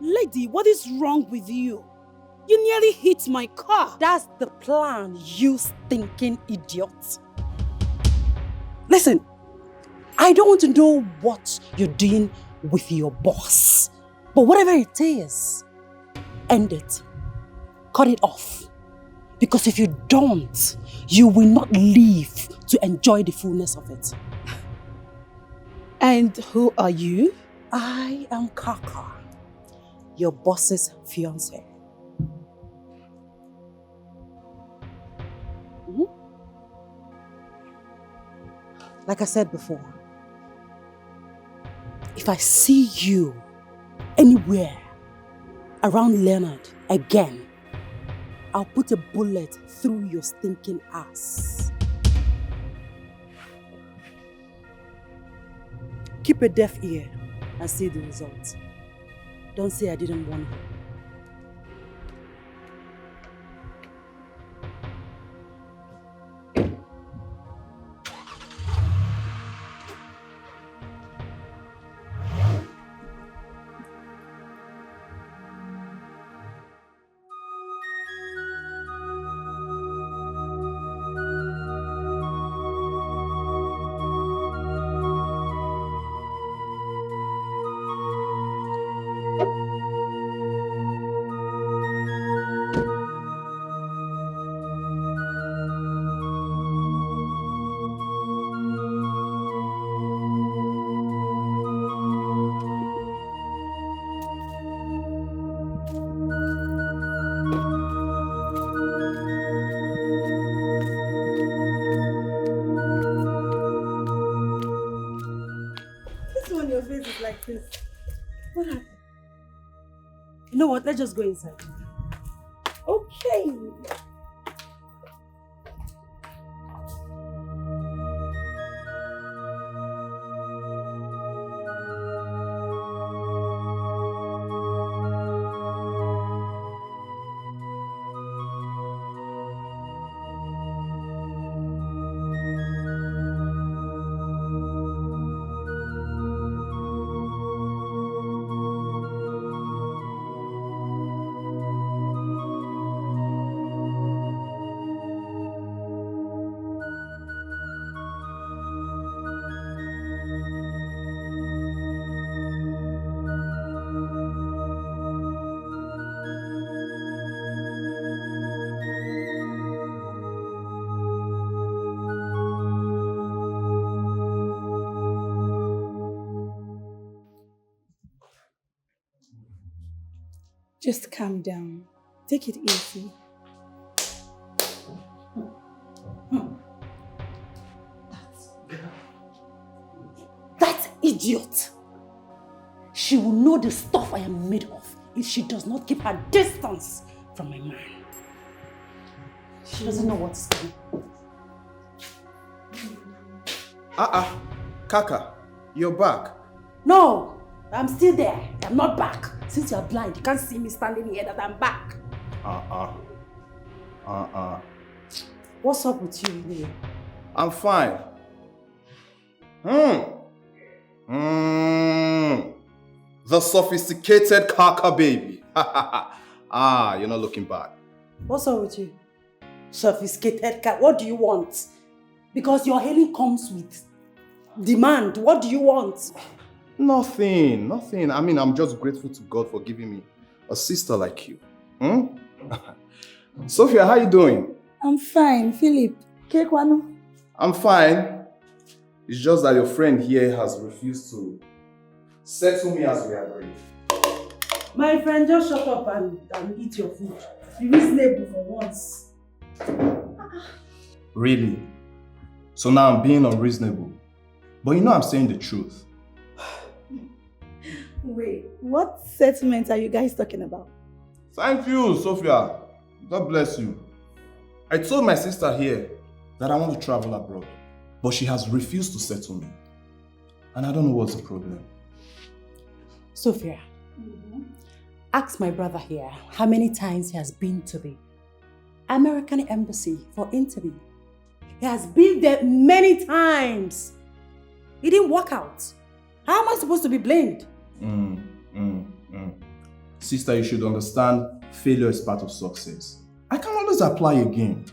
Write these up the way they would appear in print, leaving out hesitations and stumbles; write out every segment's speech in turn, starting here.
Lady, what is wrong with you? You nearly hit my car. That's the plan, you stinking idiot. Listen, I don't want to know what you're doing with your boss. But whatever it is, end it. Cut it off. Because if you don't, you will not live to enjoy the fullness of it. And who are you? I am Kaka, your boss's fiancé. Like I said before, if I see you anywhere around Leonard again, I'll put a bullet through your stinking ass. Keep a deaf ear and see the result. Don't say I didn't warn you. This. What happened? You know what? Let's just go inside. Okay. Just calm down. Take it easy. That idiot! She will know the stuff I am made of if she does not keep her distance from my man. She doesn't know what's coming. Kaka, you're back. No, I'm still there. I'm not back. Since you're blind, you can't see me standing here that I'm back. What's up with you, anyway? I'm fine. The sophisticated Kaka baby. You're not looking bad. What's up with you? Sophisticated cat. What do you want? Because your hailing comes with demand. What do you want? Nothing. I mean, I'm just grateful to God for giving me a sister like you. Sophia, how you doing? I'm fine. Philip, Kekwano? I'm fine. It's just that your friend here has refused to settle me as we agreed. My friend, just shut up and eat your food. Be reasonable for once. Really? So now I'm being unreasonable. But you know I'm saying the truth. Wait, what settlement are you guys talking about? Thank you, Sophia. God bless you. I told my sister here that I want to travel abroad, but she has refused to settle me. And I don't know what's the problem. Sophia, ask my brother here how many times he has been to the American Embassy for interview. He has been there many times. It didn't work out. How am I supposed to be blamed? Sister, you should understand failure is part of success. I can always apply again.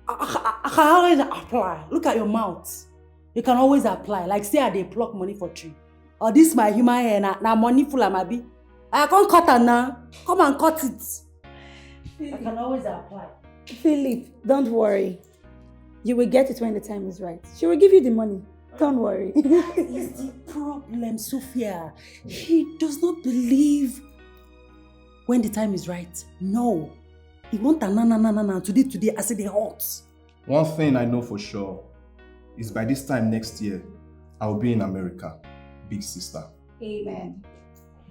I can always apply. Look at your mouth. You can always apply. Like say they pluck money for tree. Or this my human hair, na money full of my be. I can't cut it now. Come and cut it. I can always apply. Philip, don't worry. You will get it when the time is right. She will give you the money. Don't worry. That is the problem, Sophia. He does not believe when the time is right. No. He wants a na today, I say they hot. One thing I know for sure is by this time next year, I will be in America. Big sister. Amen.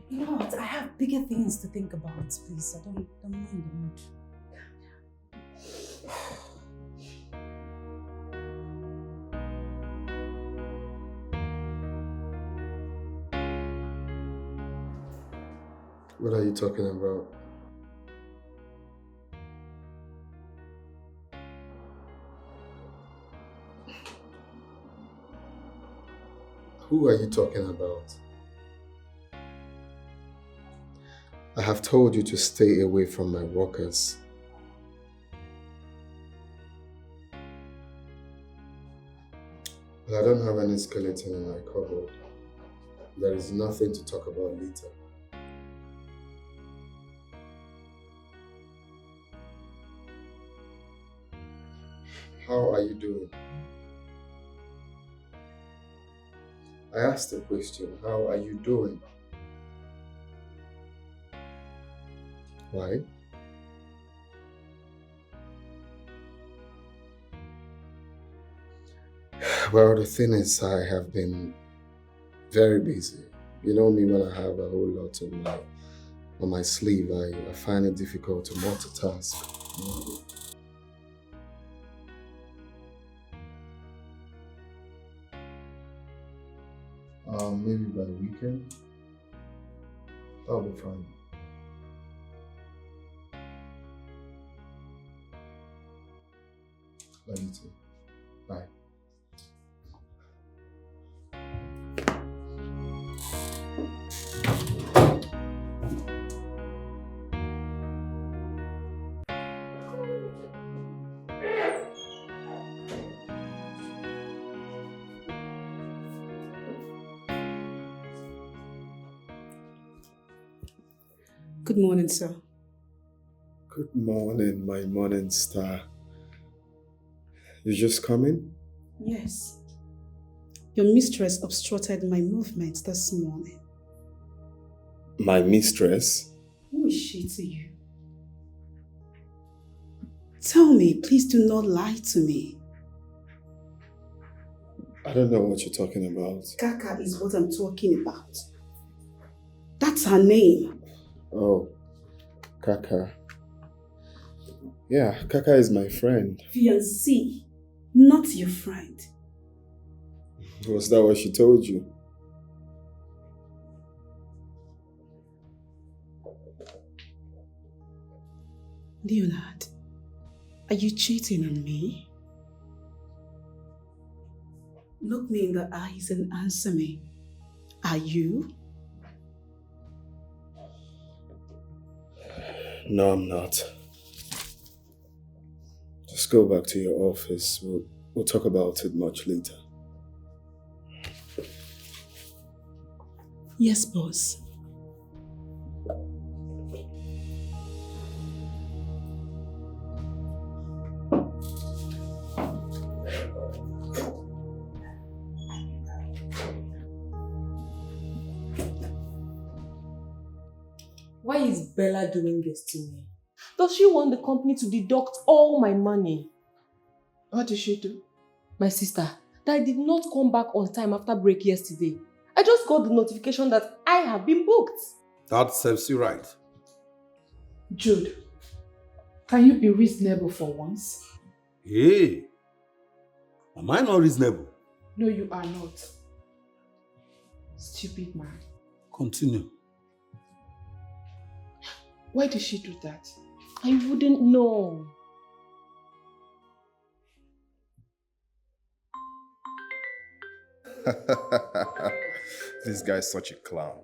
You know what? I have bigger things to think about, please. I don't mind the mood. What are you talking about? Who are you talking about? I have told you to stay away from my workers. But I don't have any skeleton in my cupboard. There is nothing to talk about later. How are you doing? I asked a question. How are you doing? Why? Well, the thing is, I have been very busy. You know me, when I have a whole lot on my sleeve, I find it difficult to multitask. Maybe by weekend, I'll be fine. Love you too. Bye. Good morning, sir. Good morning, my morning star. You just coming? Yes. Your mistress obstructed my movements this morning. My mistress? Who is she to you? Tell me, please do not lie to me. I don't know what you're talking about. Kaka is what I'm talking about. That's her name. Oh, Kaka. Yeah, Kaka is my friend. Fiancé, not your friend. Was that what she told you? Leonard, are you cheating on me? Look me in the eyes and answer me. Are you? No, I'm not. Just go back to your office. We'll talk about it much later. Yes, boss. Why is Bella doing this to me? Does she want the company to deduct all my money? What did she do? My sister, that I did not come back on time after break yesterday. I just got the notification that I have been booked. That serves you right. Jude, can you be reasonable for once? Hey, am I not reasonable? No, you are not. Stupid man. Continue. Why did she do that? I wouldn't know. This guy is such a clown.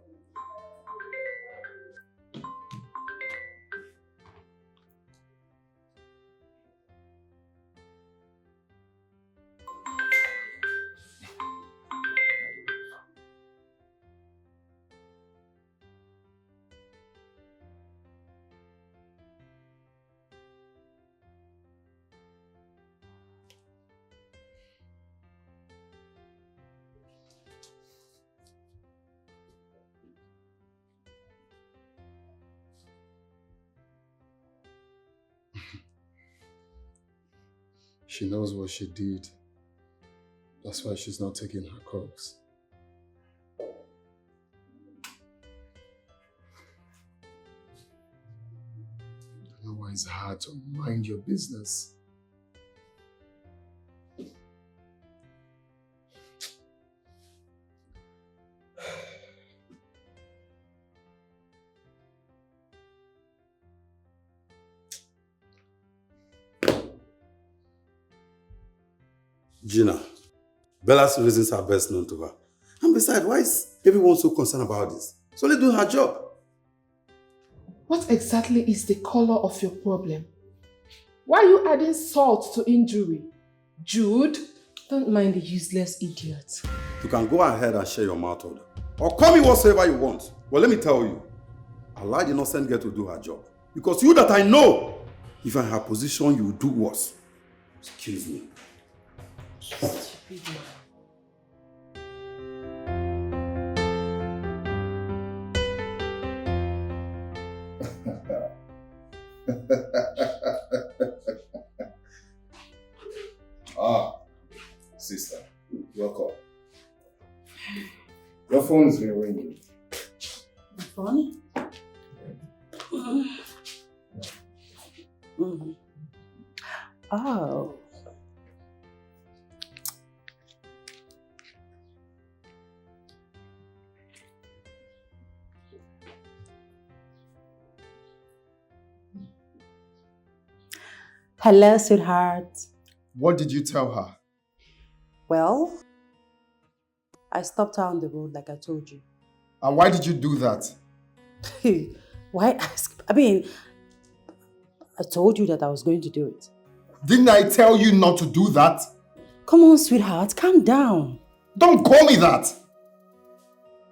She knows what she did. That's why she's not taking her calls. I know why it's hard to mind your business. Gina, Bella's reasons are best known to her. And besides, why is everyone so concerned about this? She's only doing her job. What exactly is the color of your problem? Why are you adding salt to injury? Jude? Don't mind the useless idiot. You can go ahead and share your mouth order. Or call me whatsoever you want. Well, let me tell you, allow the innocent girl to do her job. Because you that I know, if I'm in her position, you will do worse. Excuse me. Stupid man. Sister, welcome. Your phone's been ringing. My phone? Oh. Hello, sweetheart. What did you tell her? Well, I stopped her on the road like I told you. And why did you do that? Why ask? I mean, I told you that I was going to do it. Didn't I tell you not to do that? Come on, sweetheart, calm down. Don't call me that!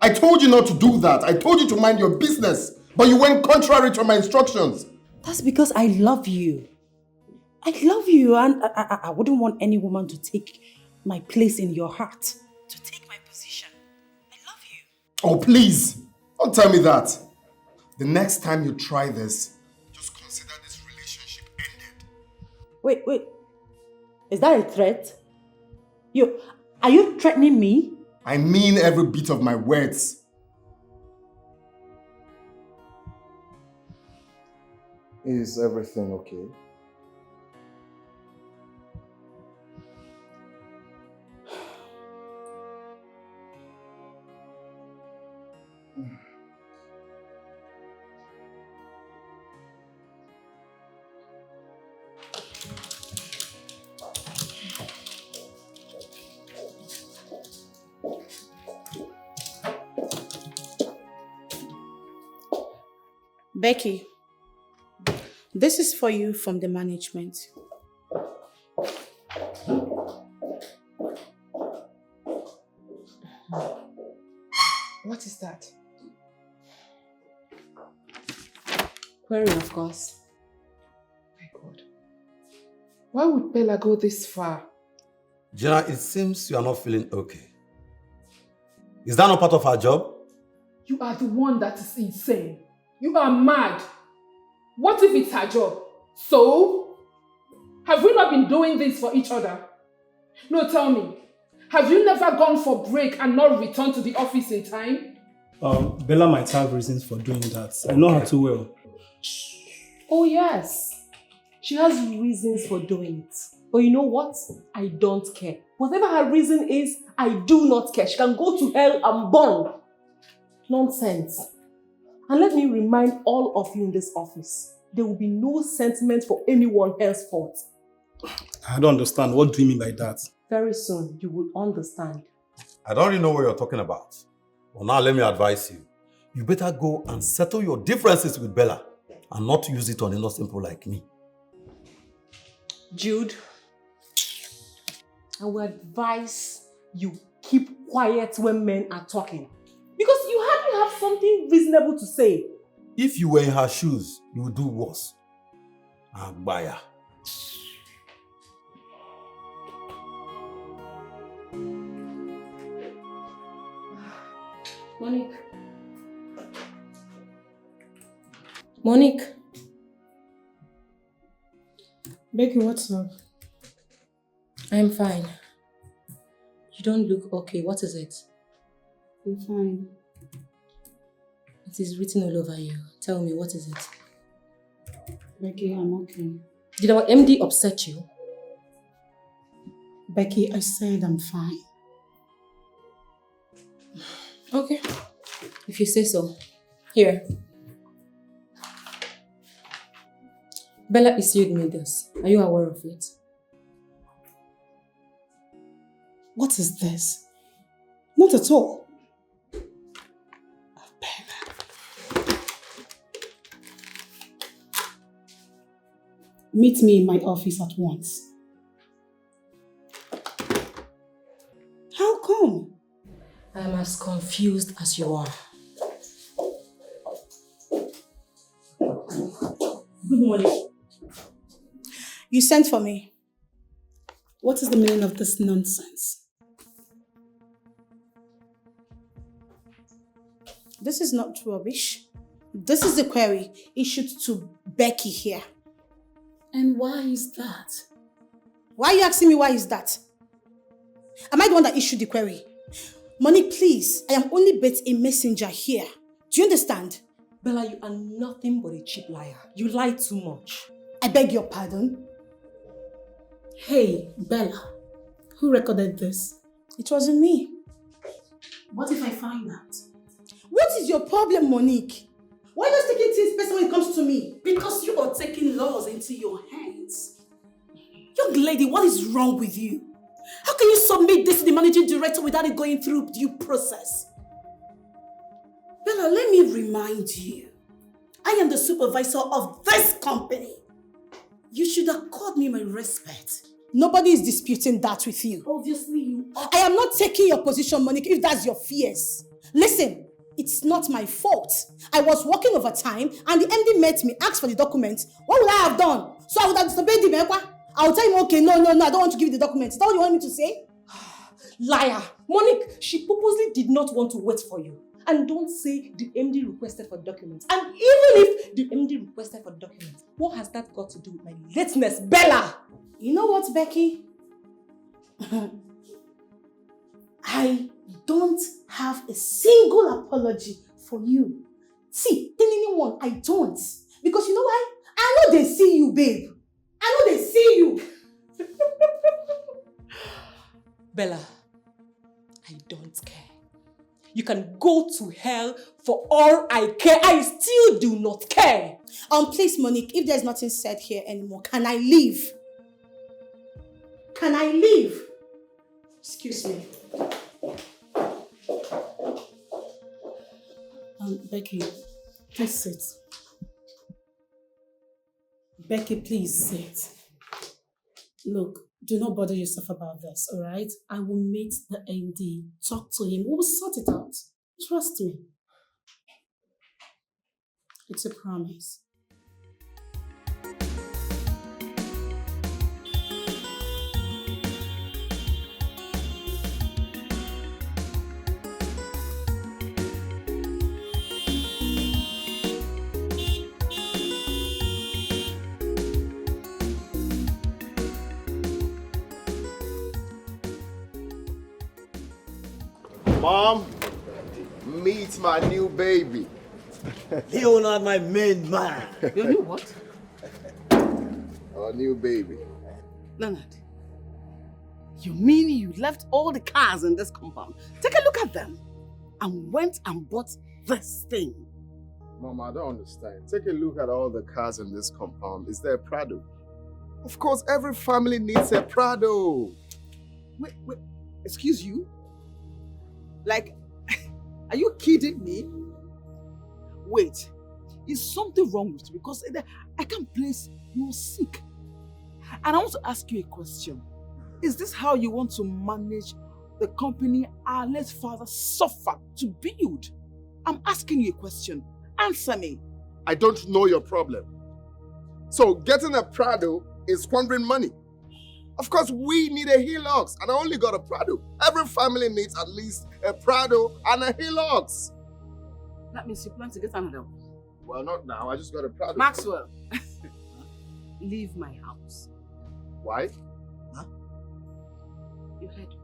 I told you not to do that. I told you to mind your business. But you went contrary to my instructions. That's because I love you. I love you, and I wouldn't want any woman to take my place in your heart. To take my position. I love you. Oh, please. Don't tell me that. The next time you try this, just consider this relationship ended. Wait. Is that a threat? Are you threatening me? I mean every bit of my words. Is everything okay? Becky, this is for you from the management. What is that? Query, of course. My God. Why would Bella go this far? Gina, it seems you are not feeling okay. Is that not part of her job? You are the one that is insane. You are mad. What if it's her job? So? Have we not been doing this for each other? No, tell me. Have you never gone for break and not returned to the office in time? Bella might have reasons for doing that. I know her too well. Oh yes. She has reasons for doing it. But you know what? I don't care. Whatever her reason is, I do not care. She can go to hell and burn. Nonsense. And let me remind all of you in this office, there will be no sentiment for anyone henceforth. I don't understand. What do you mean by that? Very soon, you will understand. I don't really know what you're talking about. Well, now let me advise you. You better go and settle your differences with Bella and not use it on innocent people like me. Jude, I will advise you keep quiet when men are talking. Because you hardly have something reasonable to say. If you were in her shoes, you would do worse. Agbaya. Monique. Monique. Becky, what's up? I'm fine. You don't look okay. What is it? I'm fine. It is written all over you. Tell me, what is it? Becky, I'm okay. Did our MD upset you? Becky, I said I'm fine. Okay. If you say so. Here. Bella issued me this. Are you aware of it? What is this? Not at all. Meet me in my office at once. How come? I am as confused as you are. Good morning. You sent for me. What is the meaning of this nonsense? This is not rubbish. This is a query issued to Becky here. And why is that? Why are you asking me why is that? Am I the one that issued the query? Monique, please, I am only but a messenger here. Do you understand? Bella, you are nothing but a cheap liar. You lie too much. I beg your pardon. Hey, Bella, who recorded this? It wasn't me. What if I find out? What is your problem, Monique? Why are you just taking things personal when it comes to me? Because you are taking laws into your hands. Young lady, what is wrong with you? How can you submit this to the managing director without it going through due process? Bella, let me remind you. I am the supervisor of this company. You should accord me my respect. Nobody is disputing that with you. Obviously you are. I am not taking your position, Monique, if that's your fears. Listen. It's not my fault. I was working overtime and the MD met me, asked for the documents. What would I have done? So I would have disobeyed him. I would tell him, okay, no, I don't want to give you the documents. Is that what you want me to say? Liar! Monique, she purposely did not want to wait for you. And don't say the MD requested for documents. And even if the MD requested for documents, what has that got to do with my lateness, Bella? You know what, Becky? I don't have a single apology for you. See, tell anyone, I don't. Because you know why? I know they see you, babe. I know they see you. Bella, I don't care. You can go to hell for all I care. I still do not care. Please, Monique, if there's nothing said here anymore, can I leave? Can I leave? Excuse me. Becky, please sit. Becky, please sit. Look, do not bother yourself about this, alright? I will meet the MD, talk to him, we will sort it out. Trust me. It's a promise. Mom, meet my new baby. Leonard, my main man. Your new what? Our new baby. Leonard, you mean you left all the cars in this compound? Take a look at them and went and bought this thing. Mom, I don't understand. Take a look at all the cars in this compound. Is there a Prado? Of course, every family needs a Prado. Wait, excuse you? Like, are you kidding me? Wait, is something wrong with you? Because I can't place you're sick. And I want to ask you a question. Is this how you want to manage the company our late father suffered to build? I'm asking you a question. Answer me. I don't know your problem. So getting a Prado is squandering money. Of course, we need a Hilux, and I only got a Prado. Every family needs at least a Prado and a Hilux. That means you plan to get another one. Well, not now. I just got a Prado. Maxwell, leave my house. Why? Huh? You heard me.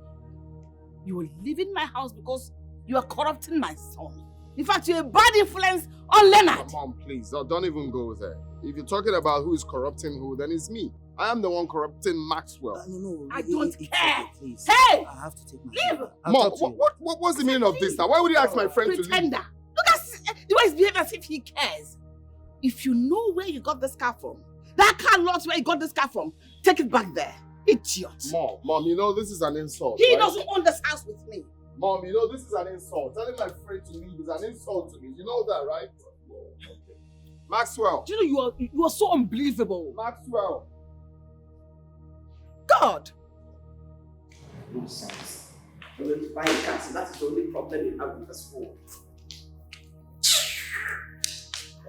You are leaving my house because you are corrupting my son. In fact, you're a bad influence on Leonard. Mom, please, don't even go there. If you're talking about who is corrupting who, then it's me. I am the one corrupting Maxwell. No, I don't care. Okay, please. Hey! I have to take my Leave! Mom, what's the meaning of this now? Why would you ask my friend to leave? Pretender. Look at the way he's behaving as if he cares. If you know where you got this car from, that car lot where you got this car from, take it back there. Idiot. Mom, you know this is an insult. He right? doesn't own this house with me. Mom, you know this is an insult. Telling my friend to leave is an insult to me. You know that, right? Maxwell. Do you know you are so unbelievable? Maxwell. God. Nonsense. You're going to buy a car, so that's the only problem you have with this world.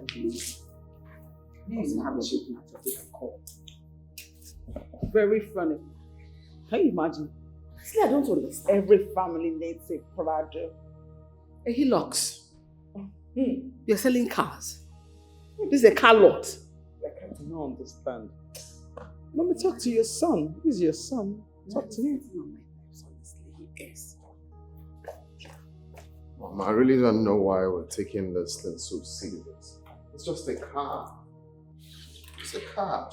Please. Please have a shaking at your big call. Very funny. Can you imagine? See, I don't understand. Every family needs a brother. A Hilux. You're selling cars. This is a car lot. I don't understand. Let me talk to your son. He's your son. Talk to him. Mom, I really don't know why we're taking this thing so serious. It's just a car. It's a car.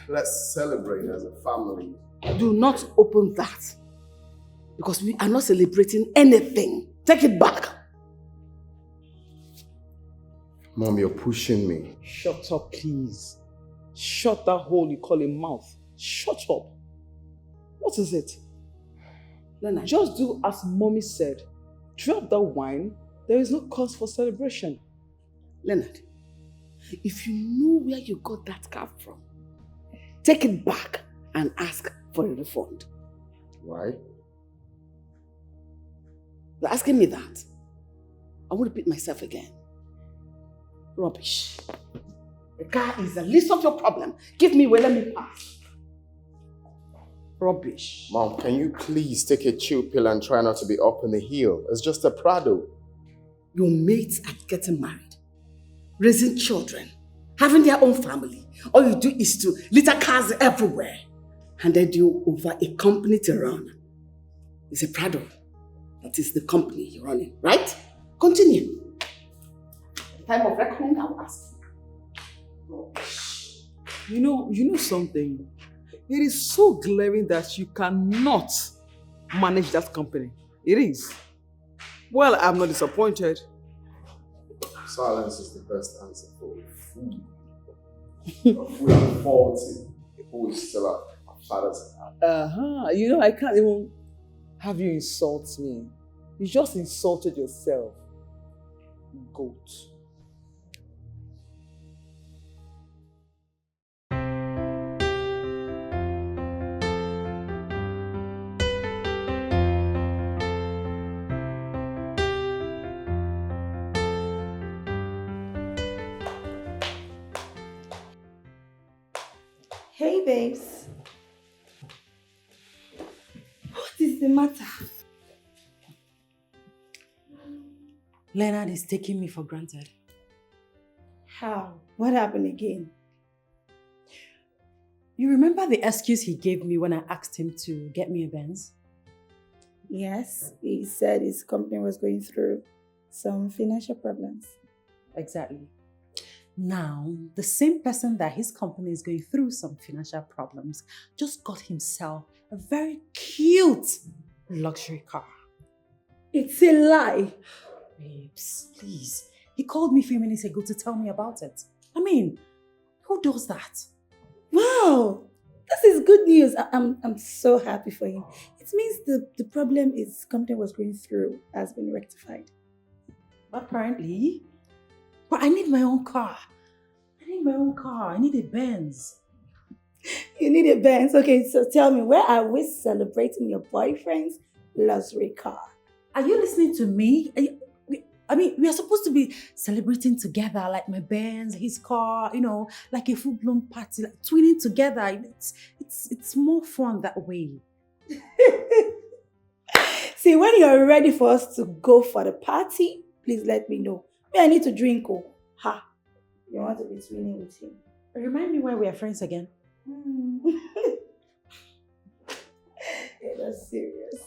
Let's celebrate as a family. Do not open that. Because we are not celebrating anything. Take it back. Mom, you're pushing me. Shut up, please. Shut that hole you call a mouth. Shut up. What is it? Leonard. Just do as mommy said. Drop that wine. There is no cause for celebration. Leonard, if you know where you got that car from, take it back and ask for a refund. Why? You're asking me that? I won't repeat myself again. Rubbish. The car is the least of your problem. Give me where, let me pass. Rubbish. Mom, can you please take a chill pill and try not to be up in the hill? It's just a Prado. Your mates are getting married, raising children, having their own family. All you do is to litter cars everywhere. Handed you over a company to run. It's a Prado. That is the company you're running, right? Continue. Time of reckoning, I will ask you. You know something? It is so glaring that you cannot manage that company. It is. Well, I'm not disappointed. Silence is the best answer for a fool. A fool and faulty. Who is still a father's house. You know, I can't even have you insult me. You just insulted yourself. Goat. Hey, babes. What is the matter? Leonard is taking me for granted. How? What happened again? You remember the excuse he gave me when I asked him to get me a Benz? Yes, he said his company was going through some financial problems. Exactly. Now, the same person that his company is going through some financial problems just got himself a very cute luxury car. It's a lie. Babes, please. He called me a few minutes ago to tell me about it. I mean, who does that? Wow, this is good news. I'm so happy for him. It means the problem his company was going through has been rectified. Apparently. But I need my own car. I need a Benz. You need a Benz? Okay, so tell me, where are we celebrating your boyfriend's luxury car? Are you listening to me? We are supposed to be celebrating together, like my Benz, his car, like a full-blown party, like twinning together. It's more fun that way. See, when you're ready for us to go for the party, please let me know. I need to drink. Oh, ha! You want to be twinning with him? Remind me why we are friends again. You're not serious.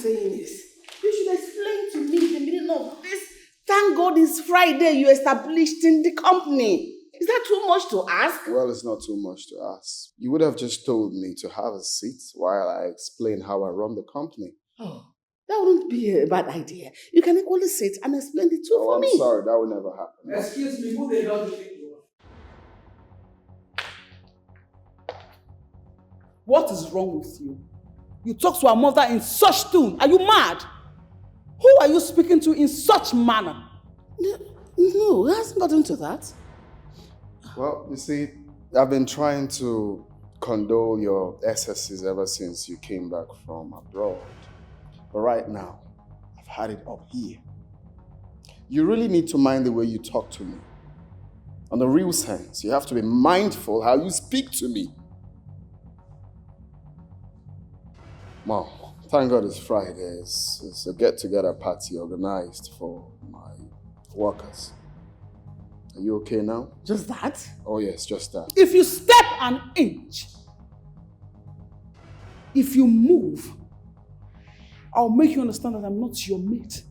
saying is, you should explain to me the meaning of this. Thank God it's Friday you established in the company. Is that too much to ask? Well, it's not too much to ask. You would have just told me to have a seat while I explain how I run the company. Oh, that wouldn't be a bad idea. You can equally sit and explain the two for me. I'm sorry, that would never happen. Excuse me, who the hell do you think you are? What is wrong with you? You talk to our mother in such tone. Are you mad? Who are you speaking to in such manner? No, it hasn't gotten to that. Well, you see, I've been trying to condole your excesses ever since you came back from abroad. But right now, I've had it up here. You really need to mind the way you talk to me. On the real sense, you have to be mindful how you speak to me. Mom, thank God it's Friday. It's a get-together party organized for my workers. Are you okay now? Just that? Oh yes, just that. If you step an inch, if you move, I'll make you understand that I'm not your mate.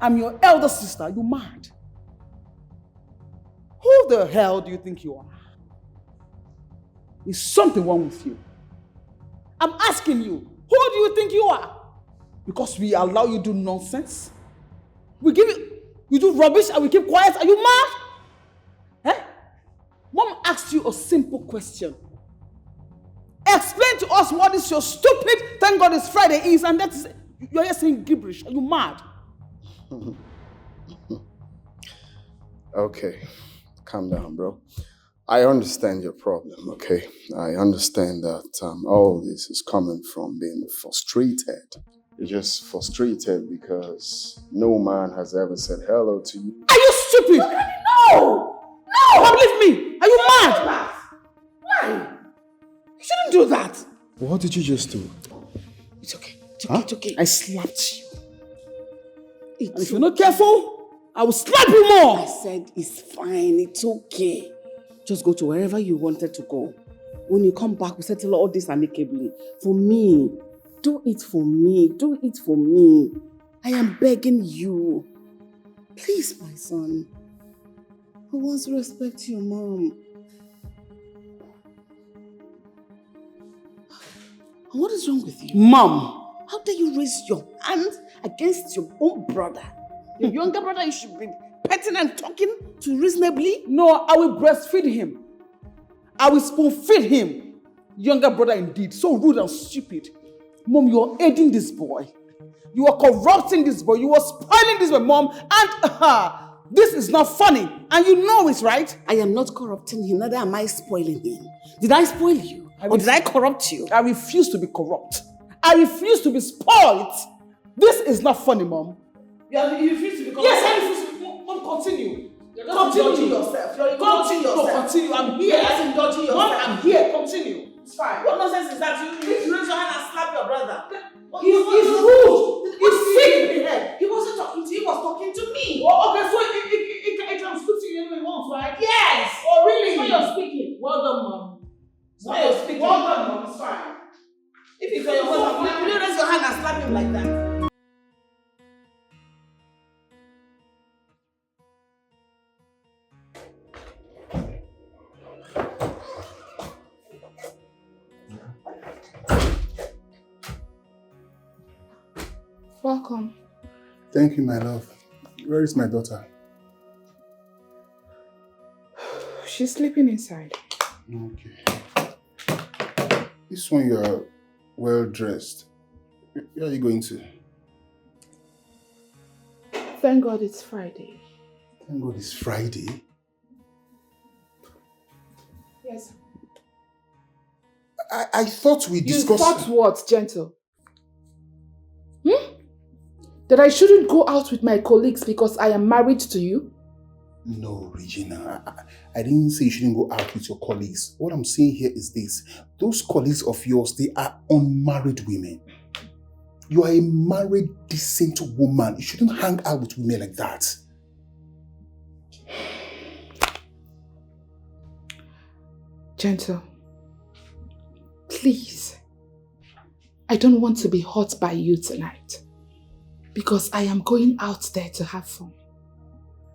I'm your elder sister. Are you mad? Who the hell do you think you are? Is something wrong with you? I'm asking you, who do you think you are? Because we allow you to do nonsense? We give you do rubbish and we keep quiet? Are you mad? Eh? Mom asked you a simple question. Explain to us what is your stupid, thank God it's Friday is, and that's, you're just saying gibberish. Are you mad? Okay, calm down, bro. I understand your problem, okay? I understand that all this is coming from being frustrated. You're just frustrated because no man has ever said hello to you. Are you stupid? No! Come leave me! Are you mad? Why? You shouldn't do that. What did you just do? It's okay. It's okay. I slapped you. And if you're not careful, I will slap you more. I said it's fine. It's okay. Just go to wherever you wanted to go. When you come back, we'll settle all this amicably. For me, Do it for me. Do it for me. I am begging you. Please, my son. Who wants to respect your mom? What is wrong with you? Mom! How dare you raise your hand against your own brother? Your younger brother, you should be petting and talking to reasonably. No, I will breastfeed him. I will spoon feed him. Younger brother indeed, so rude and stupid. Mom, you are aiding this boy. You are corrupting this boy. You are spoiling this boy, Mom. And this is not funny. And you know it, right? I am not corrupting him, neither am I spoiling him. Did I spoil you? Or did I corrupt you? I refuse to be corrupt. I refuse to be spoiled. This is not funny, Mom. You refuse to be corrupt? Yes, I refuse to be. Mom, continue. You're just indulging yourself. You're indulging yourself. No, continue. I'm here. You're just indulging yourself. Mom, I'm here. Continue. It's fine. What nonsense is that? You raise your hand and slap your brother. He's rude. He's sick in the head. He wasn't talking to you, he was talking to me. Oh, okay, so it can speak to you any way he wants, right? Yes. Oh, really? So you're speaking. Well done, Mom. So you're speaking. Well done, Mom. It's fine. If you your husband, will you raise your hand and slap him like that? Welcome. Thank you, my love. Where is my daughter? She's sleeping inside. Okay. This one, you are well dressed. Where are you going to? Thank God it's Friday. Thank God it's Friday. Yes. I thought we discussed... You thought what, gentle? That I shouldn't go out with my colleagues because I am married to you? No, Regina. I didn't say you shouldn't go out with your colleagues. What I'm saying here is this. Those colleagues of yours, they are unmarried women. You are a married, decent woman. You shouldn't hang out with women like that. Gentle, please. I don't want to be hurt by you tonight. Because I am going out there to have fun.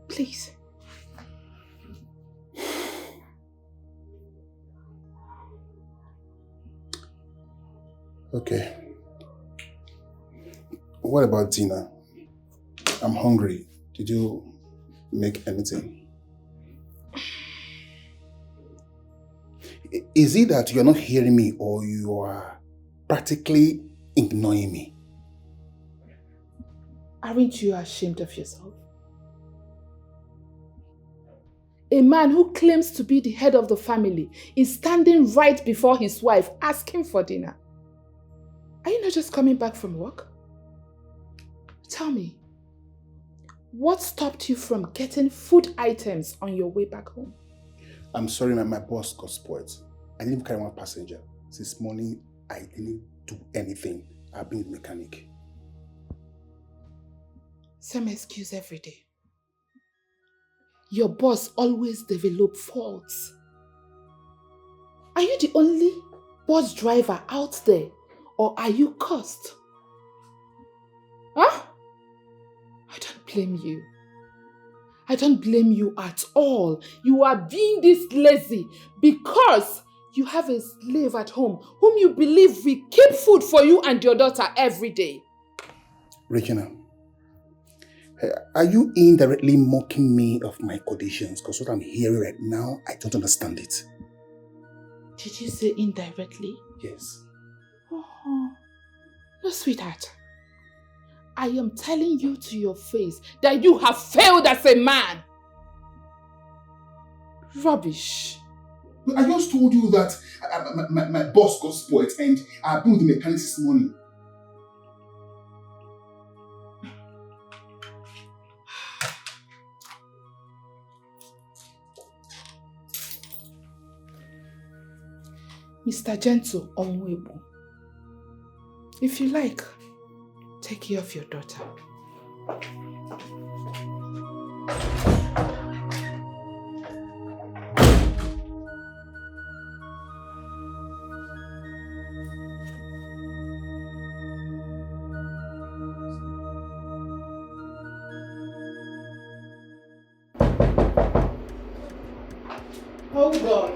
Please. Okay. What about dinner? I'm hungry. Did you make anything? Is it that you're not hearing me or you are practically ignoring me? Aren't you ashamed of yourself? A man who claims to be the head of the family is standing right before his wife asking for dinner. Are you not just coming back from work? Tell me, what stopped you from getting food items on your way back home? I'm sorry, my boss got spoiled. I didn't carry one passenger. Since morning, I didn't do anything. I've been with the mechanic. Same excuse every day. Your boss always develops faults. Are you the only bus driver out there, or are you cursed? Huh? I don't blame you. I don't blame you at all. You are being this lazy because you have a slave at home whom you believe will keep food for you and your daughter every day. Regina, are you indirectly mocking me of my conditions? Because what I'm hearing right now, I don't understand it. Did you say indirectly? Yes. Oh, no, sweetheart. I am telling you to your face that you have failed as a man. Rubbish. I just told you that my boss got spoiled and I've been with the mechanic this morning. Mr. Gentle Onwebo, if you like, take care of your daughter. Hold on.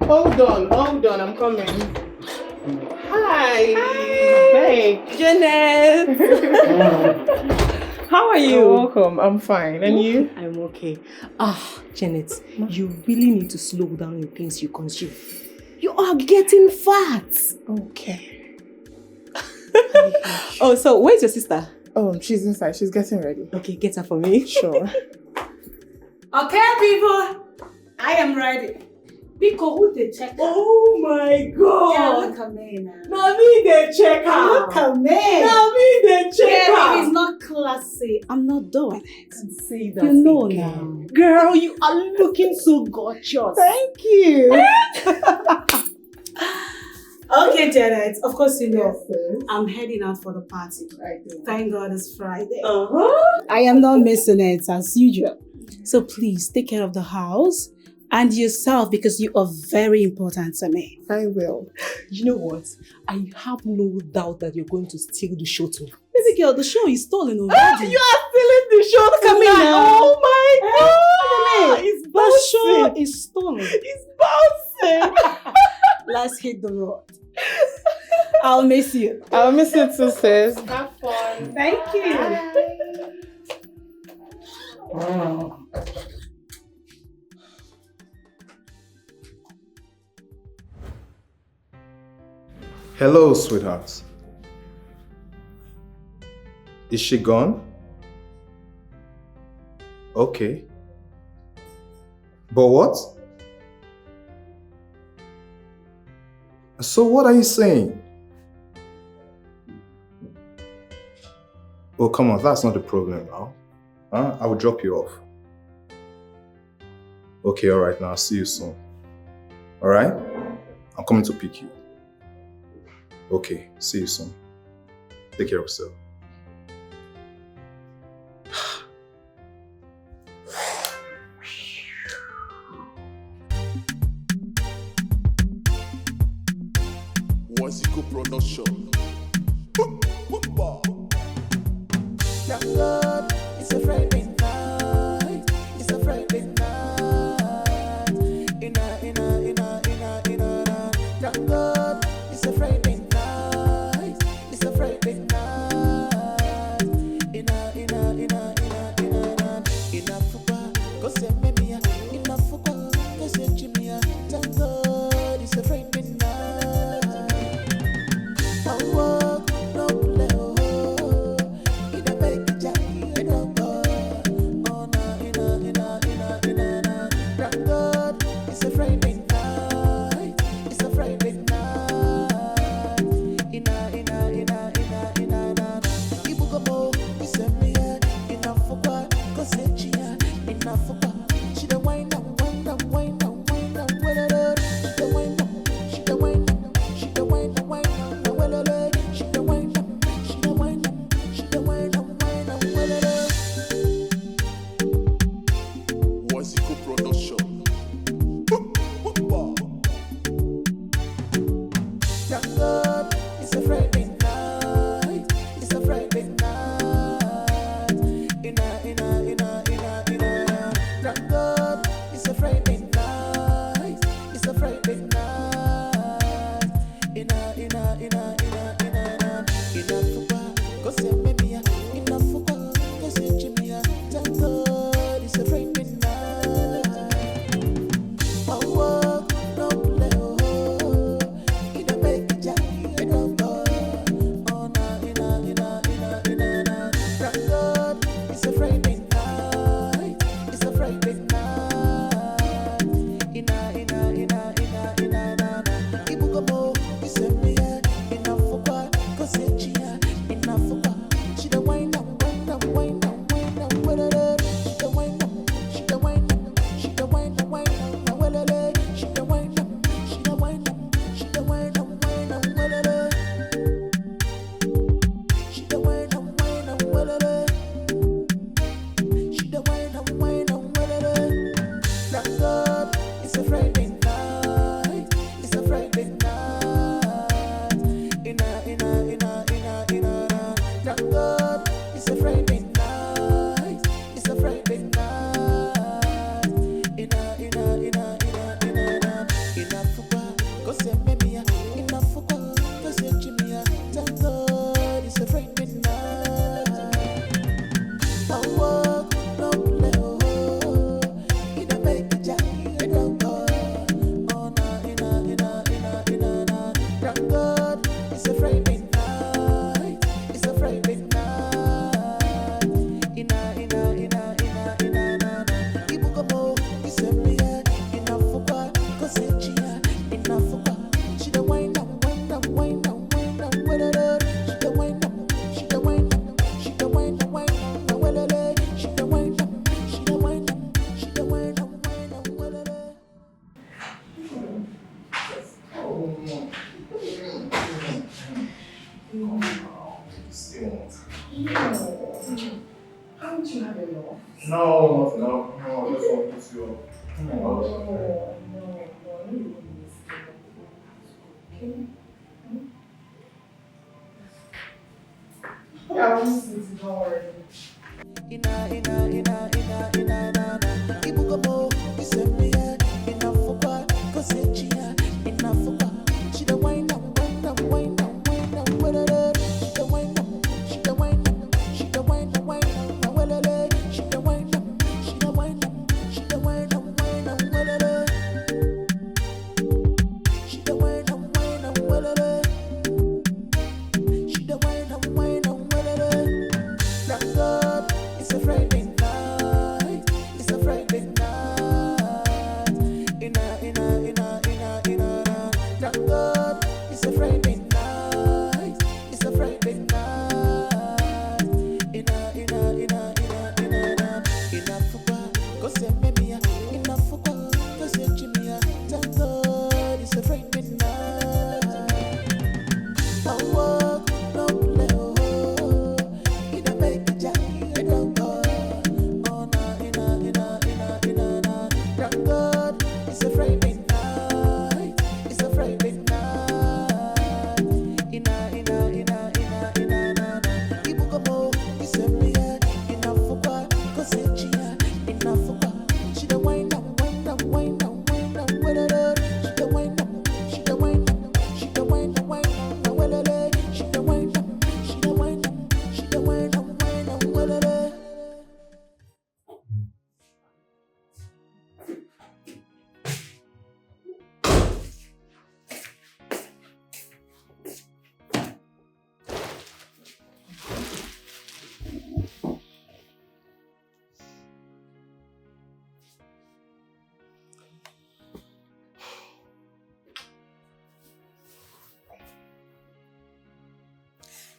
Hold on, I'm coming. Hi. Hey. Janet! How are you? You're welcome. I'm fine. And you? I'm okay. Janet, you really need to slow down in things you consume. You are getting fat. Okay. Oh, so where's your sister? Oh, she's inside. She's getting ready. Okay, get her for me. Sure. Okay, people. I am ready. Pico, who they check? Oh my God! Yeah, look at me now. Now me they check her. Look at me. Now me they check her. It's not classy. I'm not doing it. Say that. You know again. now. Girl, you are looking so gorgeous. Thank you. Okay, Janet. Of course you know. Yes, I'm heading out for the party. Thank God it's Friday. Uh-huh. I am not missing it as usual. So please take care of the house and yourself because you are very important to me. I will. You know what? I have no doubt that you're going to steal the show tonight. Baby girl, the show is stolen already. You are stealing the show Look at me tonight. now. Oh my God! It's The bouncing. show is stolen. It's bouncing. Let's hit the road. I'll miss you. I'll miss you too, sis. Have fun. Thank you. Hello, sweetheart. Is she gone? Okay. But what? So what are you saying? Oh, come on, that's not the problem now. Huh? I will drop you off. Okay, alright, now I'll see you soon. Alright? I'm coming to pick you. Okay, see you soon. Take care of yourself. Wazico production. Thank God it's a Friday night. It's a Friday night. Thank God it's a Friday night. It's a Friday night. Inafuka, go say maybe. Inafuka, go say Jimmy. Thank God it's a Friday night.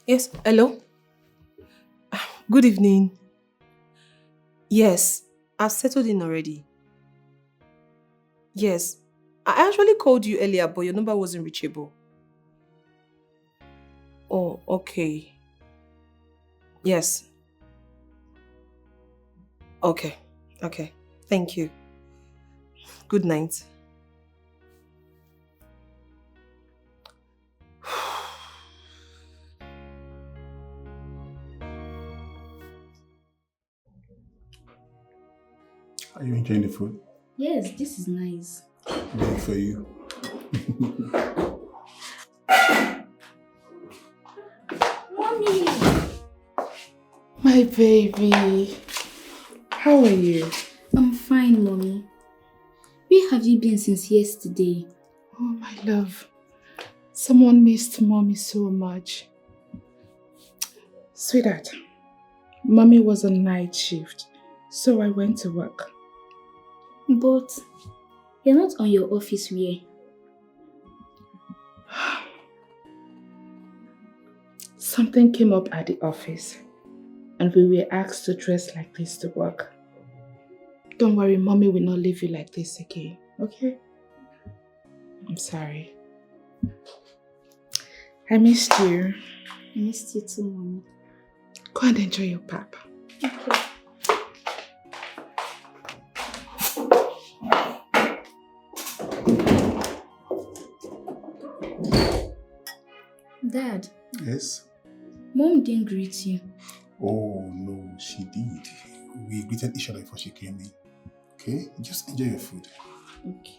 Yes, hello? Good evening. Yes, I've settled in already. Yes, I actually called you earlier, but your number wasn't reachable. Oh, okay. Yes. Okay, okay. Thank you. Good night. Are you enjoying the food? Yes, this is nice. Good for you. Mommy! My baby. How are you? I'm fine, Mommy. Where have you been since yesterday? Oh, my love. Someone missed Mommy so much. Sweetheart, Mommy was on night shift, so I went to work. But you're not on your office wear. Something came up at the office, and we were asked to dress like this to work. Don't worry, Mommy will not leave you like this again, okay? I'm sorry. I missed you. I missed you too, Mommy. Go and enjoy your pap. Okay. Dad. Yes? Mom didn't greet you. Oh, no, she did. We greeted each other before she came in. Okay? Just enjoy your food. Okay.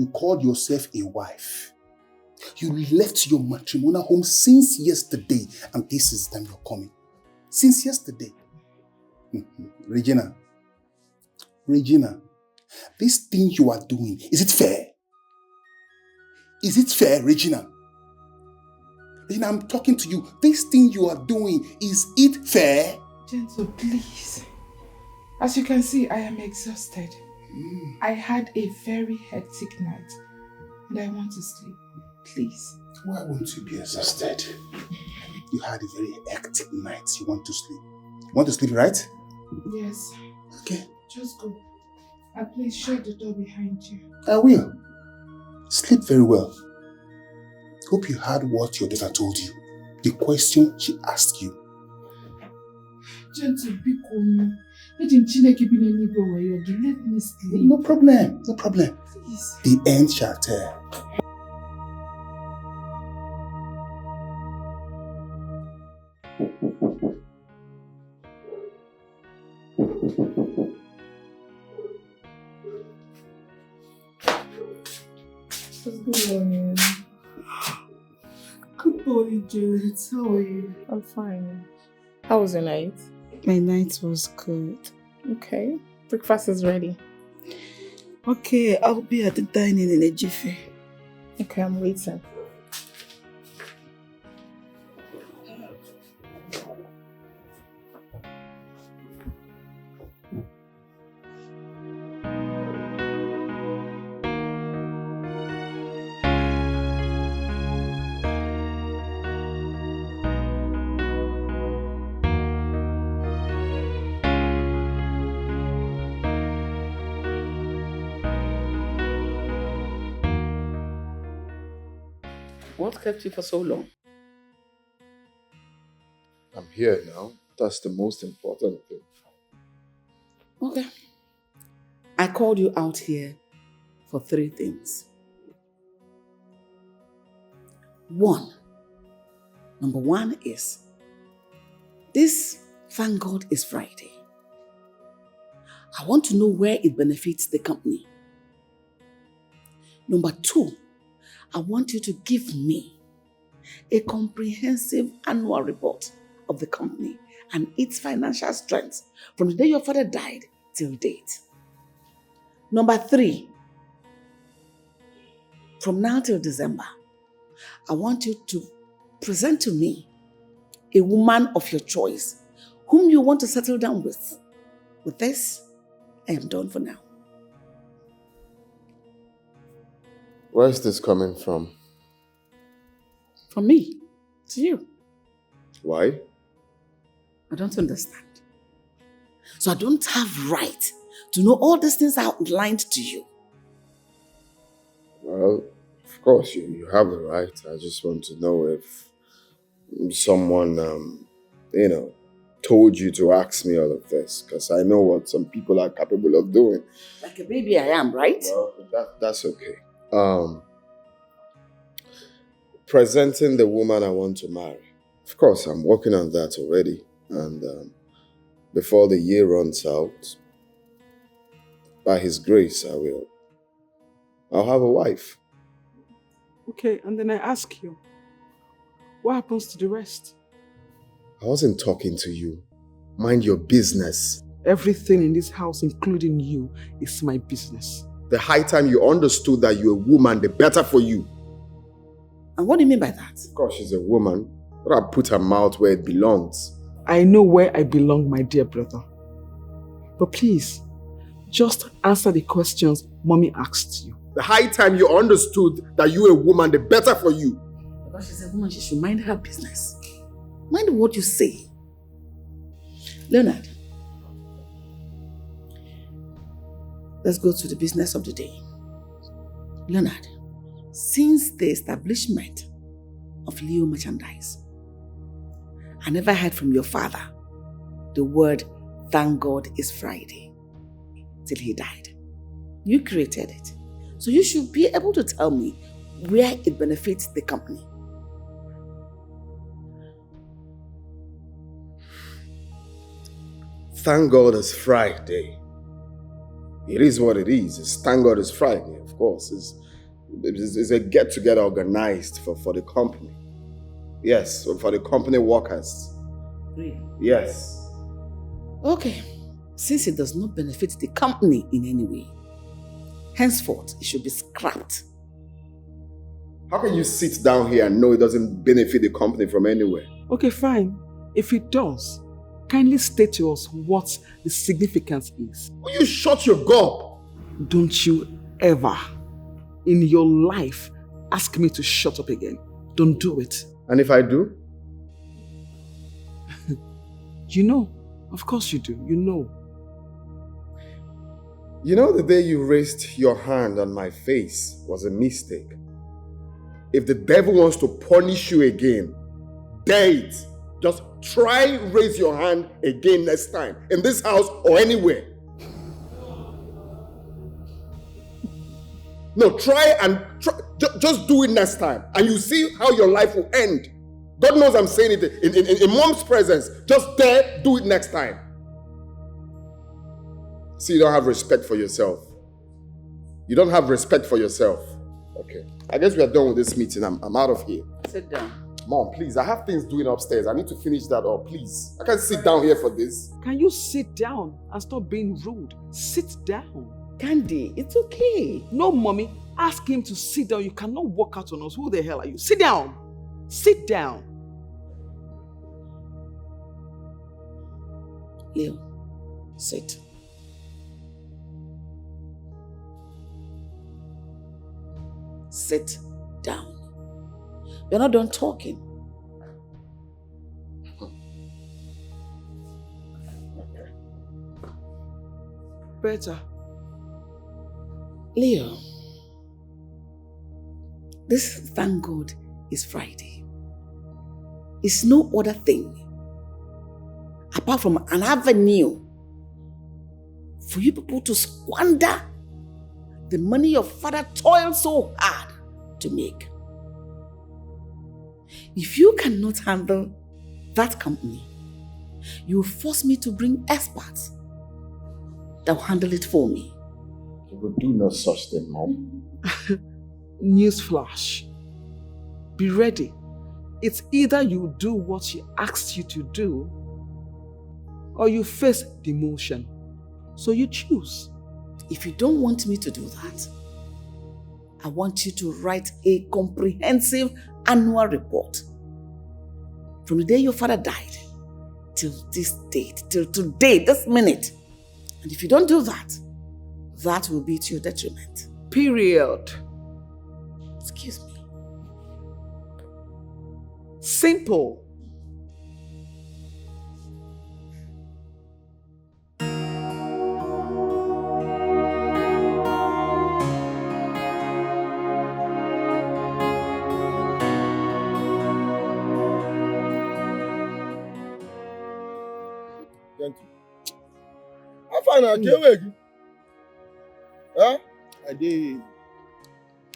You called yourself a wife. You left your matrimonial home since yesterday, and this is them you're coming. Since yesterday. Regina, this thing you are doing, is it fair? Is it fair, Regina? Regina, I'm talking to you. This thing you are doing, is it fair? Gentle, please. As you can see, I am exhausted. I had a very hectic night and I want to sleep. Please. Why won't you be exhausted? You had a very hectic night. You want to sleep. You want to sleep, right? Yes. Okay. Just go. And please shut the door behind you. I will. Sleep very well. Hope you heard what your daughter told you. The question she asked you. Gentle, be calm. Let me sleep. No problem. Please. The end shall tell. Good morning. Good morning, Janet. How are you? I'm fine. How was your night? My night was good. Okay. Breakfast is ready. Okay, I'll be at the dining in a jiffy. Okay, I'm waiting. What kept you for so long? I'm here now. That's the most important thing. Okay. I called you out here for 3 things. 1. Number 1 is, this, thank God, is Friday. I want to know where it benefits the company. Number 2, I want you to give me a comprehensive annual report of the company and its financial strength from the day your father died till date. Number 3, from now till December, I want you to present to me a woman of your choice whom you want to settle down with. With this, I am done for now. Where is this coming from? From me to you. Why? I don't understand. So I don't have right to know all these things outlined to you. Well, of course, you have the right. I just want to know if someone, told you to ask me all of this, because I know what some people are capable of doing. Like a baby I am, right? Well, that's okay. Presenting the woman I want to marry. Of course, I'm working on that already. And before the year runs out, by His grace, I'll have a wife. Okay, and then I ask you, what happens to the rest? I wasn't talking to you. Mind your business. Everything in this house, including you, is my business. The high time you understood that you're a woman, the better for you. And what do you mean by that? Of course, she's a woman, but I put her mouth where it belongs. I know where I belong, my dear brother. But please, just answer the questions Mommy asked you. The high time you understood that you're a woman, the better for you. Because she's a woman, she should mind her business. Mind what you say. Leonard, let's go to the business of the day. Leonard, since the establishment of Leo Merchandise, I never heard from your father the word "thank God is Friday" till he died. You created it. So you should be able to tell me where it benefits the company. Thank God it's Friday. It is what it is. Thank God it's Friday, of course. It's a get-together organized for the company. Yes, for the company workers. Really? Yes. Okay. Since it does not benefit the company in any way, henceforth it should be scrapped. How can you sit down here and know it doesn't benefit the company from anywhere? Okay, fine. If it does, kindly state to us what the significance is. Will you shut your gob? Don't you ever in your life ask me to shut up again. Don't do it. And if I do? You know. Of course you do. You know. You know the day you raised your hand on my face was a mistake. If the devil wants to punish you again, dare it. Just try raise your hand again next time. In this house or anywhere. No, try and just do it next time. And you see how your life will end. God knows I'm saying it in mom's presence. Just dare do it next time. See, you don't have respect for yourself. You don't have respect for yourself. Okay. I guess we are done with this meeting. I'm out of here. Sit down. Mom, please. I have things doing upstairs. I need to finish that up, please. I can't sit down here for this. Can you sit down and stop being rude? Sit down. Candy, it's okay. No, mommy. Ask him to sit down. You cannot walk out on us. Who the hell are you? Sit down. Sit down. Leo, sit. Sit down. You're not done talking. Better. Leo, this, thank God, is Friday. It's no other thing apart from an avenue for you people to squander the money your father toiled so hard to make. If you cannot handle that company, you will force me to bring experts that will handle it for me. You will do no such thing, Mom. Newsflash. Be ready. It's either you do what she asked you to do, or you face demotion. So you choose. If you don't want me to do that, I want you to write a comprehensive annual report from the day your father died till this date, till today, this minute. And if you don't do that, that will be to your detriment. Period. Excuse me. Simple. I can't wait. Huh? I did.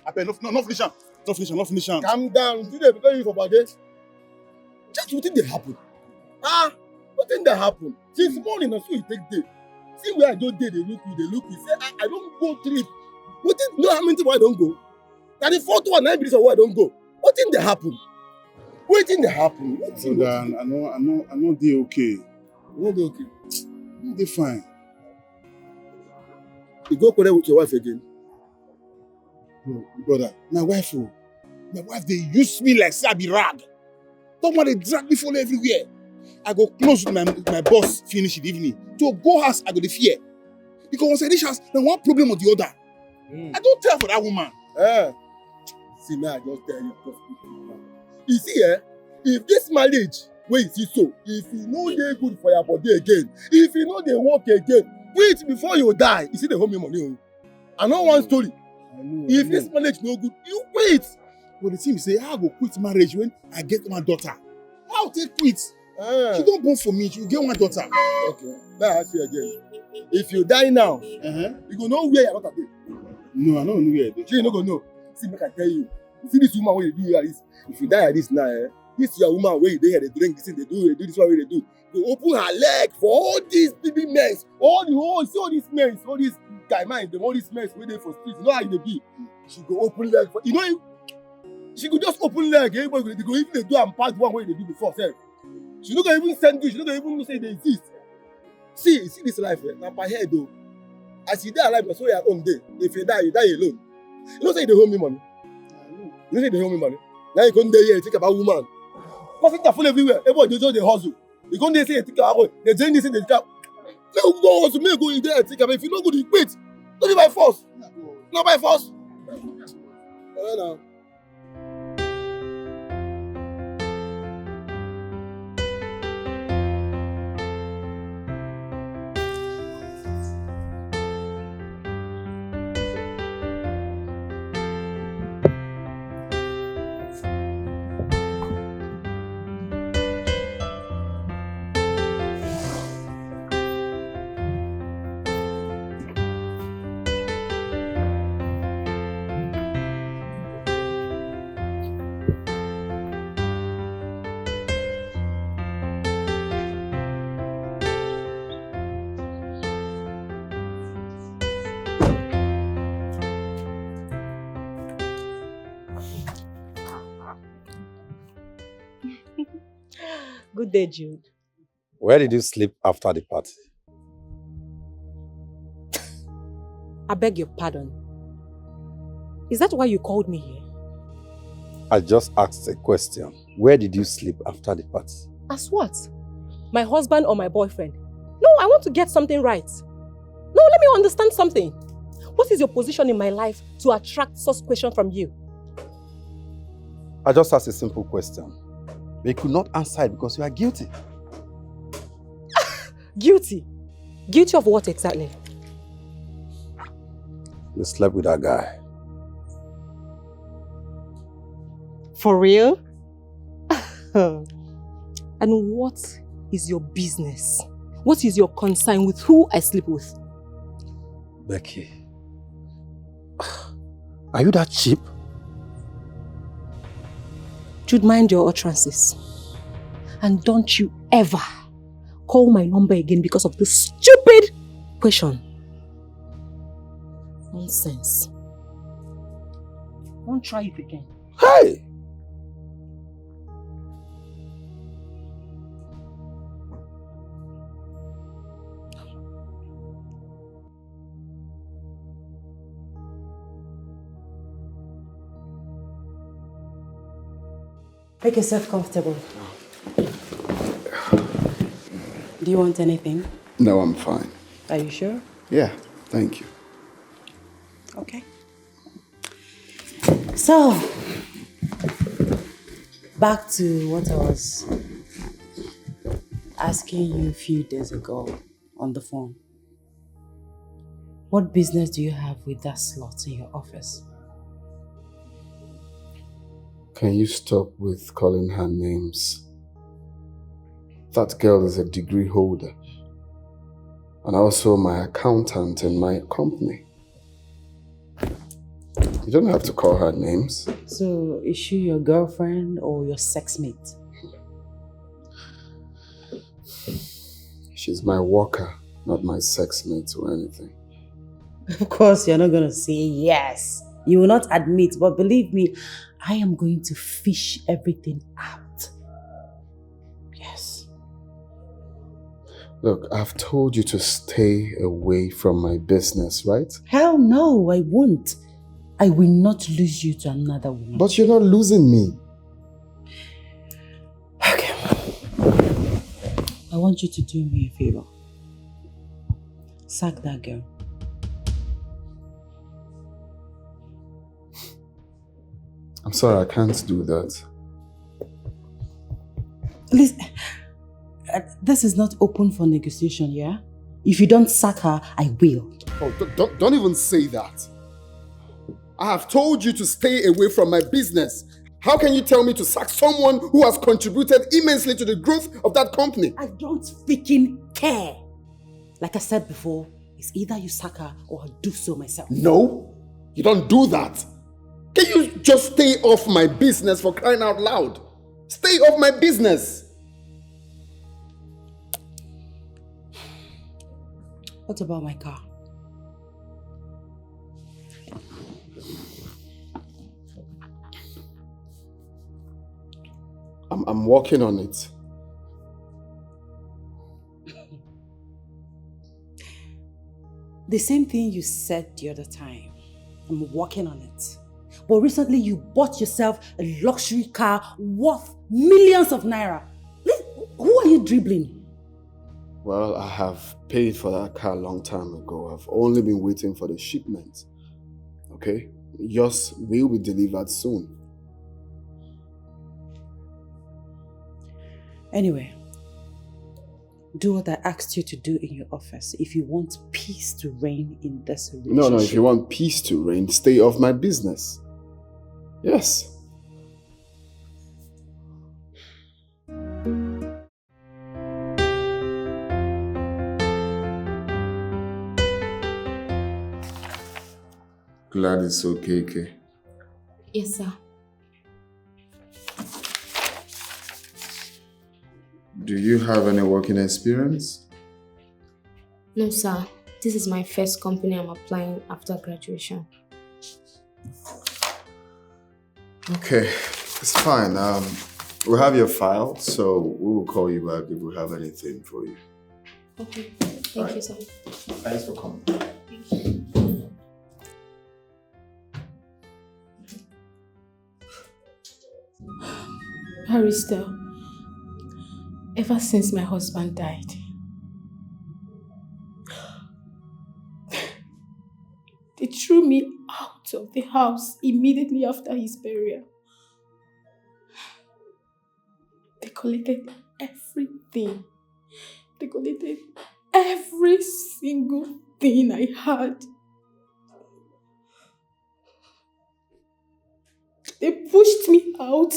I pay no finish. No finish. Calm down. Today because you for body. Just what did they happen? What did they happen? Since morning, I saw you take day. See where I don't day, they look you. Say I don't go trip. What did no how many times I don't go? That the fourth one, 9 minutes of why I don't go. What did they happen? What did they happen? I know they okay. No, they okay. No, they fine. You go connect with your wife again. Brother, my wife, they use me like Sabi rag. Don't want to drag me for everywhere. I go close with my boss finish the evening. To go house, I go the fear. Because once I reach house, then one problem or the other. I don't tell for that woman. See, now I just tell you. You see, if this marriage, where you see so, if you know they're good for your body again, if you know they work again, wait before you die. You see the home money. I know one story. If this marriage no good, you wait. But the thing say, I go quit marriage when I get my daughter. I'll take quit. She don't born for me. She will get one daughter. Okay. Now I ask you again. If you die now, you go know where your daughter dey. No, I don't know where. You no go know. See, make I tell you. See this woman where you do like this. If you die like this now, this your woman where you dey here, they drink this thing, they do this one where they do. They open her leg for all these baby men, all the see all these men, all these guy man, all these men waiting for streets. You know how they be. She go open leg for, she could just open leg. Everybody go even they do and pass one way they do before. Sir. She not gonna even send you. She not gonna even say they exist. See this life. Now by head though. As you die alive, that's why your own day. If you die alone. You don't say they owe me money. You don't say they owe me money. Now you come there here and think about woman. Profit are full everywhere. Everybody just they hustle. You come there say think about they join this in the car. They go hustle. Me go in there and think about if you don't go to quit. Don't be by force. Not by force. Now. Good day, Jude. Where did you sleep after the party? I beg your pardon. Is that why you called me here? I just asked a question. Where did you sleep after the party? As what? My husband or my boyfriend? No, I want to get something right. No, let me understand something. What is your position in my life to attract such question from you? I just asked a simple question. They could not answer it because you are guilty. Guilty? Guilty of what exactly? You slept with that guy. For real? And what is your business? What is your concern with who I sleep with? Becky, are you that cheap? Jude, mind your utterances. And don't you ever call my number again because of this stupid question. Nonsense. Don't try it again. Hey! Make yourself comfortable. Do you want anything? No, I'm fine. Are you sure? Yeah, thank you. Okay. So, back to what I was asking you a few days ago on the phone. What business do you have with that slot in your office? Can you stop with calling her names? That girl is a degree holder and also my accountant in my company. You don't have to call her names. So, is she your girlfriend or your sex mate? She's my worker, not my sex mate or anything. Of course, you're not going to say yes. You will not admit, but believe me, I am going to fish everything out. Yes. Look, I've told you to stay away from my business, right? Hell no, I won't. I will not lose you to another woman. But you're not losing me. Okay. I want you to do me a favor. Sack that girl. I'm sorry, I can't do that. Listen, this is not open for negotiation, yeah? If you don't sack her, I will. Oh, don't even say that. I have told you to stay away from my business. How can you tell me to sack someone who has contributed immensely to the growth of that company? I don't freaking care. Like I said before, it's either you sack her or I'll do so myself. No, you don't do that. Can you just stay off my business for crying out loud? Stay off my business. What about my car? I'm working on it. The same thing you said the other time. I'm working on it. But recently you bought yourself a luxury car worth millions of naira. Who are you dribbling? Well, I have paid for that car a long time ago. I've only been waiting for the shipment. Okay? Yours will be delivered soon. Anyway, do what I asked you to do in your office if you want peace to reign in this relationship. No, if you want peace to reign, stay off my business. Yes. Glad it's okay, Kay. Yes, sir. Do you have any working experience? No, sir. This is my first company I'm applying after graduation. Okay, it's fine. We'll have your file, so we will call you back if we have anything for you. Okay. Thank you, sir. Thanks for coming. Thank you. Barrister, ever since my husband died, they threw me out of the house immediately after his burial. They collected everything. They collected every single thing I had. They pushed me out,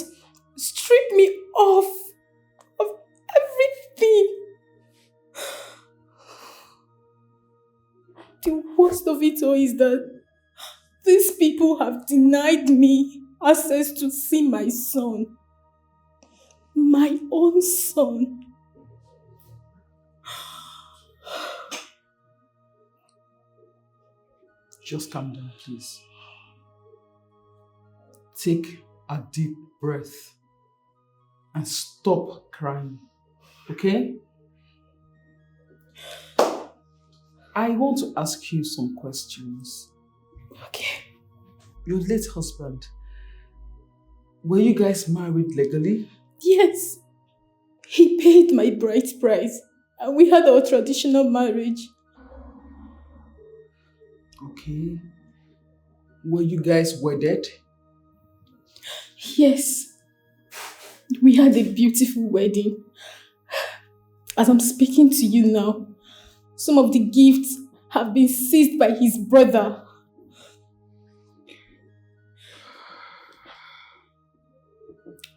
stripped me off of everything. The worst of it all is that these people have denied me access to see my son. My own son. Just calm down, please. Take a deep breath and stop crying, okay? I want to ask you some questions. Okay. Your late husband, were you guys married legally? Yes. He paid my bride price and we had our traditional marriage. Okay. Were you guys wedded? Yes. We had a beautiful wedding. As I'm speaking to you now, some of the gifts have been seized by his brother.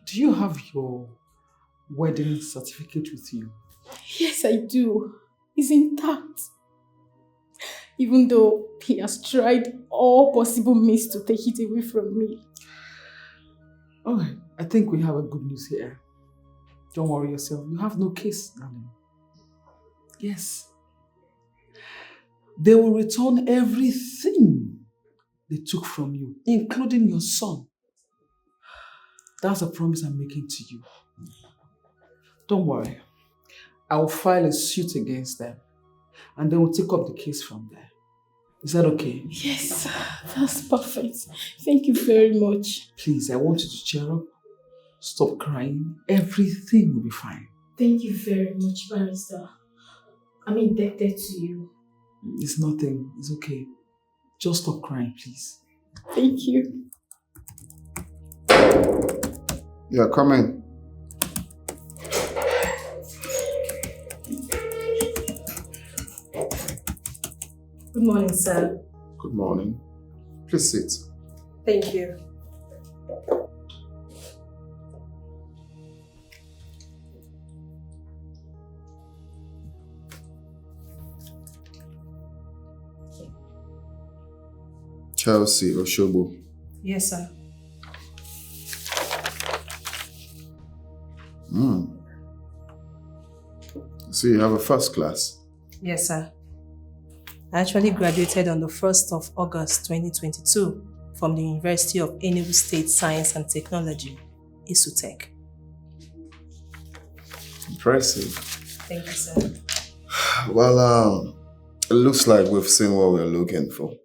Do you have your wedding certificate with you? Yes, I do. It's intact. Even though he has tried all possible means to take it away from me. Okay, I think we have a good news here. Don't worry yourself. You have no case, darling. Yes. They will return everything they took from you, including your son. That's a promise I'm making to you. Don't worry. I will file a suit against them and they will take up the case from there. Is that okay? Yes, that's perfect. Thank you very much. Please, I want you to cheer up. Stop crying. Everything will be fine. Thank you very much, Barrister. I'm indebted to you. It's nothing. It's okay. Just stop crying, please. Thank you. Yeah, come in. Good morning, sir. Good morning. Please sit. Thank you. Chelsea Oshobo. Yes, sir. So you have a first class? Yes, sir. I actually graduated on the 1st of August 2022 from the University of Enugu State Science and Technology, ISUTEC. Impressive. Thank you, sir. Well, it looks like we've seen what we're looking for.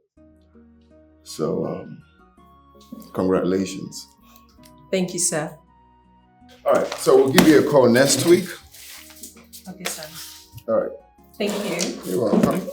So, congratulations. Thank you, sir. All right, so we'll give you a call next week. Okay, sir. All right. Thank you. You're welcome.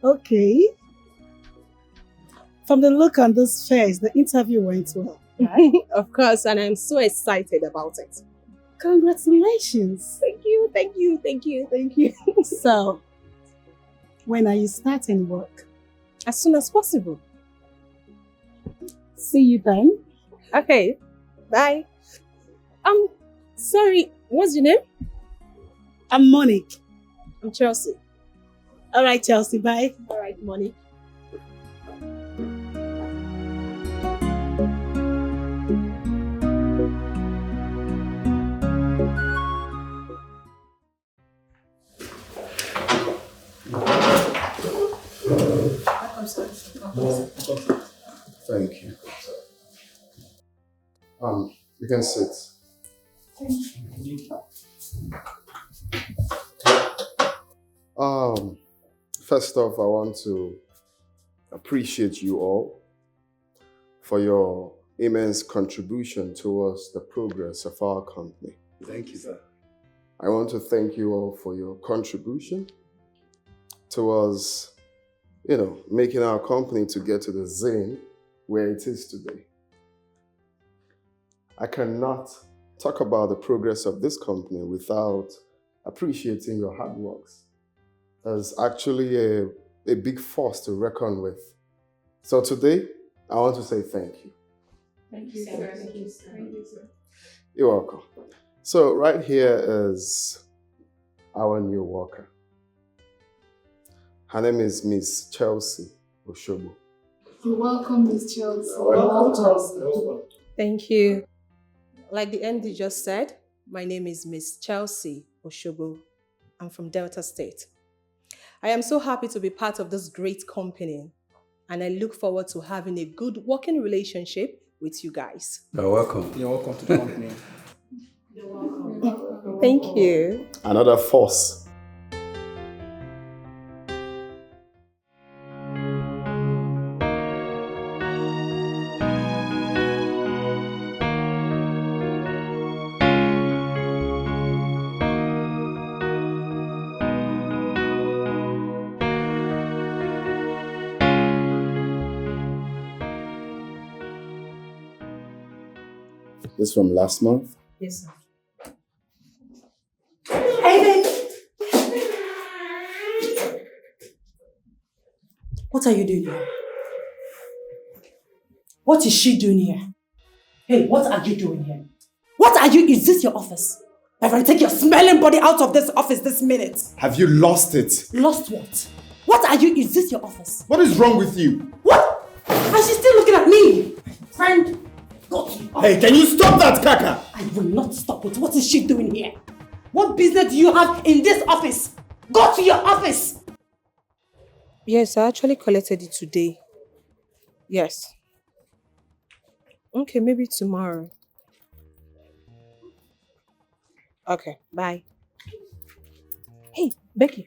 Okay. From the look on this face, the interview went well. Right? Of course, and I'm so excited about it. Congratulations. Thank you, thank you, thank you, thank you. So, when are you starting work? As soon as possible. See you then. Okay, bye. Sorry, what's your name? I'm Monique. I'm Chelsea. All right, Chelsea, bye. All right, Monique. Thank you. You can sit. First off, I want to appreciate you all for your immense contribution towards the progress of our company. Thank you, sir. I want to thank you all for your contribution towards, making our company to get to the zone where it is today. I cannot talk about the progress of this company without appreciating your hard works. There's actually a big force to reckon with. So today, I want to say thank you. Thank you, sir. Thank you, sir. Thank you, sir. You're welcome. So right here is our new worker. Her name is Miss Chelsea Oshobo. You're welcome, Miss Chelsea. Welcome. Thank you. Like the MD just said, my name is Miss Chelsea Oshobo. I'm from Delta State. I am so happy to be part of this great company, and I look forward to having a good working relationship with you guys. You're welcome. You're welcome to the company. You're welcome. Thank you. Another force. This from last month? Yes, sir. Hey, What are you doing here? What is she doing here? Hey, what are you doing here? What are you? Is this your office? If I take your smelling body out of this office this minute. Have you lost it? Lost what? What are you? Is this your office? What is wrong with you? What? And she's still looking at me. Friend, go to your office. Hey, can you stop that, Kaka? I will not stop it. What is she doing here? What business do you have in this office? Go to your office. Yes, I actually collected it today. Yes. Okay, maybe tomorrow. Okay, bye. Hey, Becky.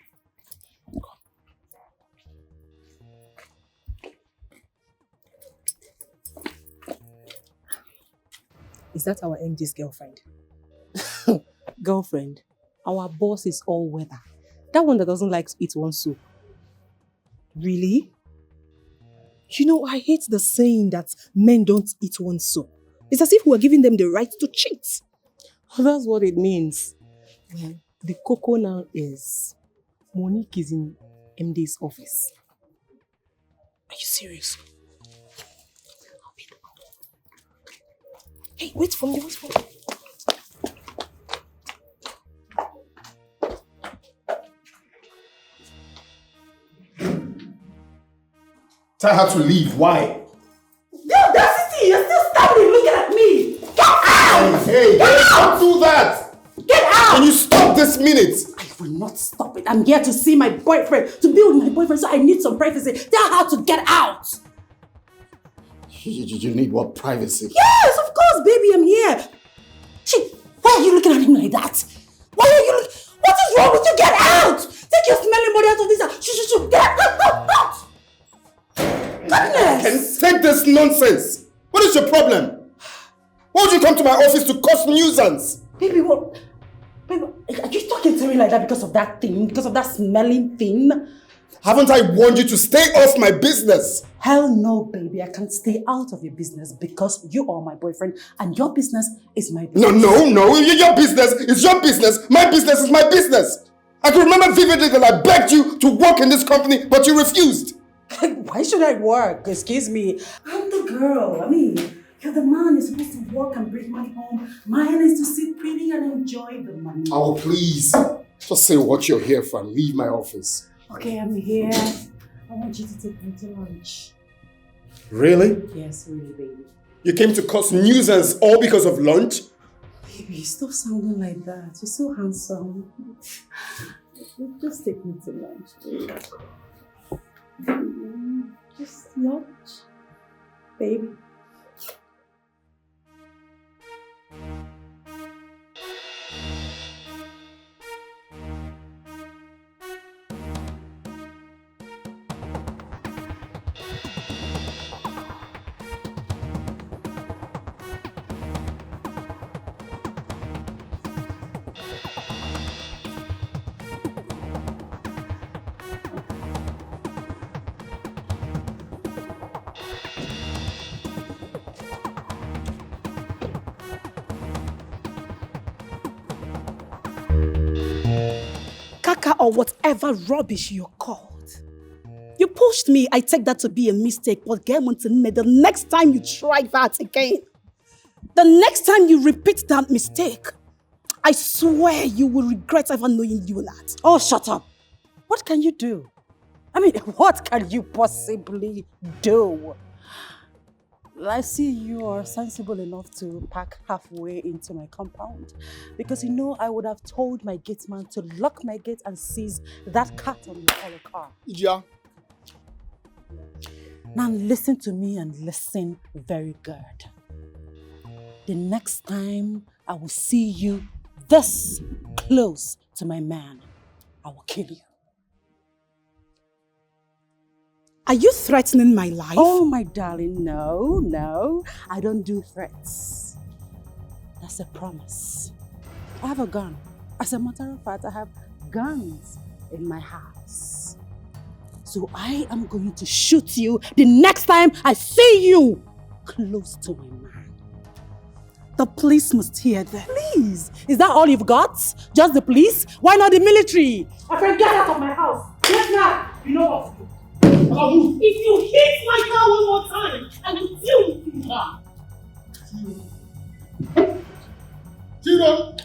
Is that our MD's girlfriend? Girlfriend, our boss is all weather. That one that doesn't like to eat one soup. Really? You know, I hate the saying that men don't eat one soup. It's as if we're giving them the right to cheat. That's what it means. Well, the cocoa now is Monique is in MD's office. Are you serious? Hey, wait for me, wait for me. Tell her to leave. Why? The audacity! You're still standing looking at me! Get out! Hey, don't do that! Get out! Can you stop this minute? I will not stop it. I'm here to see my boyfriend, to be with my boyfriend, so I need some privacy. Tell her to get out! You need what? Privacy? Yes, of course, baby, I'm here. Why are you looking at him like that? Why are you What is wrong with you? Get out! Take your smelling body out of this house. Shoo! Get out! Goodness! Take this nonsense! What is your problem? Why would you come to my office to cause nuisance? Baby, what? Baby, are you talking to me like that because of that thing? Because of that smelling thing? Haven't I warned you to stay off my business? Hell no, baby. I can't stay out of your business because you are my boyfriend and your business is my business. No. Your business is your business. My business is my business. I can remember vividly that I begged you to work in this company, but you refused. Why should I work? Excuse me. I'm the girl. I mean, you're the man. You're supposed to work and bring money home. Mine is to sit pretty and enjoy the money. Oh, please. Just say what you're here for and leave my office. Okay, I'm here. I want you to take me to lunch. Really? Yes, really, baby. You came to cause nuisance all because of lunch? Baby, stop sounding like that. You're so handsome. Just take me to lunch, baby. Just lunch, baby. Kaka or whatever rubbish you're called. You pushed me, I take that to be a mistake, but get on to me the next time you try that again. The next time you repeat that mistake, I swear you will regret ever knowing Leonard. Oh, shut up. What can you do? I mean, what can you possibly do? I see you are sensible enough to park halfway into my compound. Because you know I would have told my gate man to lock my gate and seize that cat on your color car. Yeah. Now listen to me and listen very good. The next time I will see you this close to my man, I will kill you. Are you threatening my life? Oh, my darling, no. I don't do threats. That's a promise. I have a gun. As a matter of fact, I have guns in my house. So I am going to shoot you the next time I see you close to my man. The police must hear that. Please, is that all you've got? Just the police? Why not the military? My friend, get out of my house. Get out. You know what? If you hit my car one more time, I will deal with you now. Children!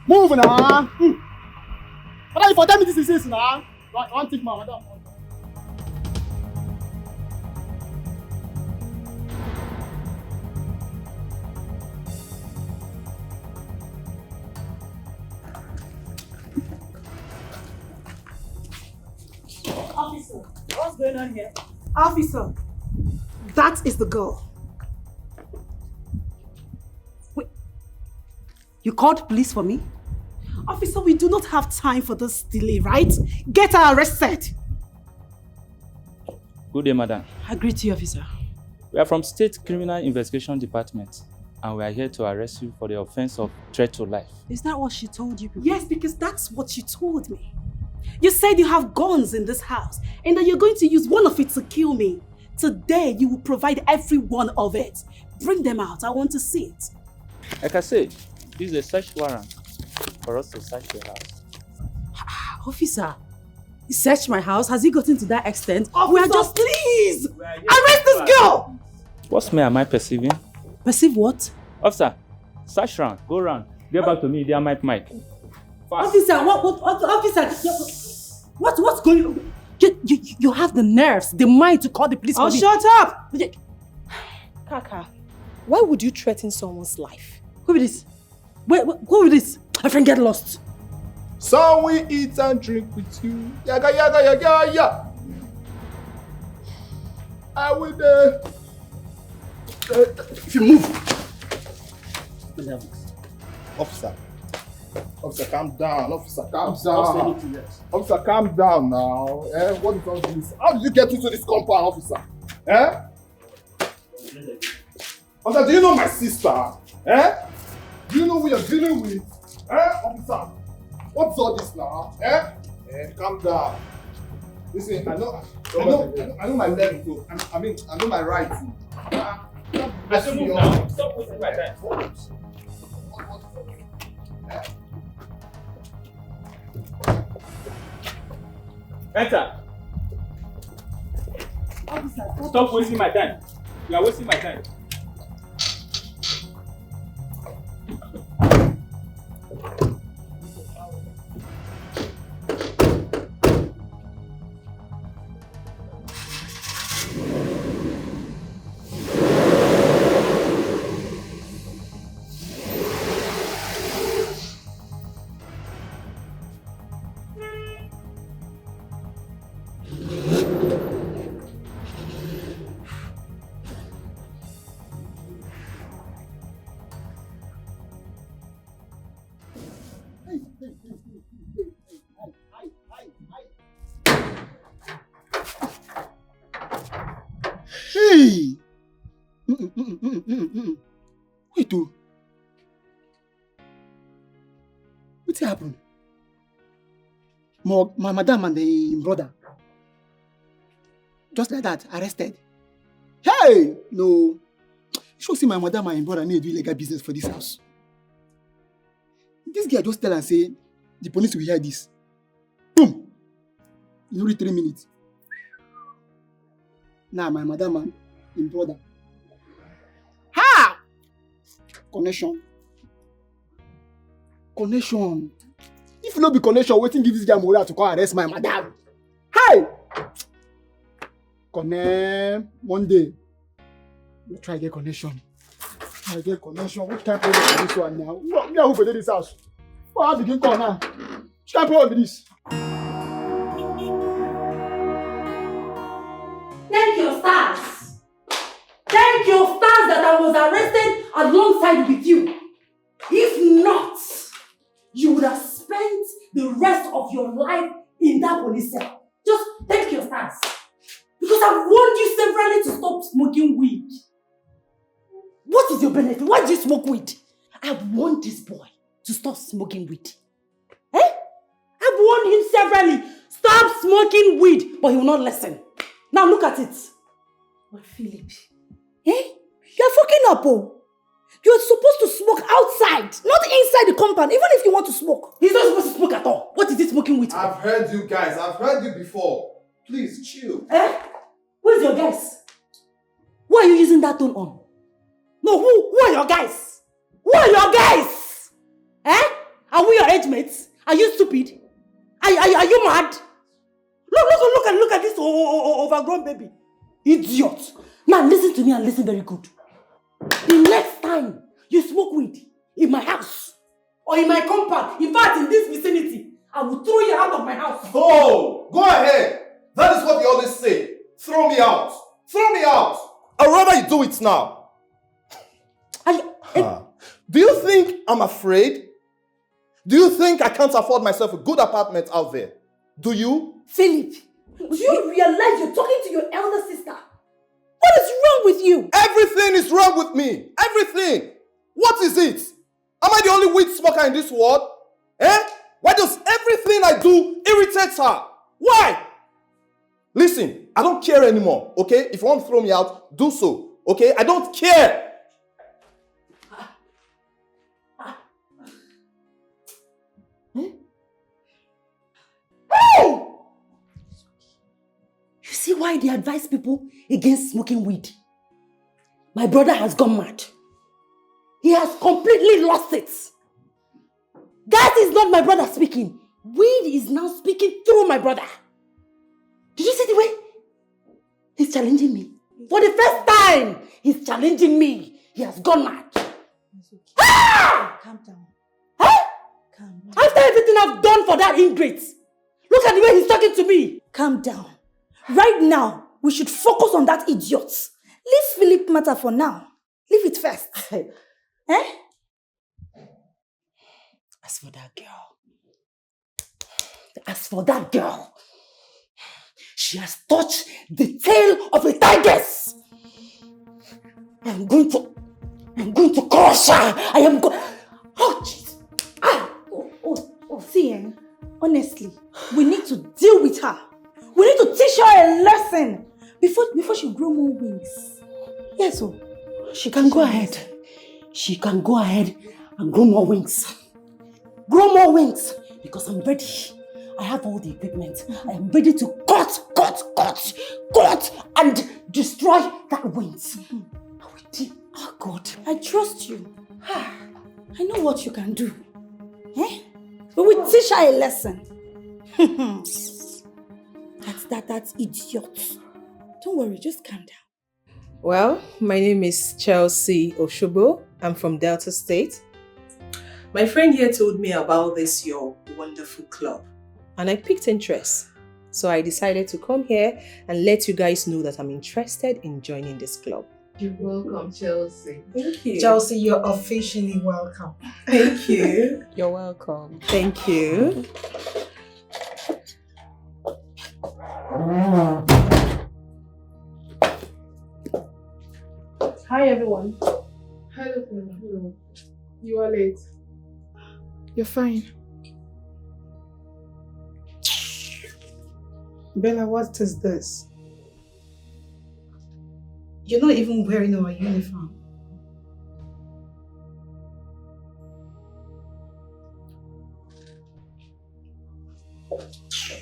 Move now! But if I tell me this is now, one thing, man. Officer, what's going on here? Officer, that is the girl. Wait, you called police for me? Officer, we do not have time for this delay, right? Get her arrested. Good day, madam. I greet you, officer. We are from State Criminal Investigation Department, and we are here to arrest you for the offense of threat to life. Is that what she told you people? Yes, because that's what you told me. You said you have guns in this house and that you're going to use one of it to kill me. Today, you will provide every one of it. Bring them out. I want to see it. Like I said, this is a search warrant for us to search your house. Officer, he searched my house. Has he gotten to that extent? Officer, we are just... Please! Arrest this girl! What smell am I perceiving? Perceive what? Officer, search round. Go round. Get back to me. They are mic. Fast. Officer, officer, what's going on? You have the nerves, the mind to call the police. Oh, shut up! Kaka, why would you threaten someone's life? Who is this? Who is this? My friend get lost. So we eat and drink with you. Yaga, yaga, yaga, yaga. I will if you move. Officer, calm down. Officer, calm down. Officer, calm down now. What is all this? How did you get into this compound, officer? Officer, do you know my sister? Do you know who you're dealing with? Officer, what's all this now? Calm down. Listen, I know my left too. I know my right too. I should move now. Stop wasting my time. Enter. Stop wasting my time. You are wasting my time. Hey! Wait, oh. What happened? My madam and the brother. Just like that, arrested. Hey! No. You should see my madam and brother need to do illegal business for this house. This guy just tell and say, the police will hear this. Boom! In only 3 minutes. Now my madam and him brother. Ha! Connection. If no be connection, waiting give this guy morale to come arrest my madam. Hey! Connect Monday. We'll try get connection. What kind of problem is this one now? Me who for this house? What begin call now? Which kind of problem is this? Thank your stars. Thank your stars that I was arrested alongside with you. If not, you would have spent the rest of your life in that police cell. Just thank your stars. Because I've warned you severally to stop smoking weed. What is your benefit? Why do you smoke weed? I've warned this boy to stop smoking weed. I've warned him severally. Stop smoking weed. But he will not listen. Now look at it. But Philip, you're fucking up, oh. You're supposed to smoke outside, not inside the compound, even if you want to smoke. He's not supposed to smoke at all. What is he smoking with? I've heard you guys. I've heard you before. Please, chill. Where's your guys? Why are you using that tone on? No, who are your guys? Who are your guys? Are we your age mates? Are you stupid? Are you mad? Look at this overgrown baby. Idiot. Now listen to me and listen very good. The next time you smoke weed in my house or in my compound, in fact in this vicinity, I will throw you out of my house. Oh, go ahead. That is what you always say. Throw me out. Throw me out. I'd rather you do it now. Do you think I'm afraid? Do you think I can't afford myself a good apartment out there? Do you? Philip, Do you realize you're talking to your elder sister? What is wrong with you? Everything is wrong with me. Everything. What is it? Am I the only weed smoker in this world? Eh? Why does everything I do irritate her? Why? Listen, I don't care anymore, okay? If you want to throw me out, do so, okay? I don't care. Hey! You see why they advise people against smoking weed? My brother has gone mad. He has completely lost it. That is not my brother speaking. Weed is now speaking through my brother. Did you see the way he's challenging me? For the first time, he's challenging me. He has gone mad. Ah! Calm down. Huh? Calm down. After everything I've done for that ingrate, look at the way he's talking to me. Calm down. Right now, we should focus on that idiot. Leave Philip matter for now. Leave it first. Eh? As for that girl, she has touched the tail of a tigress. I'm going to crush her. I am going. Oh, jeez. See, honestly, we need to deal with her. We need to teach her a lesson before she grow more wings. Yes, so she can go ahead. She can go ahead and grow more wings. Grow more wings because I'm ready. I have all the equipment. I am ready to cut and destroy that wings. Oh God, I trust you. I know what you can do. Eh? We will teach her a lesson. That's idiot. Don't worry, just calm down. Well, my name is Chelsea Oshobo. I'm from Delta State. My friend here told me about this, your wonderful club. And I picked interest. So I decided to come here and let you guys know that I'm interested in joining this club. You're welcome, Chelsea. Thank you. Chelsea, you're officially welcome. Thank you. You're welcome. Thank you. Hi, everyone. Hello. You are late. You're fine. Bella, what is this? You're not even wearing our uniform.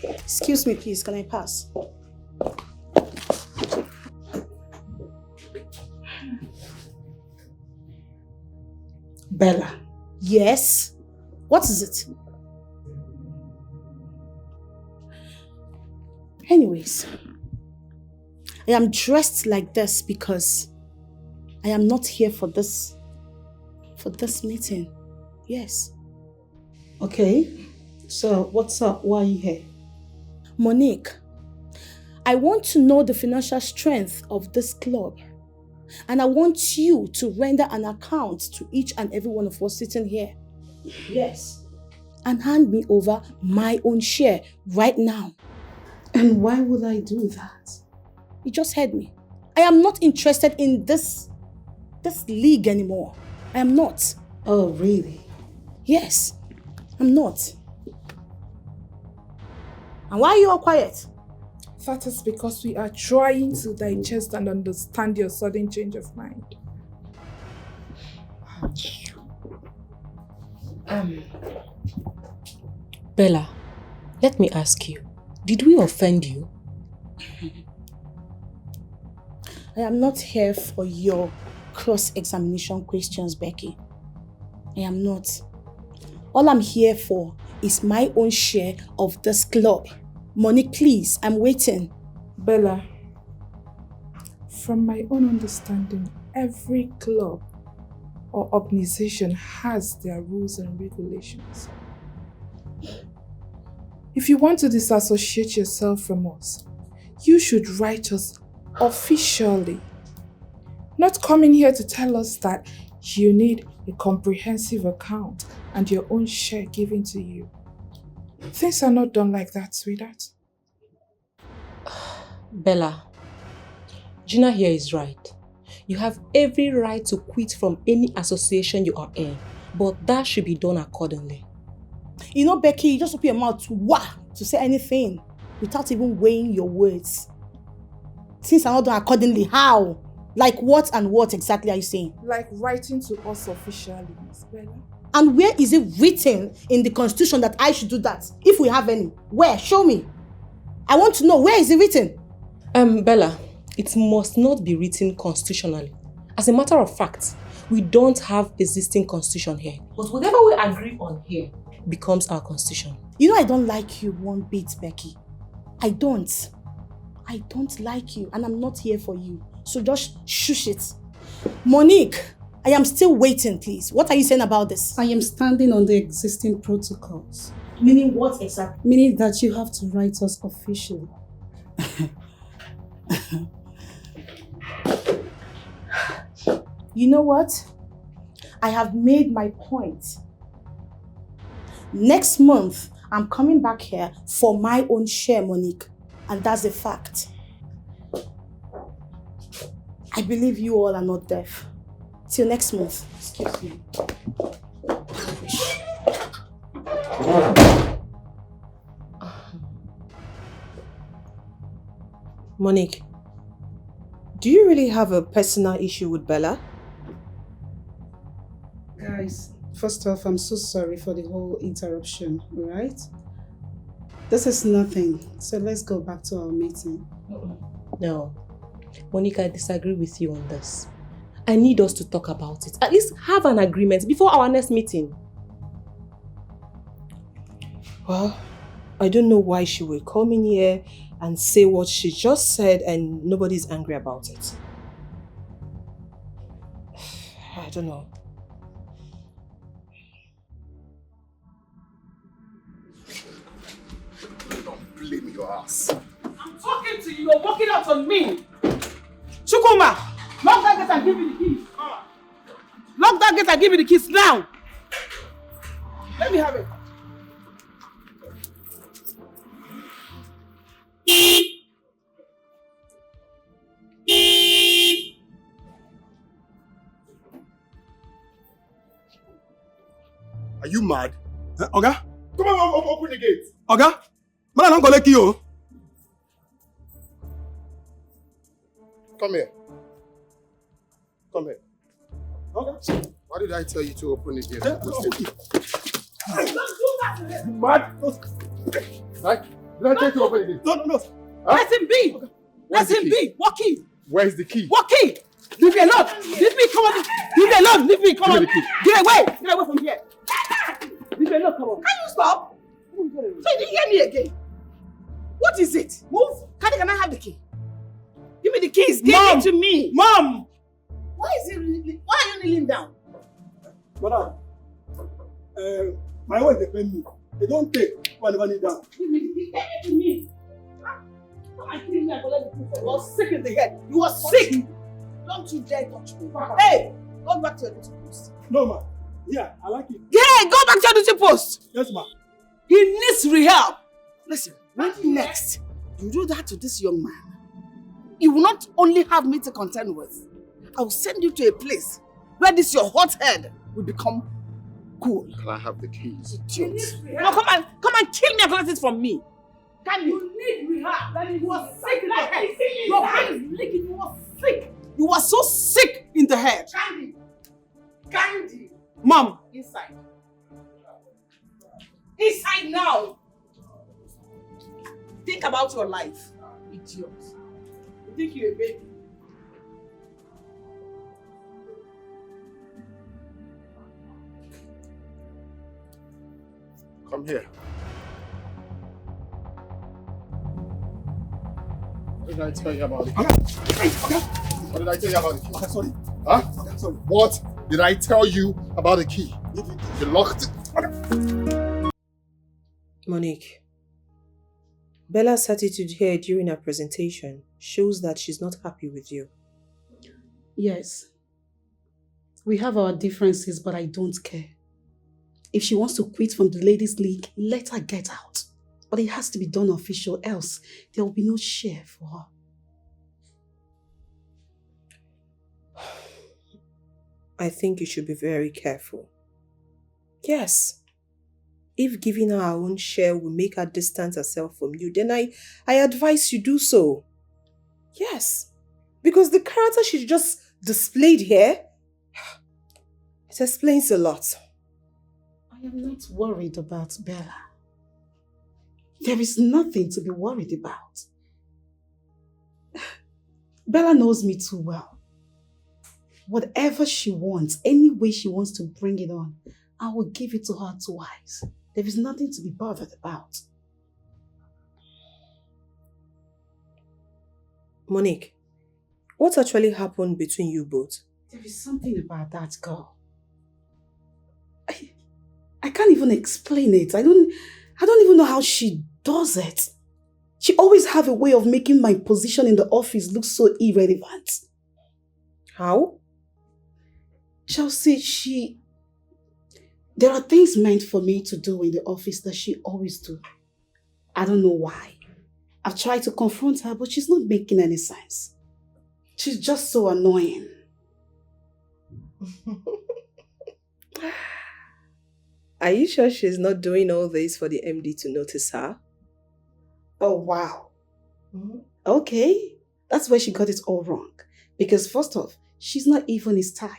Excuse me, please. Can I pass? Bella. Yes? What is it? Anyways, I am dressed like this because I am not here for this meeting. Yes. Okay. So what's up? Why are you here? Monique, I want to know the financial strength of this club. And I want you to render an account to each and every one of us sitting here. Yes. And hand me over my own share right now. And why would I do that? You just heard me. I am not interested in this league anymore. I am not. Oh, really? Yes, I'm not. And why are you all quiet? That is because we are trying to digest and understand your sudden change of mind. Bella, let me ask you, did we offend you? I am not here for your cross-examination questions, Becky. I am not. All I'm here for is my own share of this club. Monique, please, I'm waiting. Bella, from my own understanding, every club or organization has their rules and regulations. If you want to disassociate yourself from us, you should write us officially. Not coming here to tell us that you need a comprehensive account and your own share given to you. Things are not done like that, sweetheart. Bella, Gina here is right. You have every right to quit from any association you are in, but that should be done accordingly. You know, Becky, you just open your mouth to say anything without even weighing your words. Since I'm not done accordingly, how? Like what and what exactly are you saying? Like writing to us officially, Miss Bella. And where is it written in the constitution that I should do that? If we have any. Where? Show me. I want to know, where is it written? Bella, it must not be written constitutionally. As a matter of fact, we don't have existing constitution here. But whatever we agree on here becomes our constitution. You know I don't like you one bit, Becky. I don't like you and I'm not here for you. So just shush it. Monique, I am still waiting, please. What are you saying about this? I am standing on the existing protocols. Meaning what exactly? Meaning that you have to write us officially. You know what? I have made my point. Next month, I'm coming back here for my own share, Monique. And that's a fact. I believe you all are not deaf. Till next month. Excuse me. Monique, do you really have a personal issue with Bella? Guys, first off, I'm so sorry for the whole interruption, alright? This is nothing, so let's go back to our meeting. No. Monique, I disagree with you on this. I need us to talk about it. At least have an agreement before our next meeting. Well, I don't know why she will come in here and say what she just said and nobody's angry about it. I don't know. Don't blame your ass. I'm talking to you, you're walking out on me. Chukuma, lock that gate and give me the keys. Lock that gate and give me the keys now. Let me have it. Are you mad? Oga? Come on, open the gate. Oga? Man, I don't collect you. Come here. Come here. Okay. Why did I tell you to open the gate? Don't do that to him. Mad? Right? Did I tell you to open the gate? No. Huh? Let him be. Okay. Let him be. Walk in. Where's the key? Walk in. Leave me alone. Leave me. Come on. Leave me alone. Leave me. Come on. Get away. Get away from here. Leave me alone. Come on. Can you stop? So you didn't hear me again. What is it? Move. Can I have the key? Give me the keys. Give it to me. Mom! Why are you kneeling down? Madam, my wife depend me. They don't take whenever need down. Give me the key. Give it to me. Come and kill me and collect the key. You are sick in the head. You are sick. Don't you dare touch me. Hey, go back to your duty post. No, ma. Yeah, I like it. Yeah, go back to your duty post. Yes, ma. He needs rehab. Listen, when next you do that to this young man, you will not only have me to contend with, I will send you to a place where this your hot head will become cool. Can I have the keys? No, come and kill me and collect it from me. Can you? You need rehab. You are sick in the head. Your brain is leaking. You are sick. You are so sick in the head. Candy. Mom. Inside. Inside now. Think about your life, idiot. You think you're a baby? Come here. What did I tell you about it? What did I tell you about the key? Okay, sorry. Huh? Okay, sorry. What did I tell you about the key? You locked it. Monique, Bella's attitude here during her presentation shows that she's not happy with you. Yes. We have our differences, but I don't care. If she wants to quit from the ladies' league, let her get out. But it has to be done official, else there will be no share for her. I think you should be very careful. Yes. If giving her our own share will make her distance herself from you, then I advise you do so. Yes. Because the character she just displayed here, it explains a lot. I am not worried about Bella. There is nothing to be worried about. Bella knows me too well. Whatever she wants, any way she wants to bring it on, I will give it to her twice. There is nothing to be bothered about. Monique, what actually happened between you both? There is something about that girl. I can't even explain it. I don't even know how she does it. She always have a way of making my position in the office look so irrelevant. How? Chelsea, there are things meant for me to do in the office that she always do. I don't know why. I've tried to confront her, but she's not making any sense. She's just so annoying. Are you sure she's not doing all this for the MD to notice her? Oh, wow. Okay. That's where she got it all wrong. Because first off, she's not even his type.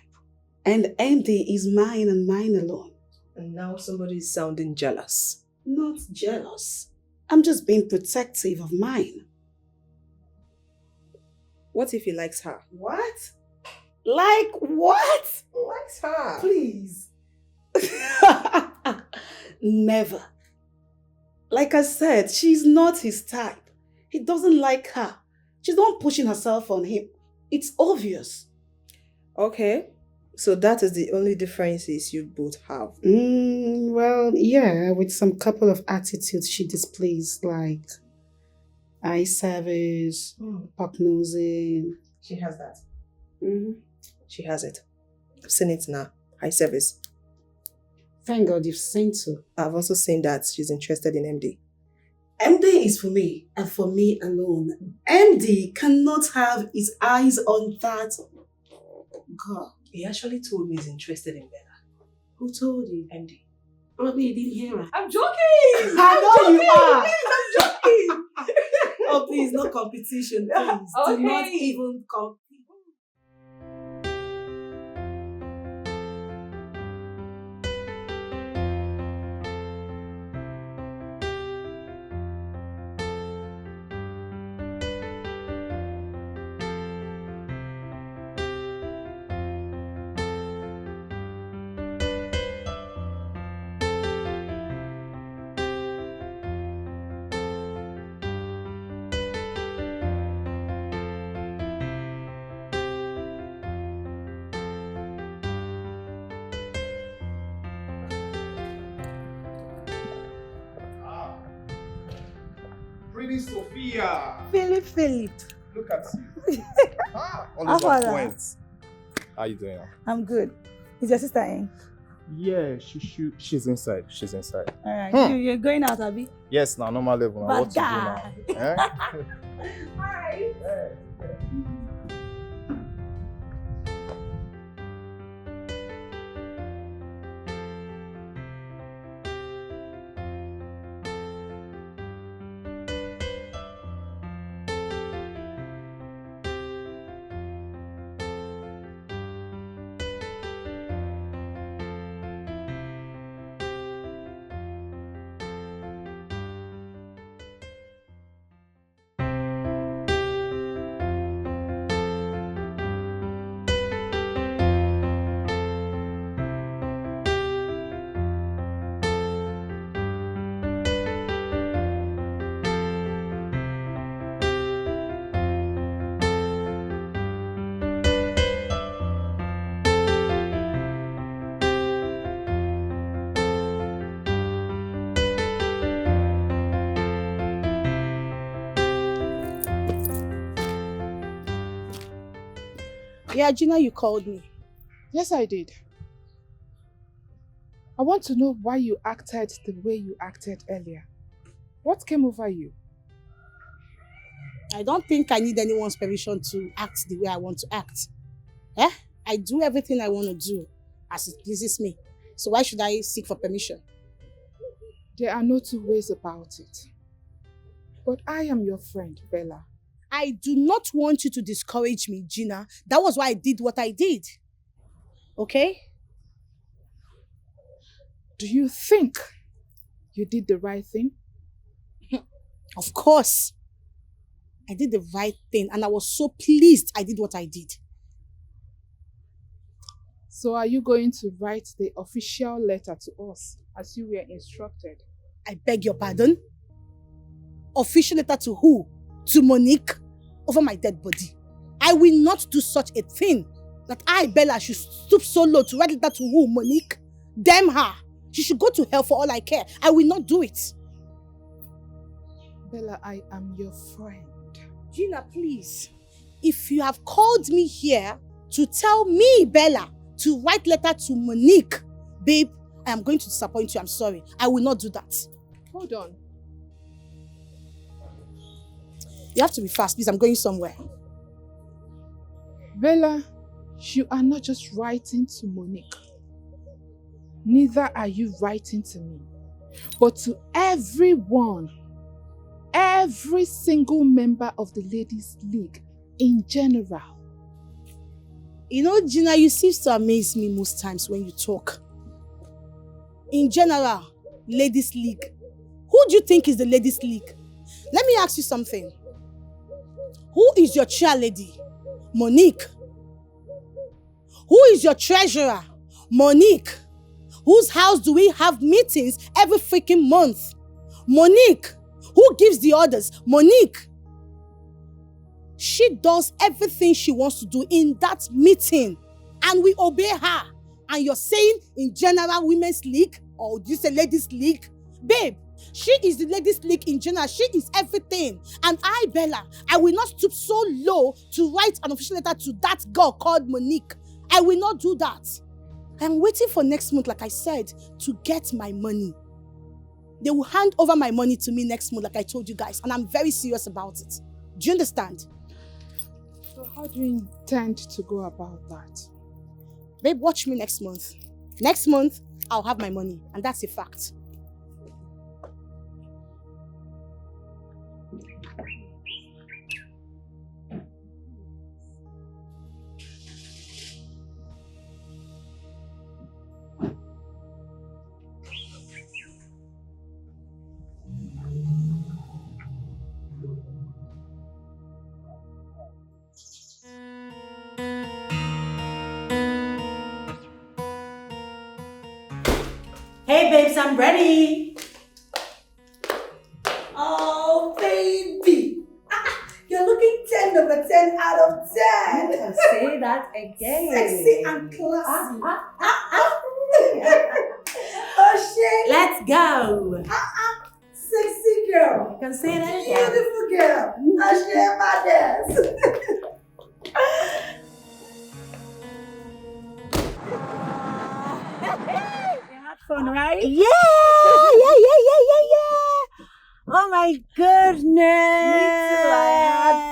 And MD is mine and mine alone. And now somebody is sounding jealous. Not jealous. I'm just being protective of mine. What if he likes her? What? Like what? Likes her. Please. Never. Like I said, she's not his type. He doesn't like her. She's not pushing herself on him. It's obvious. Okay. So that is the only differences you both have. Well, yeah, with some couple of attitudes she displays, like eye service, puck nosing. She has that. She has it. I've seen it now. Eye service. Thank God you've seen so. I've also seen that she's interested in MD. MD is for me, and for me alone. MD cannot have his eyes on that girl. He actually told me he's interested in Bella. Who told you? MD. Probably you didn't hear her. I'm joking! I know you are! Please, I'm joking! Oh, please, no competition, please. Okay. Do not even compete. Pretty Sophia. Philip. Look at you. Always How on are point. How you doing? I'm good. Is your sister in? Yeah, she's inside. She's inside. Alright. You're going out, Abby? Yes, now normal level. Now Bad what to do guy. now? Eh? Hi. Yeah, Gina, you called me. Yes, I did. I want to know why you acted the way you acted earlier. What came over you? I don't think I need anyone's permission to act the way I want to act. Eh? I do everything I want to do as it pleases me. So why should I seek for permission? There are no two ways about it. But I am your friend, Bella. I do not want you to discourage me, Gina. That was why I did what I did. Okay? Do you think you did the right thing? Of course. I did the right thing and I was so pleased I did what I did. So are you going to write the official letter to us as you were instructed? I beg your pardon? Official letter to who? To Monique? Over my dead body. I will not do such a thing. That I, Bella, should stoop so low to write letter to who? Monique? Damn her. She should go to hell for all I care. I will not do it. Bella, I am your friend. Gina, please. If you have called me here to tell me, Bella, to write letter to Monique, babe, I am going to disappoint you. I'm sorry. I will not do that. Hold on. You have to be fast, please. I'm going somewhere. Bella, you are not just writing to Monique. Neither are you writing to me. But to everyone. Every single member of the Ladies' League in general. You know, Gina, you seem to amaze me most times when you talk. In general, Ladies' League. Who do you think is the Ladies' League? Let me ask you something. Who is your chairlady? Monique. Who is your treasurer? Monique. Whose house do we have meetings every freaking month? Monique. Who gives the orders? Monique. She does everything she wants to do in that meeting. And we obey her. And you're saying in general women's league? Or do you say ladies league? Babe, she is the ladies league in general. She is everything. And I, Bella, I will not stoop so low to write an official letter to that girl called Monique. I will not do that. I'm waiting for next month, like I said, to get my money. They will hand over my money to me next month, like I told you guys. And I'm very serious about it. Do you understand? So how do you intend to go about that? Babe, watch me next month. Next month, I'll have my money. And that's a fact. Hey babes, I'm ready. Oh, baby. You're looking 10 over 10 out of 10. You can say that again. Sexy and classy. Oh, shit. Let's go. Sexy girl. You can say that again. Beautiful girl. Oh, shit, my dance. Fun, right? Yeah. Oh my goodness! Me too, I had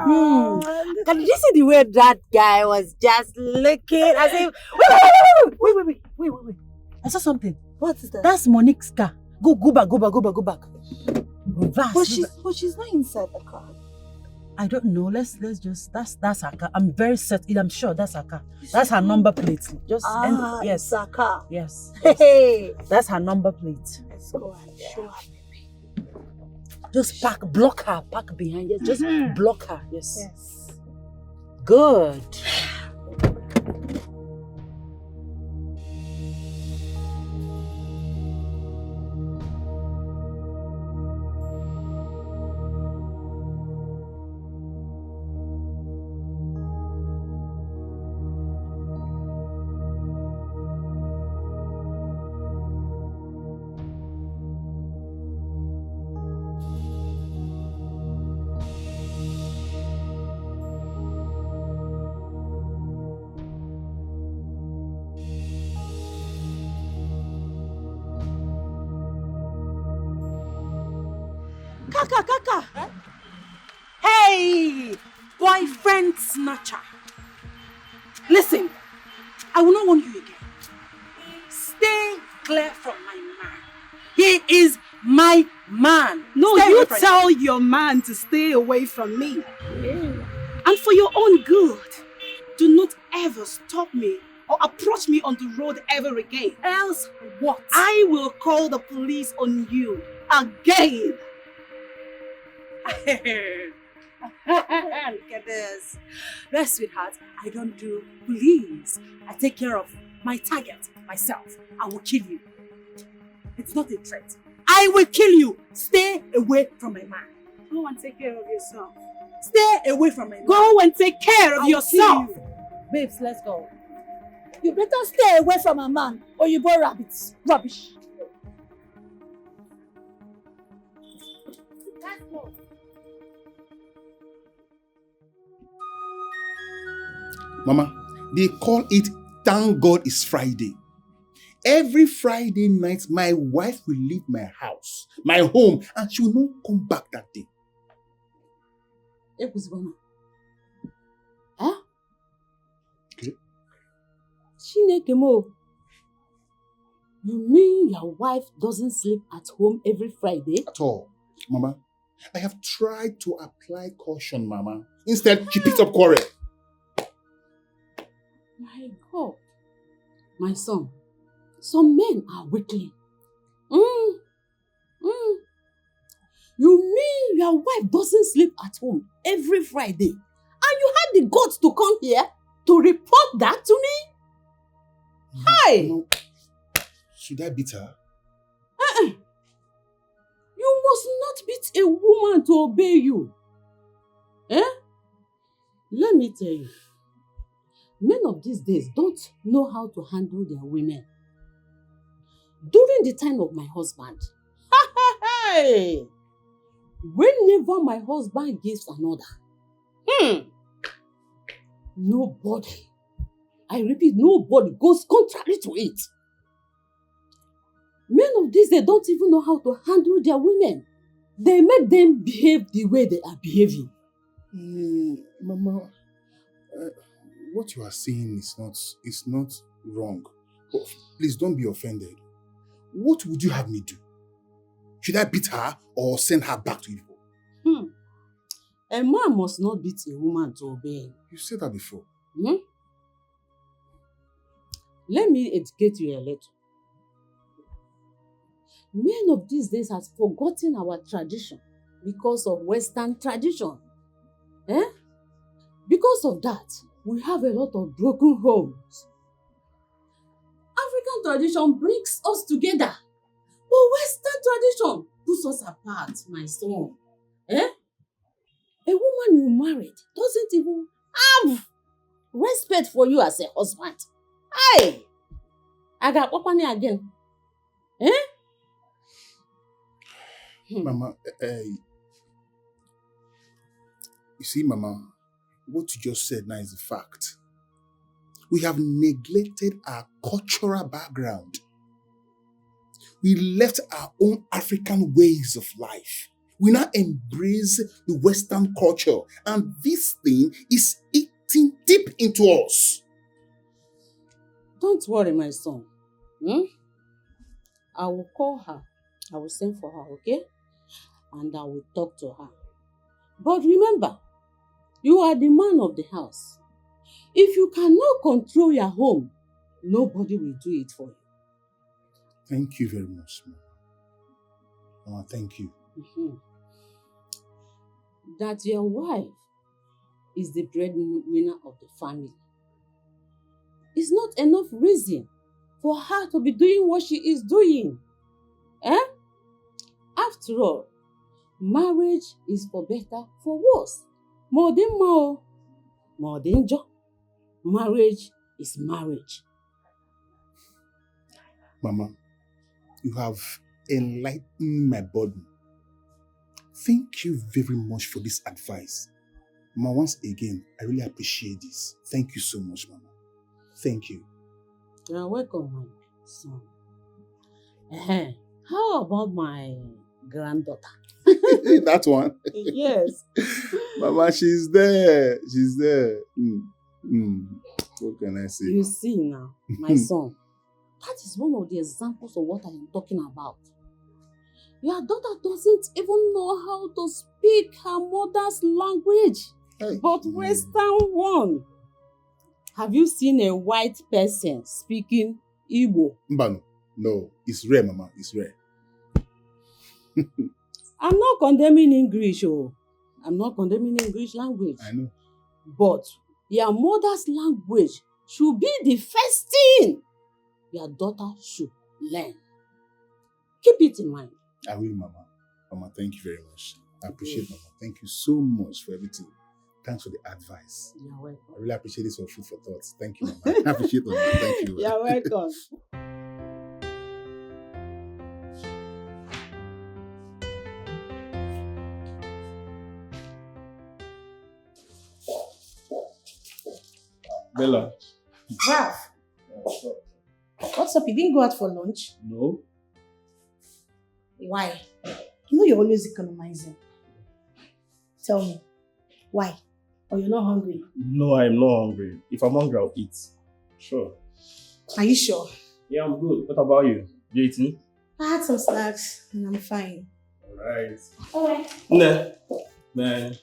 fun. Can you see the way that guy was just looking as if wait. I saw something. What is that? That's Monique's car. Go back. Reverse. But she's not inside the car. I don't know. Let's just that's her car. I'm very certain. I'm sure that's her car. That's her number plate. Just yes. It's her car. Yes. Hey. That's her number plate. Let's go and show her, baby. Just block her, park behind. Yes, just block her. Yes. Good. Hey, boyfriend snatcher. Listen, I will not warn you again. Stay clear from my man. He is my man. No, Stay you away from tell your man to stay away from me. And for your own good, do not ever stop me or approach me on the road ever again. Else what? I will call the police on you again. Look at this. Well, sweetheart, I don't do police. I take care of my target, myself. I will kill you. It's not a threat. I will kill you. Stay away from my man. Go and take care of yourself. Stay away from my man. Go and take care of yourself. Babes, let's go. You better stay away from a man or you born rabbits. Rubbish. Let's go. Mama, they call it Thank God It's Friday. Every Friday night, my wife will leave my house, my home, and she will not come back that day. Huh? Okay. Chineke mo. You mean your wife doesn't sleep at home every Friday? At all. Mama, I have tried to apply caution, Mama. Instead, she picks up quarrel. My God. My son, some men are weakling. You mean your wife doesn't sleep at home every Friday? And you had the guts to come here to report that to me? Hi! No. Should I beat her? You must not beat a woman to obey you. Let me tell you, men of these days don't know how to handle their women. During the time of my husband, whenever my husband gives an order, nobody, I repeat, nobody goes contrary to it. Men of these days don't even know how to handle their women. They make them behave the way they are behaving. Mama, what you are saying is not wrong. But please don't be offended. What would you have me do? Should I beat her or send her back to Igbo? A man must not beat a woman to obey him. You said that before. Let me educate you a little. Men of these days have forgotten our tradition because of Western tradition. Because of that, we have a lot of broken homes. African tradition brings us together, but Western tradition puts us apart, my son. A woman you married doesn't even have respect for you as a husband. I got Opani again. Mama, you see, Mama, what you just said now is a fact. We have neglected our cultural background. We left our own African ways of life. We now embrace the Western culture, and this thing is eating deep into us. Don't worry, my son. I will call her. I will send for her, okay? And I will talk to her. But remember, you are the man of the house. If you cannot control your home, nobody will do it for you. Thank you very much, Mama. Mama, thank you. That your wife is the breadwinner of the family is not enough reason for her to be doing what she is doing. After all, marriage is for better, for worse. More than more, more than job. Marriage is marriage. Mama, you have enlightened my burden. Thank you very much for this advice. Mama, once again, I really appreciate this. Thank you so much, Mama. Thank you. You're welcome, my son. How about my granddaughter? That one? Yes. Mama, she's there. She's there. What can I say? You see now, my son, that is one of the examples of what I am talking about. Your daughter doesn't even know how to speak her mother's language, but Western one. Have you seen a white person speaking Igbo? Mbano, no, it's rare, Mama. It's rare. I'm not condemning English, oh. I'm not condemning English language. I know. But your mother's language should be the first thing your daughter should learn. Keep it in mind. I will, Mama. Mama, thank you very much. I appreciate Mama. Thank you so much for everything. Thanks for the advice. You're welcome. I really appreciate this for food for thoughts. Thank you, Mama. I appreciate Mama. Thank you. You're welcome. Bella. Ralph, what's up? You didn't go out for lunch? No. Why? You know you're always economizing. Tell me, why? Or you're not hungry? No, I'm not hungry. If I'm hungry, I'll eat. Sure. Are you sure? Yeah, I'm good. What about you? You eating? I had some snacks and I'm fine. Alright. Alright. Nah. Man,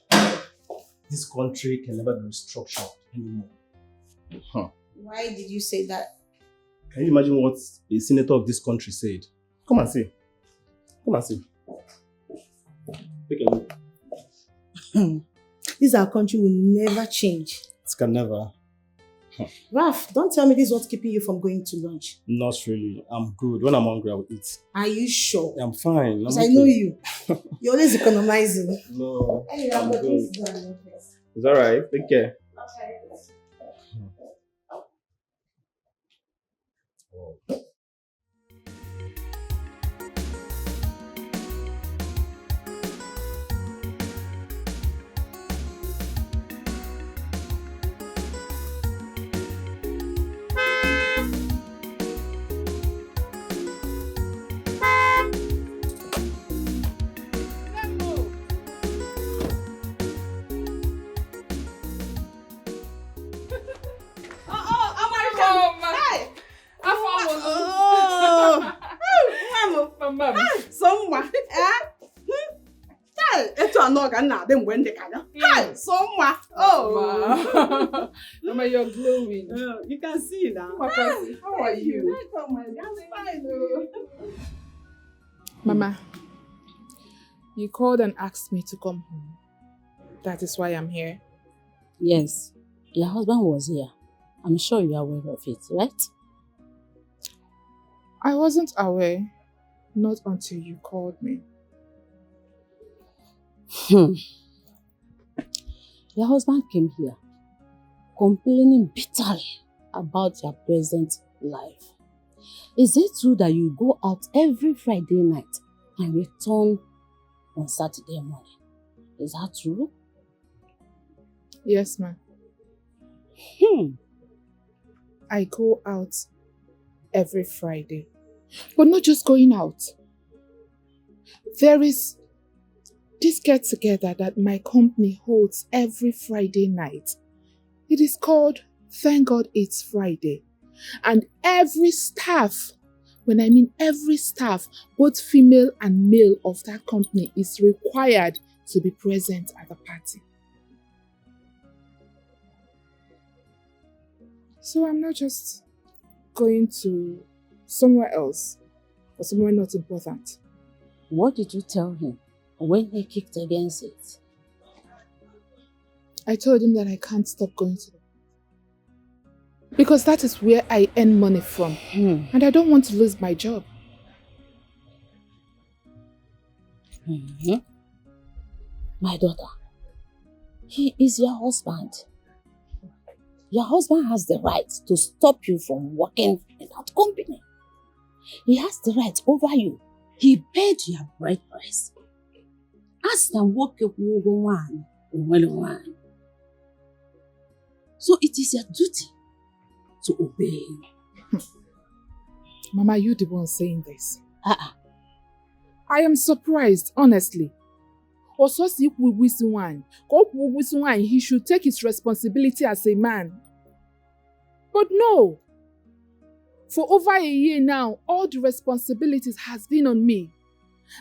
this country can never be restructured anymore. Huh. Why did you say that? Can you imagine what a senator of this country said? Come and see. Come and see. Take a look. This our country will never change. It can never. Ralph, don't tell me this is what's keeping you from going to lunch. Not really. I'm good. When I'm hungry, I'll eat. Are you sure? I'm fine. Because I know you. You're always economizing. No. Anyway, I'm but good. this is not your place. It's alright. Take care. Okay. Mama, you're glowing. You can see now. How are you? Mama, you called and asked me to come home. That is why I'm here. Yes, your husband was here. I'm sure you are aware of it, right? I wasn't aware, not until you called me. Your husband came here complaining bitterly about your present life. Is it true that you go out every Friday night and return on Saturday morning? Is that true? Yes, ma'am. I go out every Friday. But not just going out. There is this get-together that my company holds every Friday night. It is called Thank God It's Friday. And every staff, when I mean every staff, both female and male of that company is required to be present at the party. So I'm not just going to somewhere else or somewhere not important. What did you tell him when he kicked against it? I told him that I can't stop going to them. Because that is where I earn money from. And I don't want to lose my job. My daughter, he is your husband. Your husband has the right to stop you from working in that company. He has the right over you. He paid your bride price. Ask them what you want. So it is your duty to obey him. Mama, you the one saying this. I am surprised, honestly. He should take his responsibility as a man. But no. For over a year now, all the responsibilities has been on me.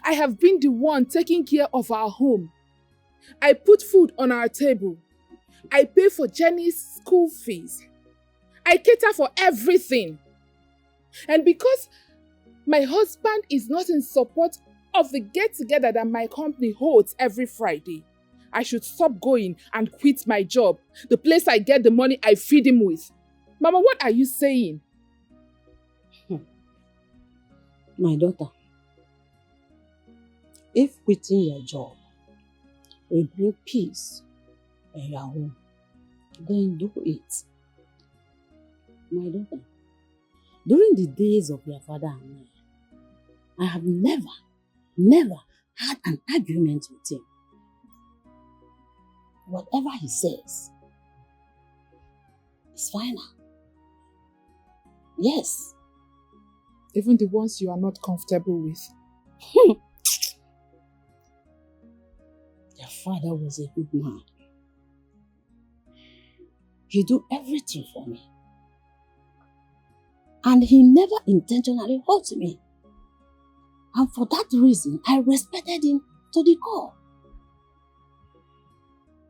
I have been the one taking care of our home. I put food on our table. I pay for Jenny's school fees. I cater for everything. And because my husband is not in support of the get-together that my company holds every Friday, I should stop going and quit my job, the place I get the money I feed him with. Mama, what are you saying? My daughter, if quitting your job will bring peace in your home, then do it. My daughter, during the days of your father and I have never had an argument with him. Whatever he says is final. Yes. Even the ones you are not comfortable with. Your father was a good man. He do everything for me. And he never intentionally hurt me. And for that reason, I respected him to the core.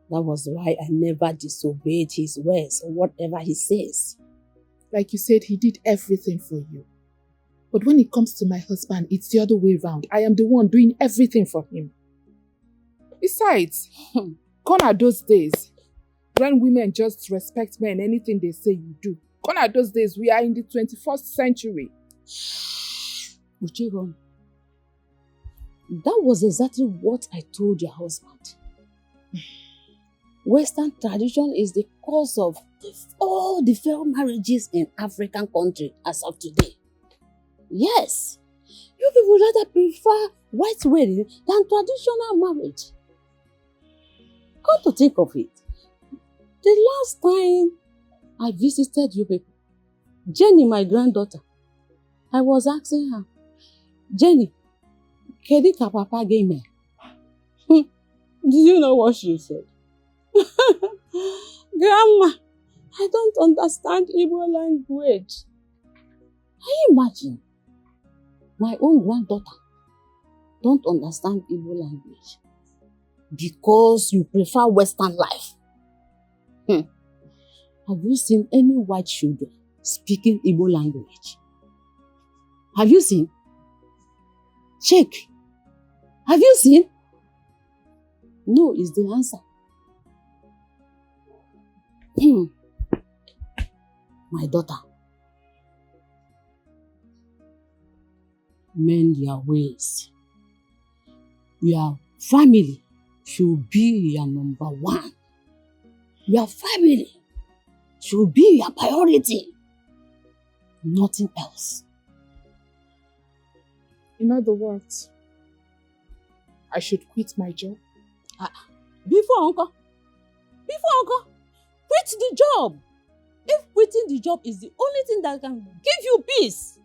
That was why I never disobeyed his words or whatever he says. Like you said, he did everything for you. But when it comes to my husband, it's the other way around. I am the one doing everything for him. Besides, gone are those days when women just respect men, anything they say you do. Gone are those days, we are in the 21st century. Uchiron, that was exactly what I told your husband. Western tradition is the cause of all the failed marriages in African countries as of today. Yes, you people rather prefer white wedding than traditional marriage. Come to think of it, the last time I visited you people, Jenny, my granddaughter, I was asking her, Jenny, Kedika Papa gave me. Did you know what she said? Grandma, I don't understand Igbo language. Can you imagine? My own granddaughter don't understand Igbo language because you prefer Western life. Have you seen any white children speaking Igbo language? Have you seen? Check. Have you seen? No is the answer. My daughter, mend your ways. Your family should be your number one. Your family should be your priority. Nothing else. In other words, I should quit my job? Before, Uncle. Quit the job. If quitting the job is the only thing that can give you peace,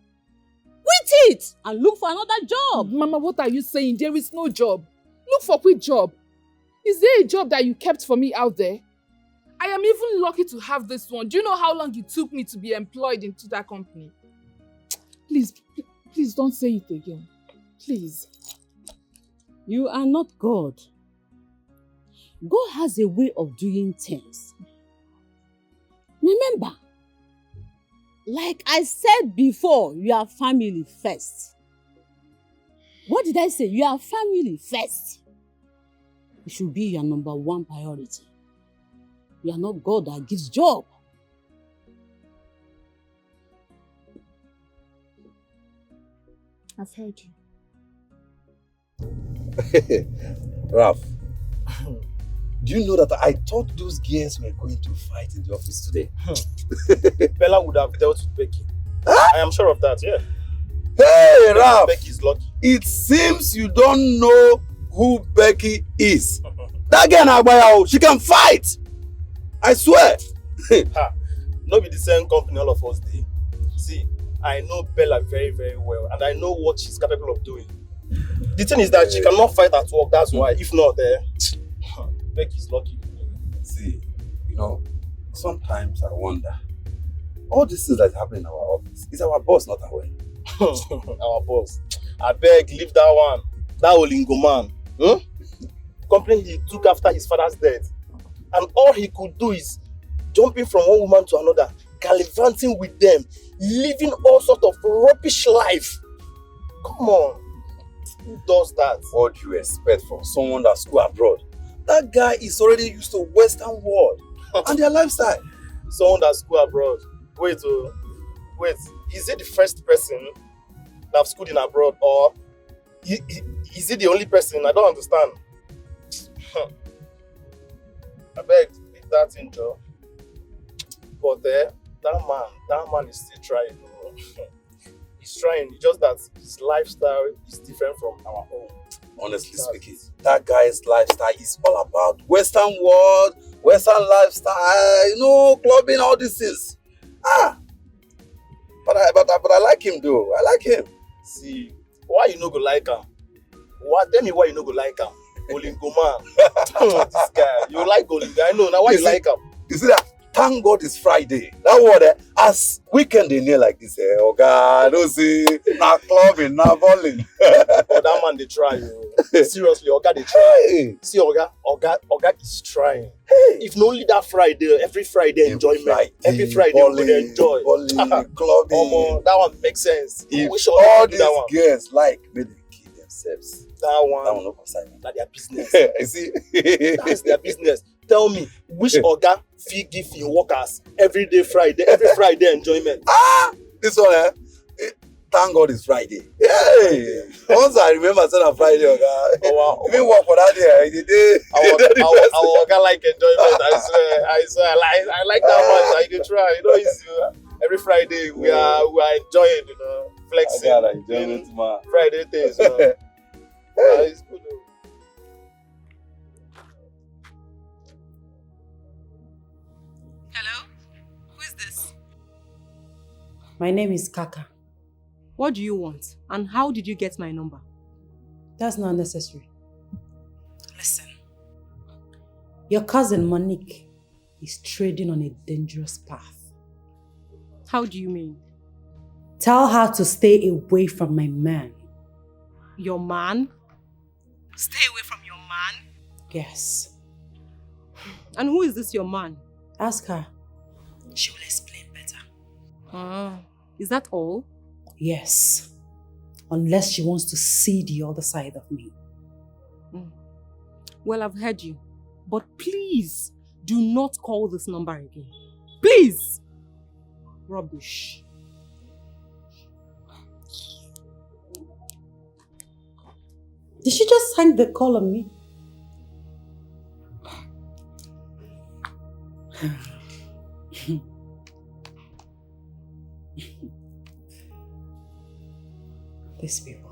quit it and look for another job. Mama, what are you saying? There is no job. Look for quick job. Is there a job that you kept for me out there? I am even lucky to have this one. Do you know how long it took me to be employed into that company? Please don't say it again. Please. You are not God. God has a way of doing things. Remember, like I said before, you are family first. What did I say? You are family first. It should be your number one priority. You are not God that gives job. I've heard you. Ralph, do you know that I thought those girls were going to fight in the office today? Bella would have dealt with Becky. Huh? I am sure of that, yeah. Hey, Ralph! Becky is lucky. It seems you don't know who Becky is. That girl Nagbaya, she can fight! I swear! No be the same company all of us did. See, I know Bella very, very well, and I know what she's capable of doing. The thing is that she cannot fight at work, that's why. If not, Becky's lucky. See, you know, sometimes I wonder, All these things that happen in our office, is our boss not aware? Our boss. I beg, leave that one. That Olingo man. Company he took after his father's death. And all he could do is jumping from one woman to another, gallivanting with them, living all sort of rubbish life. Come on. Who does that? What do you expect from someone that's go abroad? That guy is already used to Western world and their lifestyle. Someone that's go abroad. Wait, is it the first person that have schooled in abroad, or is it the only person? I don't understand. I beg, leave that in, Joe. But that man is still trying. He's trying. It's just that his lifestyle is different from our own. Honestly speaking, that guy's lifestyle is all about Western world, Western lifestyle, clubbing, all these things. But I like him though. I like him. See, why you no go like him? Tell me why you no go like him. Olingo man. This guy. You like Olingo. I know. Now why you like him? You see that? Thank God it's Friday. That word, as weekend in here like this, oh God, don't see, not clubbing, not bowling. But that man, they try. Seriously, Oga, they try. Hey. See, Oga is trying. Hey. If not only that Friday, every Friday enjoyment. Every Friday bowling, we enjoy. Bowling, clubbing. That one makes sense. If all these girls like, may they kill themselves. That one no concern me. That's their business. You see? That's their business. Tell me, which Oga fee give your workers every Friday enjoyment? This one, thank God it's Friday. Hey! Once I remember saying on Friday, Oga, even work for that day. Our Oga like enjoyment. I swear, I like that much. I can try. Every Friday we are enjoying, flexing. I got enjoyment, man. Friday things, it's good. My name is Kaka. What do you want? And how did you get my number? That's not necessary. Listen. Your cousin Monique is trading on a dangerous path. How do you mean? Tell her to stay away from my man. Your man? Stay away from your man? Yes. And who is this your man? Ask her. She will explain better. Is that all? Yes. Unless she wants to see the other side of me. Well, I've heard you. But please, do not call this number again. Please! Rubbish. Did she just hang the call on me? These people,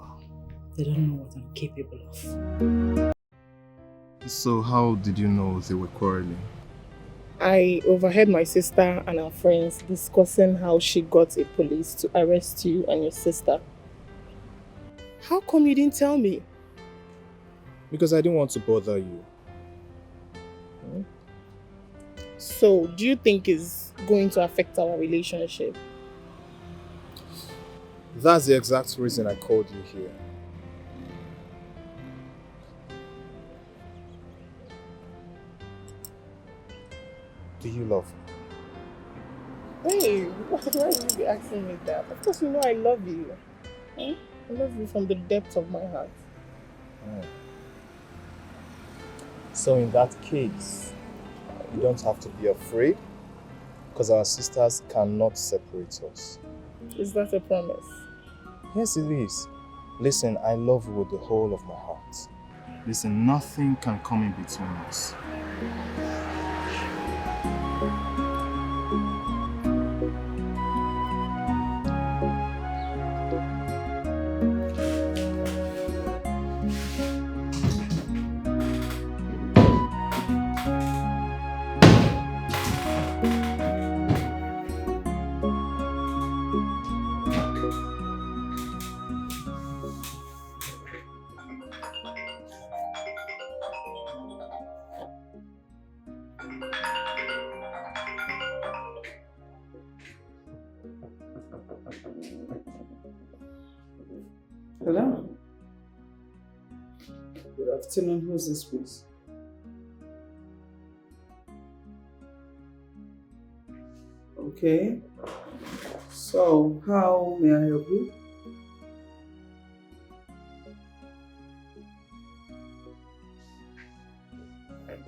they don't know what I'm capable of. So how did you know they were quarreling? I overheard my sister and her friends discussing how she got a police to arrest you and your sister. How come you didn't tell me? Because I didn't want to bother you. So, do you think it's going to affect our relationship? That's the exact reason I called you here. Do you love me? Hey, why would you be asking me that? Of course you know I love you. I love you from the depths of my heart. So in that case, you don't have to be afraid, because our sisters cannot separate us. Is that a promise? Yes, it is. Listen, I love you with the whole of my heart. Listen, nothing can come in between us. Hello? Good afternoon. Who's this, please? Okay. So, how may I help you?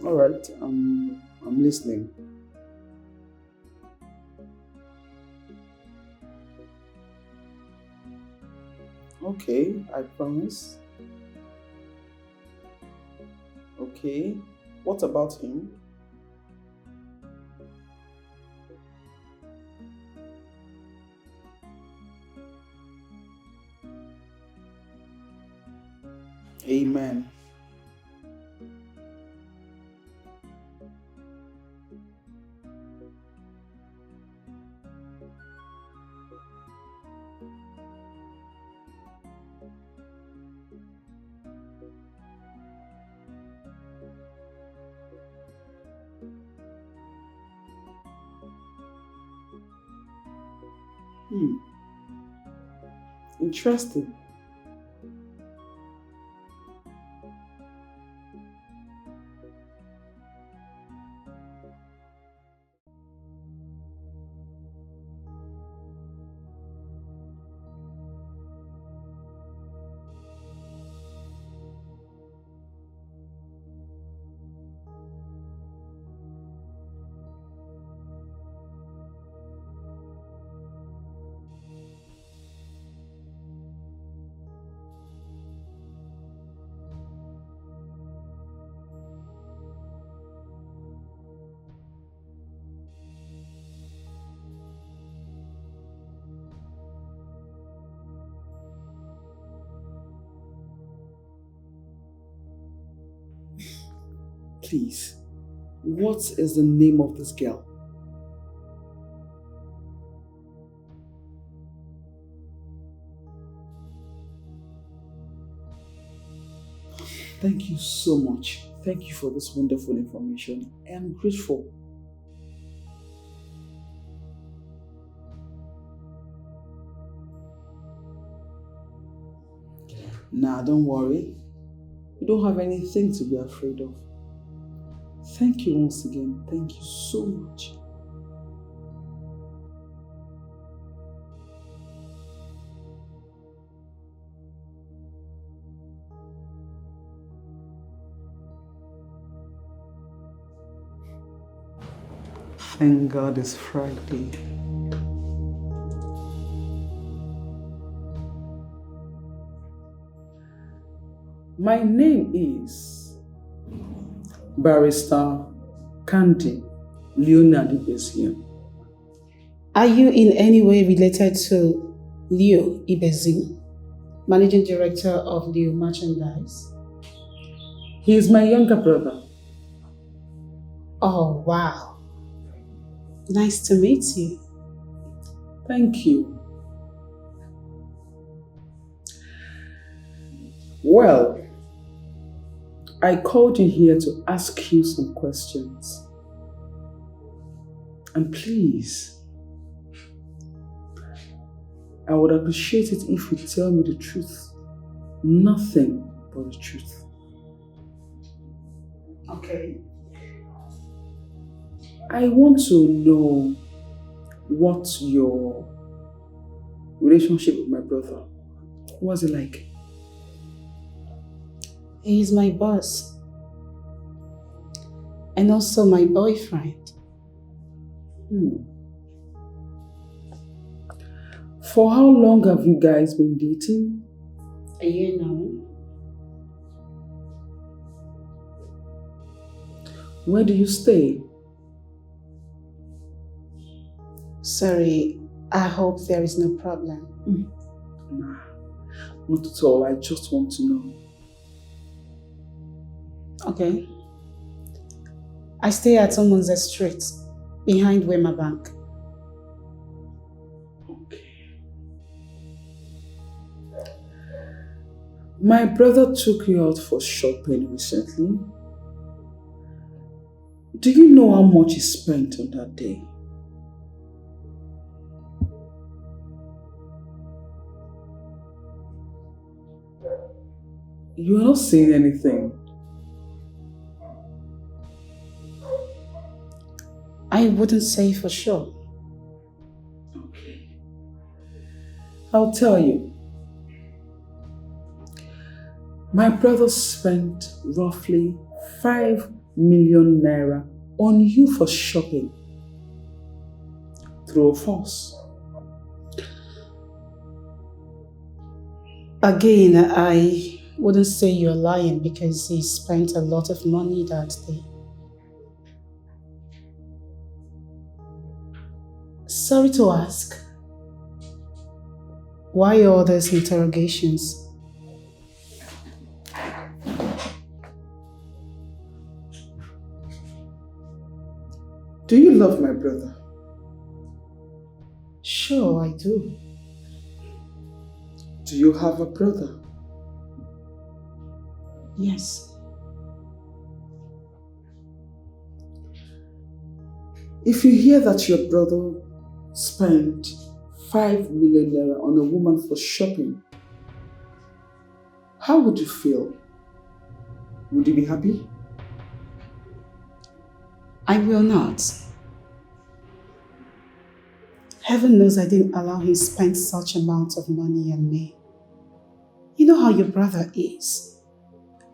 All right. I'm listening. Okay, I promise. Okay. What about him? Amen. Interesting. Please, what is the name of this girl? Thank you so much. Thank you for this wonderful information. I am grateful. Nah, don't worry. You don't have anything to be afraid of. Thank you once again. Thank you so much. Thank God it's Friday. My name is Barrister Candy Leonard Ibezim. Are you in any way related to Leo Ibezim, Managing Director of Leo Merchandise? He is my younger brother. Oh, wow. Nice to meet you. Thank you. Well, I called you here to ask you some questions. And please, I would appreciate it if you tell me the truth. Nothing but the truth. Okay. I want to know what your relationship with my brother was it like? He's my boss. And also my boyfriend. For how long have you guys been dating? A year now. Where do you stay? Sorry, I hope there is no problem. Nah, not at all. I just want to know. Okay. I stay at Omonze Street, behind Wema Bank. My brother took you out for shopping recently. Do you know how much he spent on that day? You are not saying anything. I wouldn't say for sure. I'll tell you. My brother spent roughly 5 million naira on you for shopping. True or false? Again, I wouldn't say you're lying because he spent a lot of money that day. Sorry to ask, why all these interrogations? Do you love my brother? Sure, I do. Do you have a brother? Yes. If you hear that your brother spent 5 million naira on a woman for shopping, how would you feel? Would you be happy? I will not. Heaven knows I didn't allow him to spend such amount of money on me. You know how your brother is.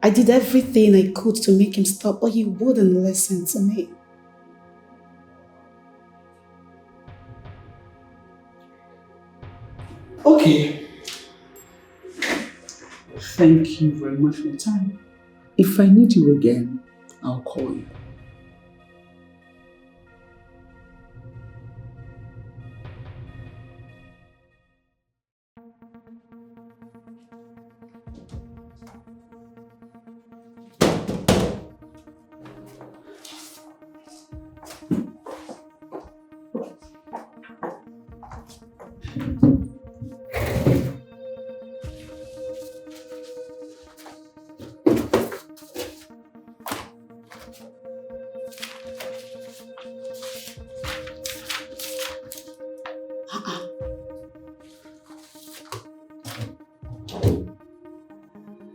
I did everything I could to make him stop, but he wouldn't listen to me. Okay. Thank you very much for your time. If I need you again, I'll call you.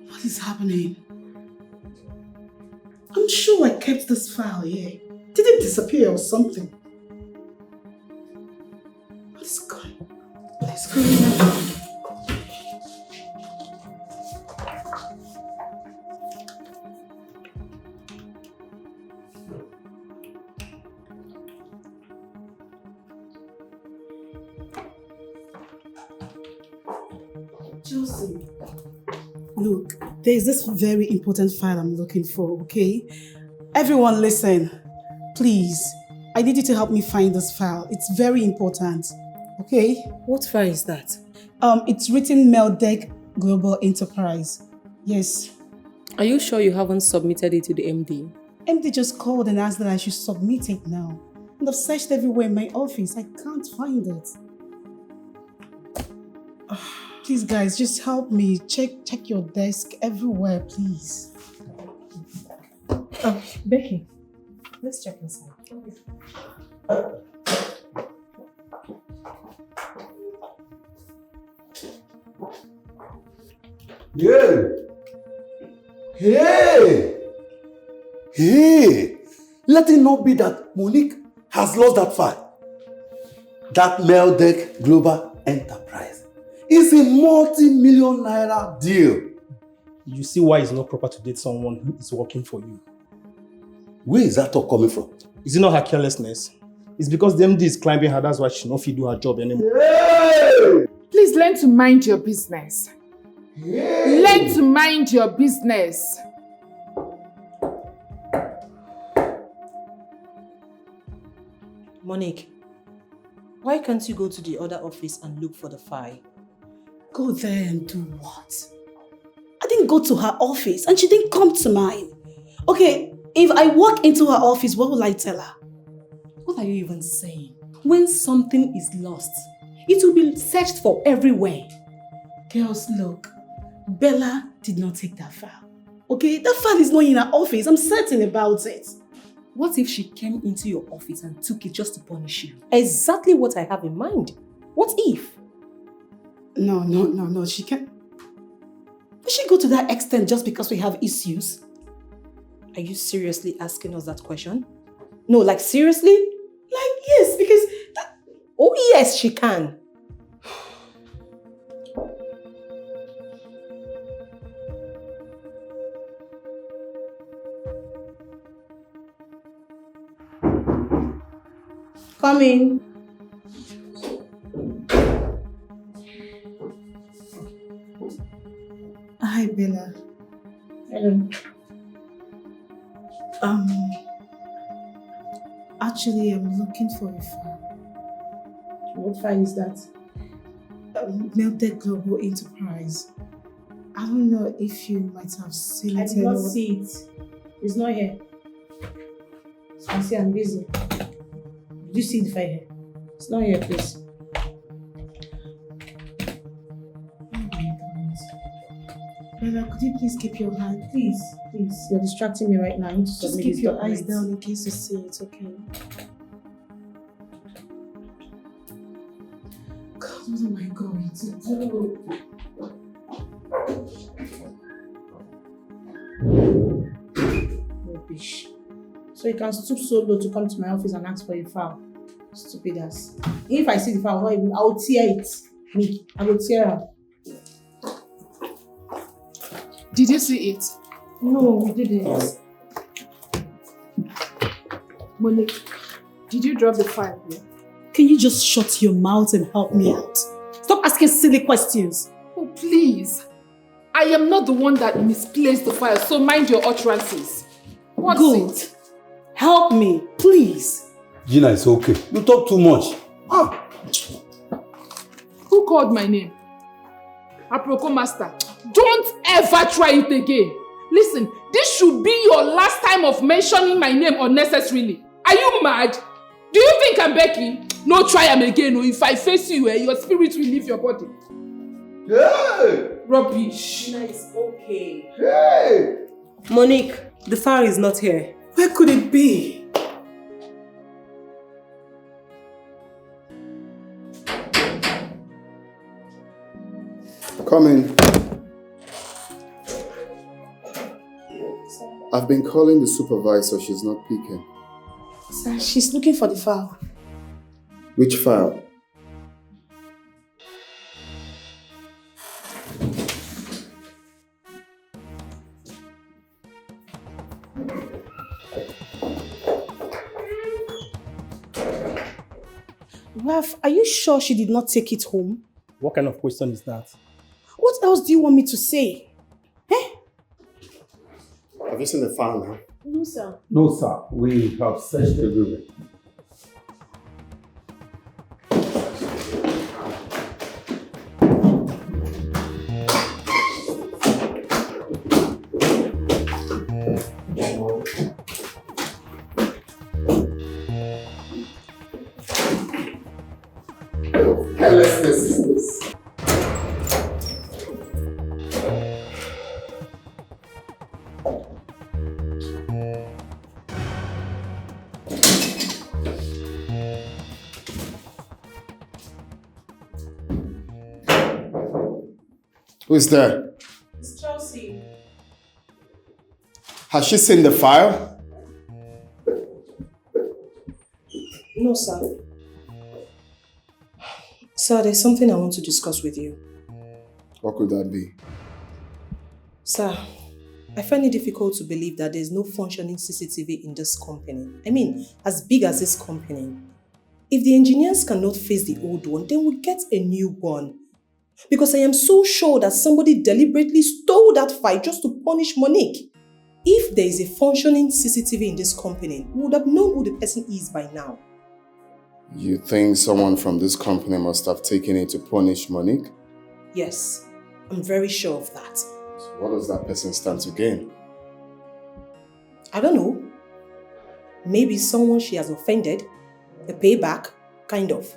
What is happening? I'm sure I kept this file here. Did it disappear or something? What is going on? Josie, look, there's this very important file I'm looking for, okay? Everyone listen, please. I need you to help me find this file. It's very important, okay? What file is that? It's written Meldec Global Enterprise. Yes. Are you sure you haven't submitted it to the MD? MD just called and asked that I should submit it now. And I've searched everywhere in my office. I can't find it. Please, guys, just help me. Check your desk everywhere, please. Oh, Becky, let's check inside. Yeah. Hey! Let it not be that Monique has lost that file. That Meldec Global Enterprise is a multi-million naira deal. You see why it's not proper to date someone who is working for you. Where is that talk coming from? Is it not her carelessness? It's because the MD is climbing her, that's why she not fit do her job anymore. Hey! Please learn to mind your business. Hey! Learn to mind your business. Monique, why can't you go to the other office and look for the file? Go there and do what? I didn't go to her office and she didn't come to mine. Okay, if I walk into her office, what will I tell her? What are you even saying? When something is lost, it will be searched for everywhere. Girls, look, Bella did not take that file. Okay, that file is not in her office. I'm certain about it. What if she came into your office and took it just to punish you? Exactly what I have in mind. What if? No, she can't. We should go to that extent just because we have issues. Are you seriously asking us that question? No, like seriously? Like yes, because oh yes, she can. Come in. Hi, Bella. Hello. Actually, I'm looking for a file. What file is that? Melted Global Enterprise. I don't know if you might have seen it. I did not see it. It's not here. I see I'm busy. Did you see the file here? It's not here, please. Bella, could you please keep your hand? Please. You're distracting me right now. I need to Just submit keep this your eyes document. down in case you see it, okay? God, what am I going to do? Rubbish. So you can stoop so low to come to my office and ask for a file. Stupid ass. If I see the file, I'll tear it. Me, I will tear her. Did you see it? No, we didn't. Monique, did you drop the file here? Can you just shut your mouth and help me out? Stop asking silly questions. Oh, please. I am not the one that misplaced the file, so mind your utterances. What's Good. it? Help me, please. Gina, it's okay. You talk too much. Who called my name? Aproko Master. Don't ever try it again. Listen, this should be your last time of mentioning my name unnecessarily. Are you mad? Do you think I'm begging? No, try am again. Or if I face you, your spirit will leave your body. Hey! Rubbish. Gina, it's okay. Hey! Monique, the file is not here. Where could it be? Come in. I've been calling the supervisor. She's not picking. Sir, she's looking for the file. Which file? Ralph, are you sure she did not take it home? What kind of question is that? What else do you want me to say? Have you seen the file now? No, sir. No, sir. We have searched everywhere. Carelessness is this. Who is there? It's Chelsea. Has she seen the file? No, sir. Sir, there's something I want to discuss with you. What could that be? Sir, I find it difficult to believe that there's no functioning CCTV in this company. I mean, as big as this company. If the engineers cannot face the old one, then we'll get a new one. Because I am so sure that somebody deliberately stole that file just to punish Monique. If there is a functioning CCTV in this company, we would have known who the person is by now. You think someone from this company must have taken it to punish Monique? Yes, I'm very sure of that. So what does that person stand to gain? I don't know. Maybe someone she has offended, a payback, kind of.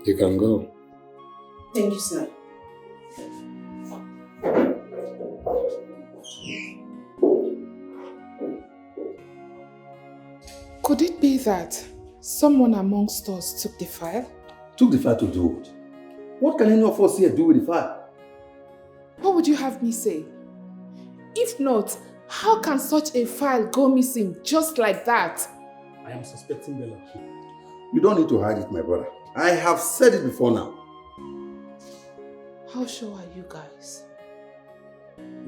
You can go. Thank you, sir. Could it be that someone amongst us took the file? Took the file to do what? What can any of us here do with the file? What would you have me say? If not, how can such a file go missing just like that? I am suspecting Bella. You don't need to hide it, my brother. I have said it before now. How sure are you guys?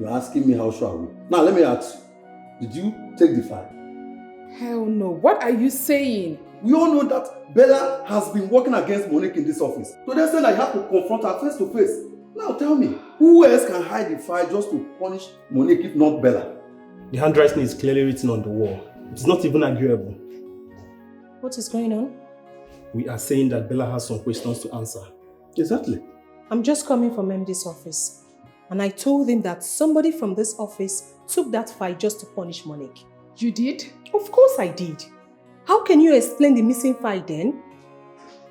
You're asking me how sure are we? Now let me ask you. Did you take the file? Hell no. What are you saying? We all know that Bella has been working against Monique in this office. So they said I have to confront her face to face. Now tell me, who else can hide the file just to punish Monique if not Bella? The handwriting is clearly written on the wall. It is not even arguable. What is going on? We are saying that Bella has some questions to answer. Exactly. I'm just coming from MD's office. And I told him that somebody from this office took that file just to punish Monique. You did? Of course I did. How can you explain the missing file then?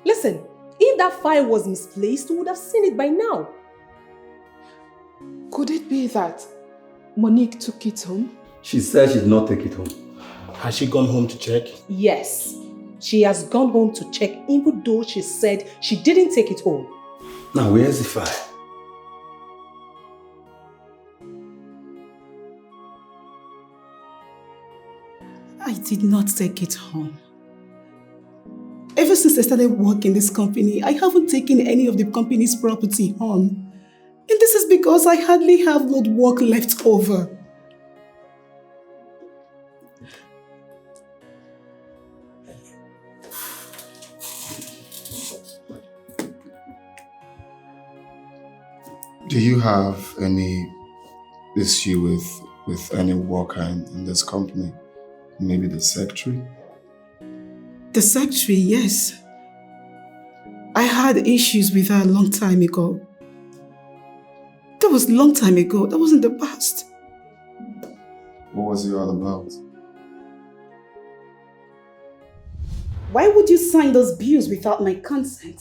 Listen, if that file was misplaced, we would have seen it by now. Could it be that Monique took it home? She said she did not take it home. Has she gone home to check? Yes. She has gone home to check even though she said she didn't take it home. Now where's the file? I did not take it home. Ever since I started working in this company, I haven't taken any of the company's property home. And this is because I hardly have load work left over. Do you have any issue with any worker in this company? Maybe the secretary? The secretary, yes. I had issues with her a long time ago. That was a long time ago. That wasn't the past. What was it all about? Why would you sign those bills without my consent?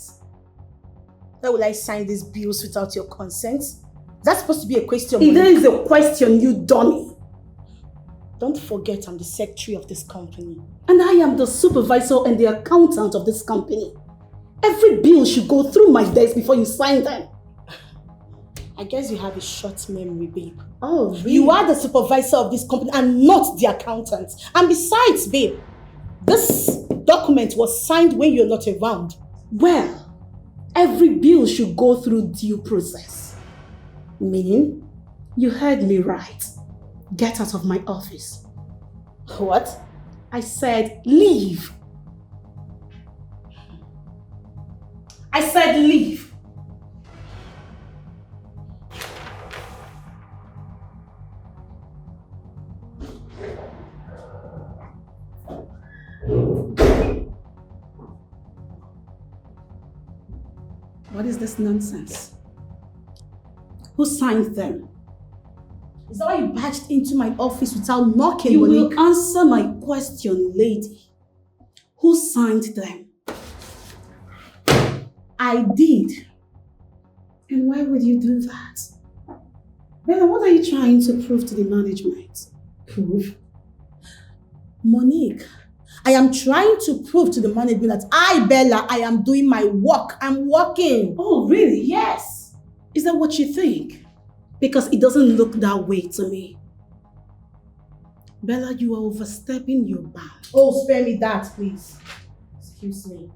Why will I sign these bills without your consent? That's supposed to be a question. It is a question, you dummy. Don't forget I'm the secretary of this company. And I am the supervisor and the accountant of this company. Every bill should go through my desk before you sign them. I guess you have a short memory, babe. Oh, really? You are the supervisor of this company and not the accountant. And besides, babe, this document was signed when you're not around. Well, every bill should go through due process. Meaning, you heard me right. Get out of my office. What? I said leave. I said leave. What is this nonsense? Who signed them? Is that why you barged into my office without knocking? You will answer my question, lady. Who signed them? I did. And why would you do that? Bella, what are you trying to prove to the management? Prove? Monique, I am trying to prove to the management that Bella, I am doing my work. I'm working. Oh, really? Yes. Is that what you think? Because it doesn't look that way to me. Bella, you are overstepping your bounds. Oh, spare me that, please. Excuse me.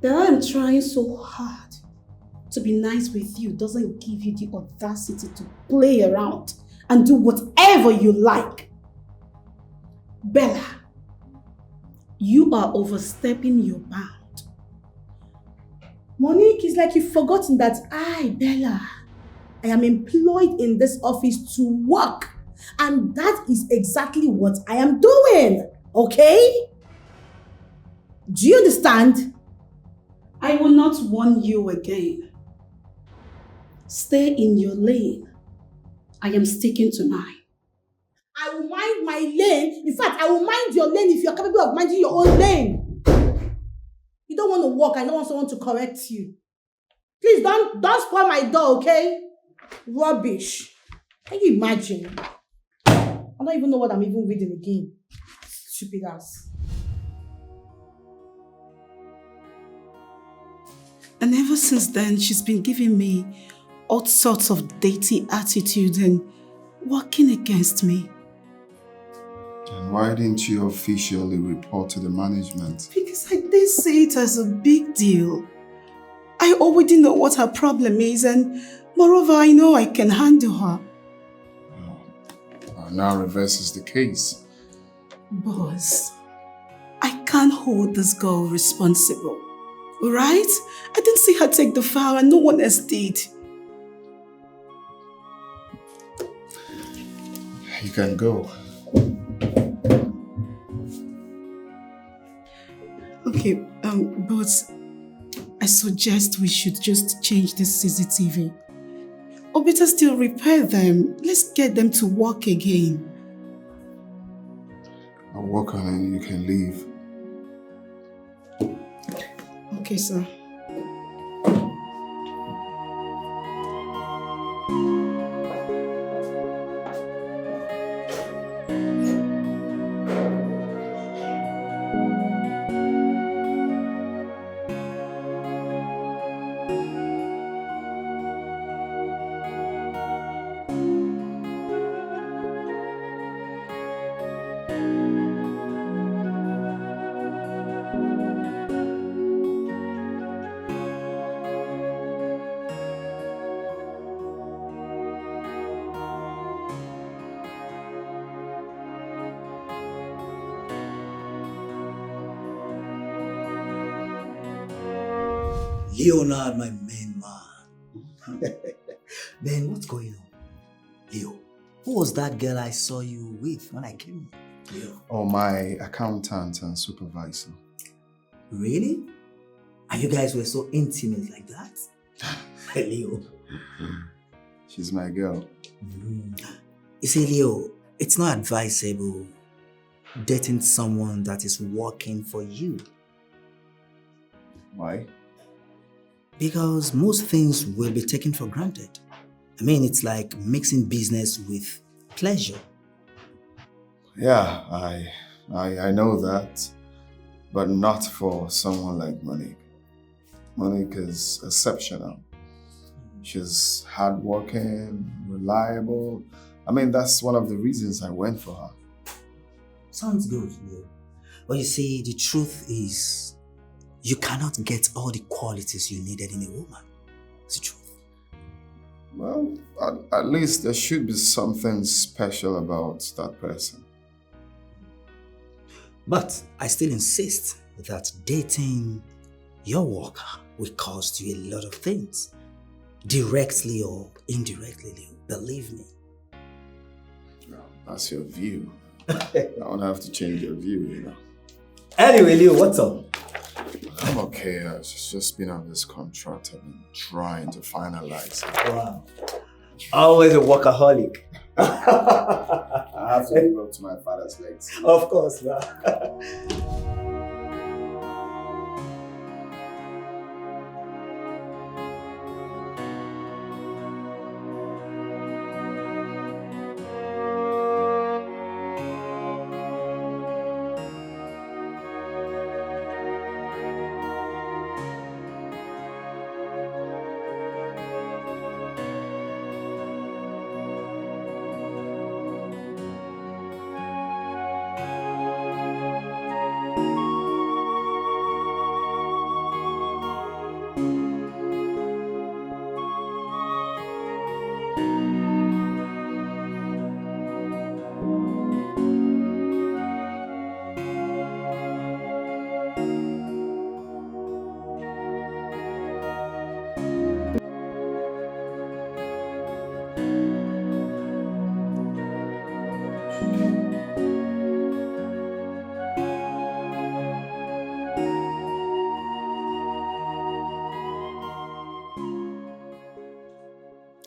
Bella, I'm trying so hard to be nice with you doesn't give you the audacity to play around and do whatever you like. Bella, you are overstepping your bounds. Monique, it's like you've forgotten that Bella, I am employed in this office to work. And that is exactly what I am doing. Okay? Do you understand? I will not warn you again. Stay in your lane. I am sticking to mine. I will mind my lane. In fact, I will mind your lane if you're capable of minding your own lane. You don't want to walk. I don't want someone to correct you. Please don't spoil my door, okay? Rubbish. Can you imagine? I don't even know what I'm even reading again. Stupid ass. And ever since then, she's been giving me all sorts of dirty attitude and working against me. And why didn't you officially report to the management? Because I didn't see it as a big deal. I already know what her problem is, and moreover, I know I can handle her. Now reverses the case. Boss, I can't hold this girl responsible. Alright? I didn't see her take the file and no one else did. You can go. Okay, but I suggest we should just change the CCTV. Or better still, repair them. Let's get them to work again. I'll work on it, you can leave. Okay, sir. Leonard, my main man. Man, what's going on? Leo, who was that girl I saw you with when I came? Leo. Oh, my accountant and supervisor. Really? And you guys were so intimate like that? Leo. She's my girl. You see, Leo, it's not advisable dating someone that is working for you. Why? Because most things will be taken for granted. I mean, it's like mixing business with pleasure. Yeah, I know that, but not for someone like Monique. Monique is exceptional. She's hardworking, reliable. I mean, that's one of the reasons I went for her. Sounds good, Leo. But you see, the truth is, you cannot get all the qualities you needed in a woman. It's the truth. Well, at least there should be something special about that person. But I still insist that dating your worker will cost you a lot of things. Directly or indirectly, Leo. Believe me. Well, that's your view. I don't have to change your view, you know. Anyway, Leo, what's up? I'm okay. I've just been on this contract. I've been trying to finalize it. Wow. Always a workaholic. I have to live up to my father's legs. Of course, man.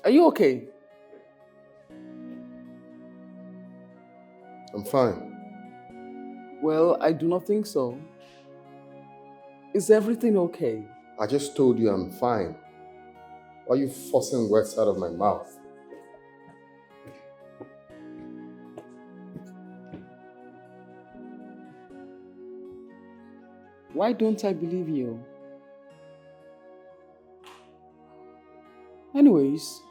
Are you okay? I'm fine. Well, I do not think so. Is everything okay? I just told you I'm fine. Why are you forcing words out of my mouth? Why don't I believe you? Anyways,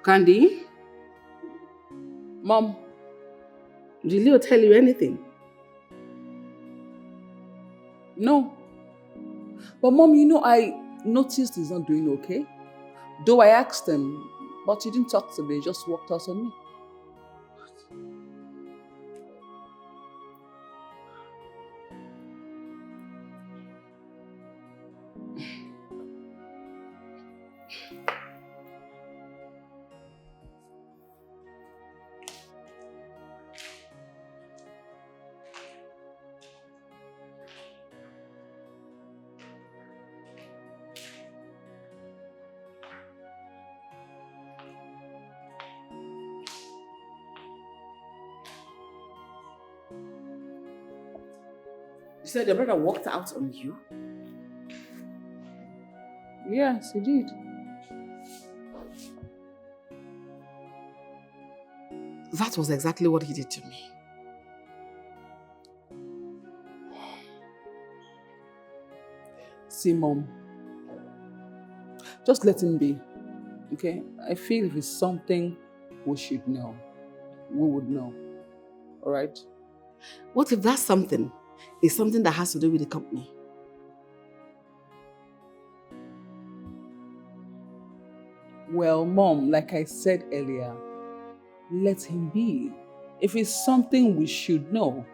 Candy, Mom, did Leo tell you anything? no. But Mom, I noticed he's not doing okay. Though I asked him, but he didn't talk to me, he just walked out on me. You said your brother walked out on you? Yes, he did. That was exactly what he did to me. See, Mom, just let him be, okay? I feel if it's something we should know, we would know, all right? What if that something is something that has to do with the company? Well, Mom, like I said earlier, let him be. If it's something we should know,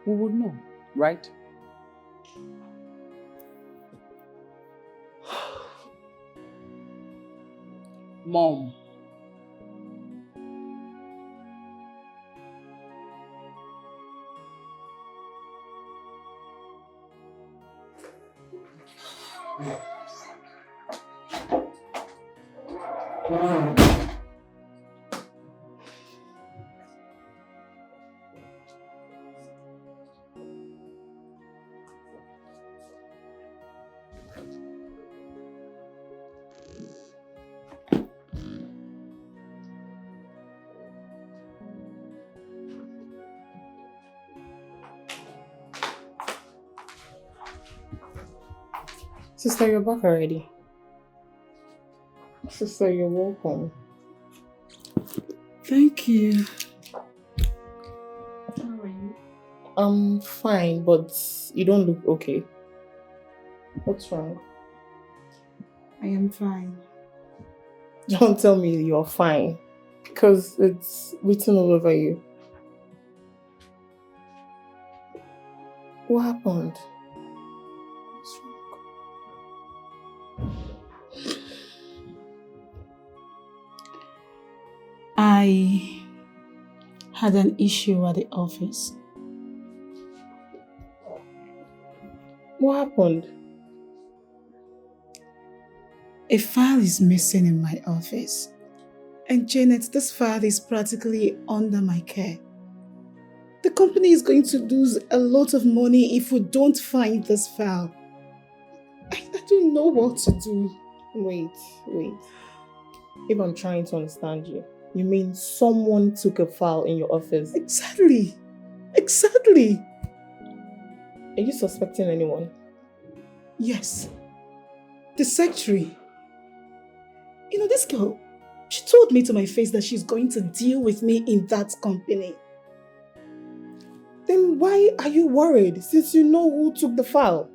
we would know, right? Mom. Sister, you're back already. Sister, you're welcome. Thank you. How are you? I'm fine, but you don't look okay. What's wrong? I am fine. Don't tell me you're fine, because it's written all over you. What happened? I had an issue at the office. What happened? A file is missing in my office. And Janet, this file is practically under my care. The company is going to lose a lot of money if we don't find this file. I don't know what to do. Wait. If I'm trying to understand you, you mean someone took a file in your office? Exactly. Are you suspecting anyone? Yes. The secretary. This girl, she told me to my face that she's going to deal with me in that company. Then why are you worried since you know who took the file?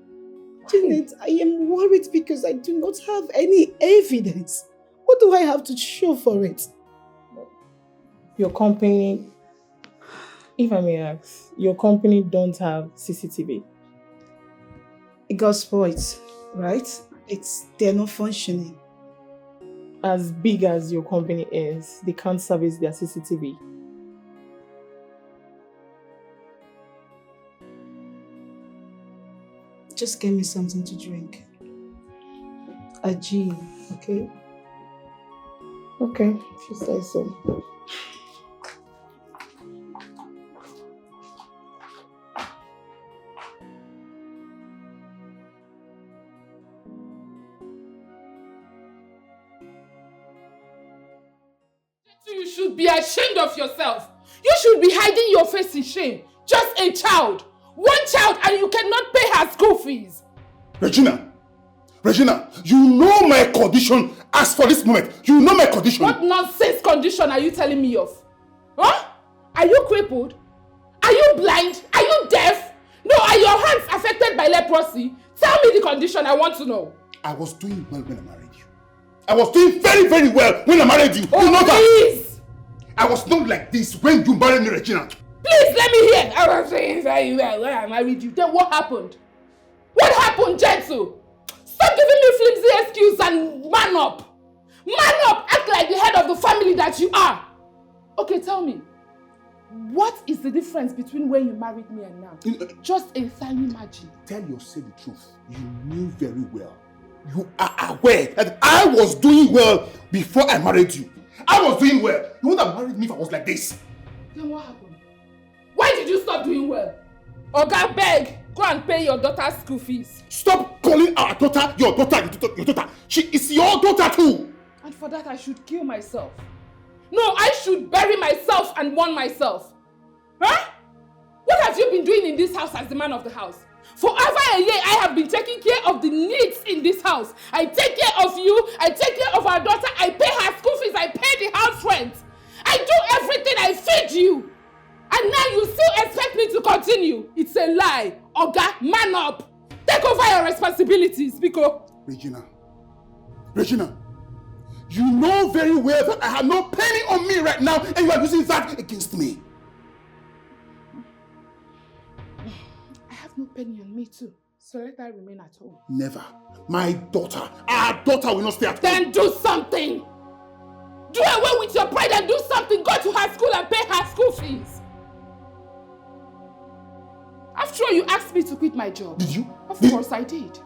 Janet, I am worried because I do not have any evidence. What do I have to show for it? Your company, if I may ask, your company don't have CCTV? It got spoiled, right? They're not functioning. As big as your company is, they can't service their CCTV. Just get me something to drink. A gin, okay? Okay, if you say so. should be ashamed of yourself. You should be hiding your face in shame. Just a child. One child and you cannot pay her school fees. Regina, you know my condition as for this moment. You know my condition. What nonsense condition are you telling me of? Huh? Are you crippled? Are you blind? Are you deaf? No, are your hands affected by leprosy? Tell me the condition, I want to know. I was doing well when I married you. I was doing very, very well when I married you. Oh, you know please! That? I was not like this when you married me, Regina. Please, let me hear. I was doing very well when I married you. Then what happened? What happened, Gentle? Stop giving me flimsy excuse and man up. Man up! Act like the head of the family that you are. Okay, tell me. What is the difference between when you married me and now? Just a tiny margin. Tell yourself the truth. You knew very well. You are aware that I was doing well before I married you. I was doing well. You would have married me if I was like this. Then what happened? Why did you stop doing well? Oga, beg, go and pay your daughter's school fees. Stop calling our daughter your daughter. She is your daughter too. And for that I should kill myself. No, I should bury myself and mourn myself. Huh? What have you been doing in this house as the man of the house? For over a year, I have been taking care of the needs in this house. I take care of you, I take care of our daughter, I pay her school fees, I pay the house rent. I do everything, I feed you. And now you still expect me to continue. It's a lie. Oga, man up. Take over your responsibilities, because... Regina, you know very well that I have no penny on me right now and you are using that against me. I have no penny on me too. So let her remain at home. Never. My daughter, our daughter will not stay at home. Then do something. Do away with your pride and do something. Go to her school and pay her school fees. After all, you asked me to quit my job. Did you? Of course I did.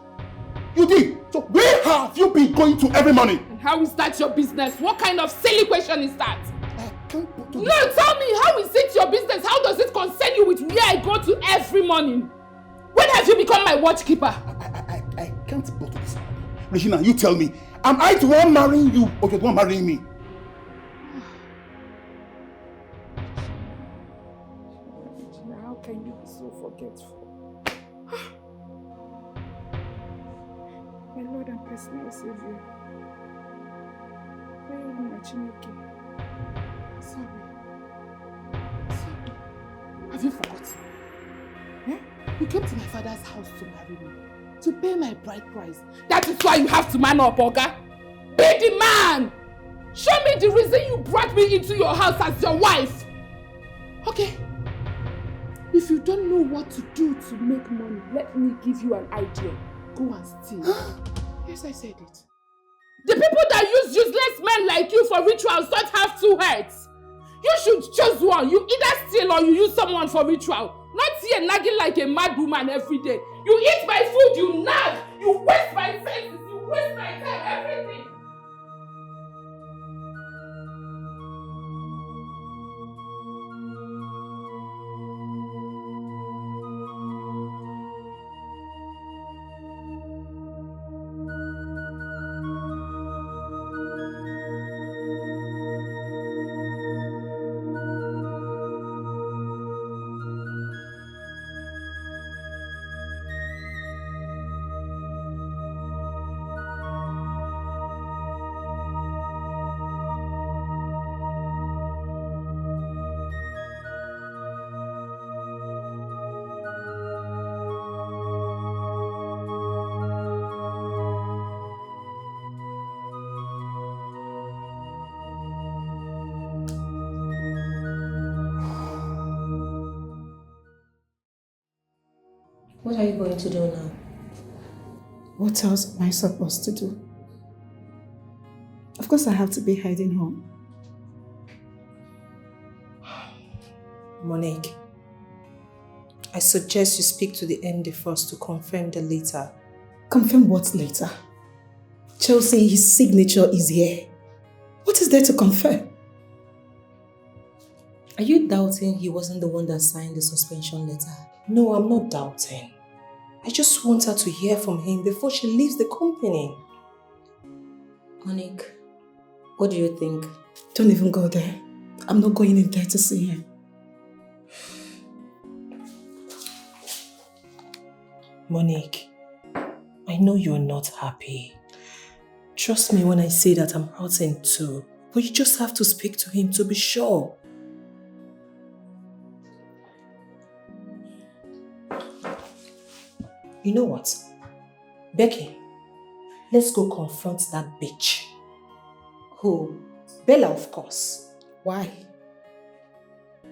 You did? So where have you been going to every morning? And how is that your business? What kind of silly question is that? No, tell me, how is it your business? How does it concern you with where I go to every morning? When have you become my watchkeeper? I can't bottle this. Regina, you tell me, am I the one marrying you or you're the one marrying me? How can you be so forgetful? My Lord and personal Savior. Sorry. Have you forgotten? Eh? You came to my father's house to marry me, to pay my bride price. That is why you have to man up, Oga. Be the man! Show me the reason you brought me into your house as your wife. Okay? If you don't know what to do to make money, let me give you an idea. Go and steal. Yes, I said it. The people that use useless men like you for rituals don't have two heads. You should choose one. You either steal or you use someone for ritual. Not here nagging like a mad woman every day. You eat my food, you nag. You waste my senses, you waste my time, everything. What are you going to do now? What else am I supposed to do? Of course I have to be hiding home. Monique, I suggest you speak to the MD first to confirm the letter. Confirm what later? Chelsea, his signature is here. What is there to confirm? Are you doubting he wasn't the one that signed the suspension letter? No, I'm not doubting. I just want her to hear from him before she leaves the company. Monique, what do you think? Don't even go there. I'm not going in there to see him. Monique, I know you're not happy. Trust me when I say that I'm hurting too. But you just have to speak to him to be sure. You know what? Becky, let's go confront that bitch. Who? Bella, of course. Why?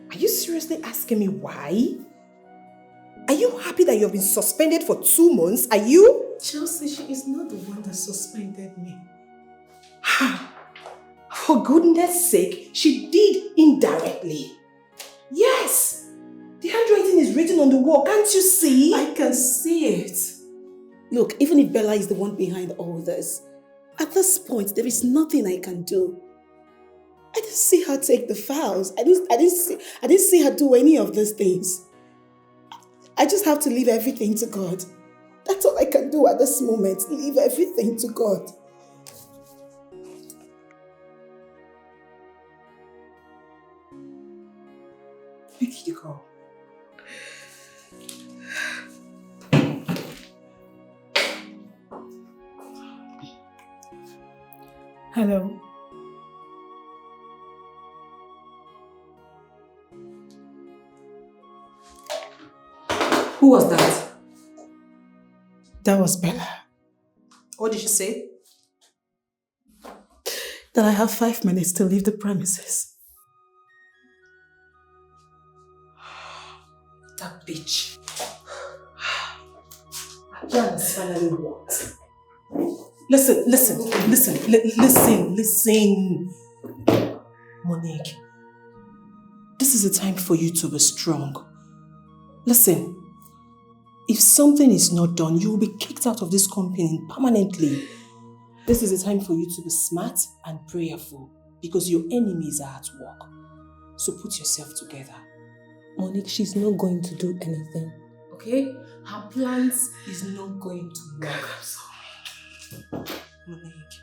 Are you seriously asking me why? Are you happy that you've been suspended for 2 months? Are you? Chelsea, she is not the one that suspended me. For goodness sake, she did indirectly. Yes! The handwriting is written on the wall, can't you see? I can see it. Look, even if Bella is the one behind all this, at this point, there is nothing I can do. I didn't see her take the files. I didn't see her do any of these things. I just have to leave everything to God. That's all I can do at this moment. Leave everything to God. Etiko. Hello. Who was that? That was Bella. What did she say? That I have 5 minutes to leave the premises. That bitch. Janice finally what? Listen. Monique, this is a time for you to be strong. Listen, if something is not done, you will be kicked out of this company permanently. This is a time for you to be smart and prayerful because your enemies are at work. So put yourself together. Monique, she's not going to do anything. Okay? Her plans is not going to work. I'm sorry. Monique,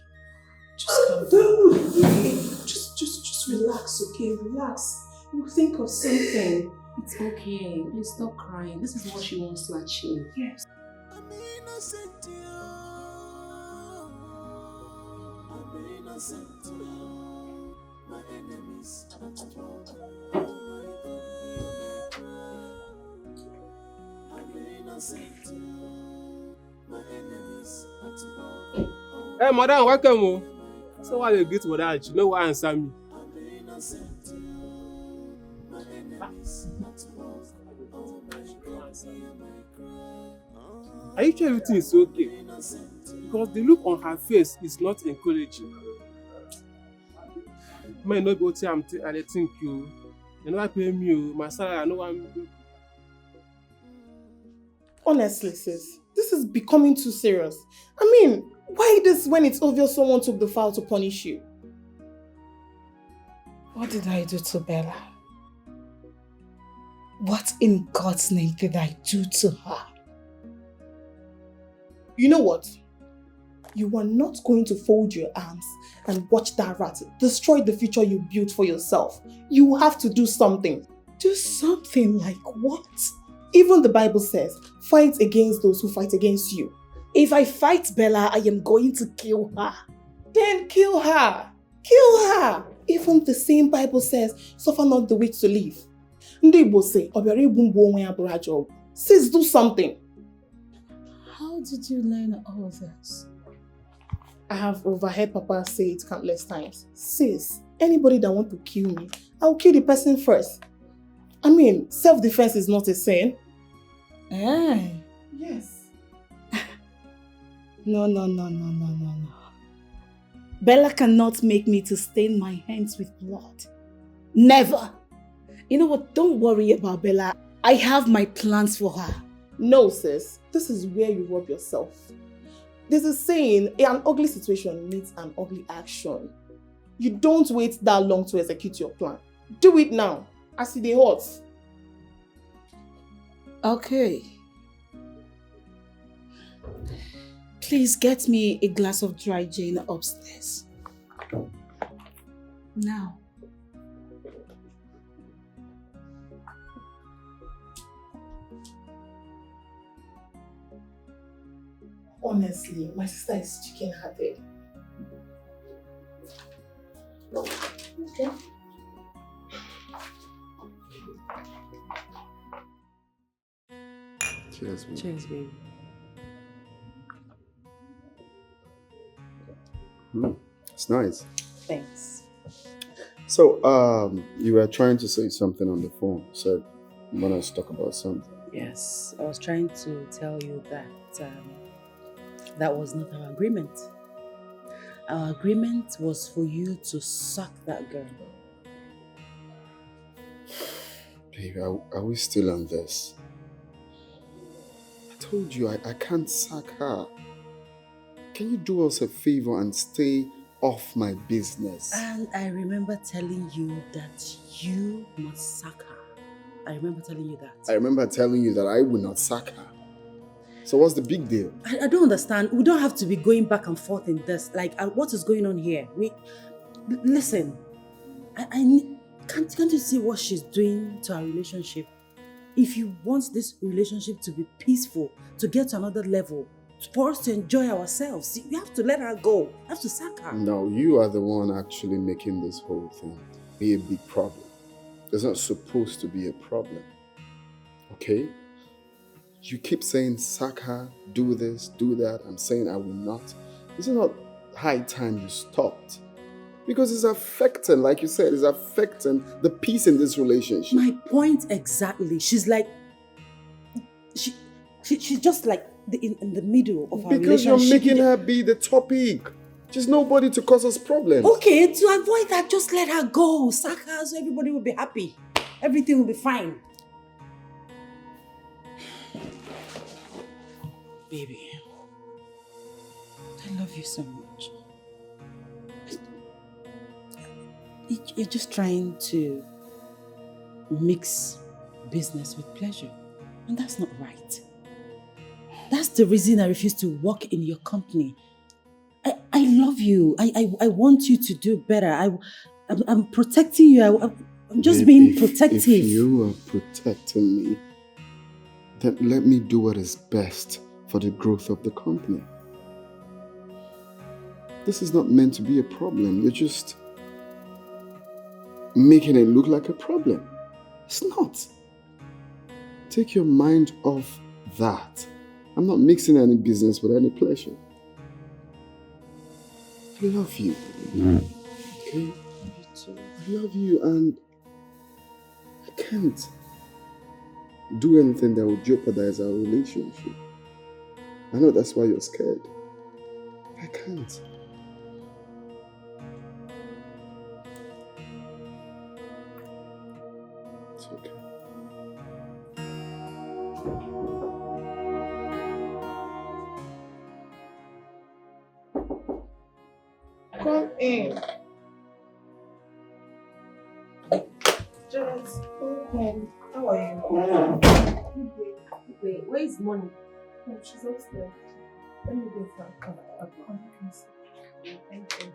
just calm down. Okay? Just relax, okay? Relax. We'll think of something. It's okay. Please stop crying. This is what she wants to achieve. Yes. I'm innocent. My enemies at work. I'm innocent. My enemies at work. Hey, madam, welcome. So why you greet madam? You know why answer me? I'm innocent. My enemies at work. Oh my God. Are you sure everything is okay? Because the look on her face is not encouraging. May not go to I think you never pay me, my salary, I know I'm. Honestly, sis, this is becoming too serious. I mean, why this when it's obvious someone took the file to punish you? What did I do to Bella? What in God's name did I do to her? You know what? You are not going to fold your arms and watch that rat destroy the future you built for yourself. You have to do something. Do something like what? Even the Bible says, fight against those who fight against you. If I fight Bella, I am going to kill her. Then kill her. Kill her. Even the same Bible says, suffer not the weak to live. Ndị Igbo say, "Obiara egbu mgbu onwe ya bụrụ ajọ ọgwụ." Sis, do something. How did you learn all this? I have overheard Papa say it countless times. Sis, anybody that wants to kill me, I'll kill the person first. I mean, self-defense is not a sin. Yes. No. Bella cannot make me to stain my hands with blood. Never. You know what? Don't worry about Bella. I have my plans for her. No, sis. This is where you rob yourself. There's a saying, an ugly situation needs an ugly action. You don't wait that long to execute your plan. Do it now, as it hurts. Okay. Please get me a glass of dry gin upstairs. Now. honestly, my sister is chicken-hearted. Okay. Cheers, baby. Cheers, baby. It's nice. Thanks. So, you were trying to say something on the phone. So, you want us to talk about something? Yes, I was trying to tell you that that was not our agreement. Our agreement was for you to suck that girl. Baby, are we still on this? I told you I can't sack her. Can you do us a favor and stay off my business? And I remember telling you that you must sack her. I remember telling you that. I remember telling you that I will not sack her. So what's the big deal? I don't understand. We don't have to be going back and forth in this. Like, what is going on here? Listen. Can't you see what she's doing to our relationship? If you want this relationship to be peaceful, to get to another level, for us to enjoy ourselves, you have to let her go. You have to sack her. No, you are the one actually making this whole thing be a big problem. It's not supposed to be a problem. Okay? You keep saying sack her, do this, do that. I'm saying I will not. Is it not high time you stopped? Because it's affecting, like you said, it's affecting the peace in this relationship. My point exactly. She's like, she's just like in the middle of our relationship. Because you're making her be the topic. She's nobody to cause us problems. Okay, to avoid that, just let her go. Sack her so everybody will be happy. Everything will be fine. Baby, I love you so much. You're just trying to mix business with pleasure. And that's not right. That's the reason I refuse to work in your company. I love you. I want you to do better. I'm protecting you. I'm just being protective. If you are protecting me, then let me do what is best for the growth of the company. This is not meant to be a problem. You're just making it look like a problem. It's not. Take your mind off that. I'm not mixing any business with any pleasure. I love you. Okay? I love you and I can't do anything that will jeopardize our relationship. I know that's why you're scared. I can't. It's okay. Come in. Just open. How are you? Wait, where is Monique? Oh, she's upstairs. Let me get her. Come. Thank you.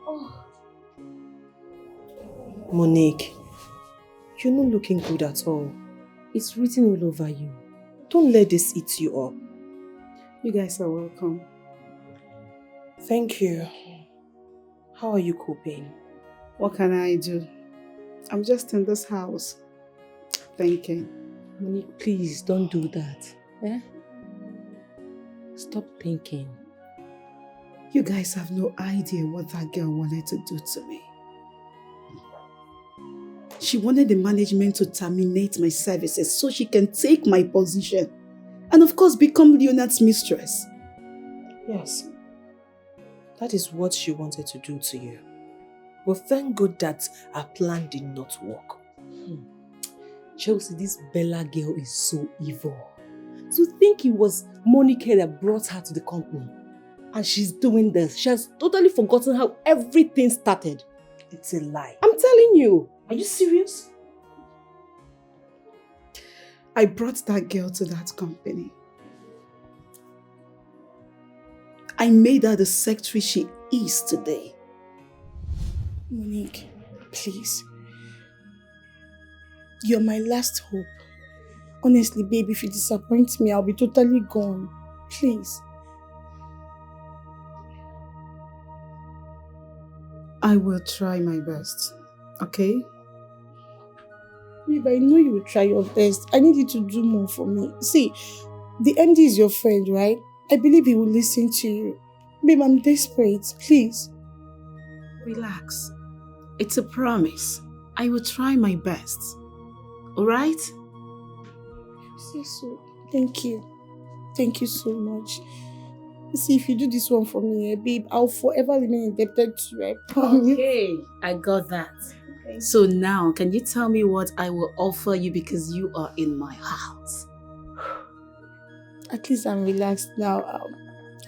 Oh. Monique, you're not looking good at all. It's written all over you. Don't let this eat you up. You guys are welcome. Thank you. How are you coping? What can I do? I'm just in this house, thinking. Monique, please don't do that. Eh? Stop thinking. You guys have no idea what that girl wanted to do to me. She wanted the management to terminate my services so she can take my position and of course become Leonard's mistress. Yes. That is what she wanted to do to you. But thank God that our plan did not work. Chelsea, this Bella girl is so evil. To think it was Monique that brought her to the company. And she's doing this. She has totally forgotten how everything started. It's a lie. I'm telling you. Are you serious? I brought that girl to that company. I made her the secretary she is today. Monique, please. You're my last hope. Honestly, babe, if you disappoint me, I'll be totally gone. Please. I will try my best, okay? Babe, I know you will try your best. I need you to do more for me. See, the MD is your friend, right? I believe he will listen to you. Babe, I'm desperate. Please. Relax. It's a promise. I will try my best. Alright? Say so. Thank you. Thank you so much. See, if you do this one for me, babe, I'll forever remain indebted to you. I promise. Okay, I got that. Okay. So now, can you tell me what I will offer you because you are in my house? At least I'm relaxed now.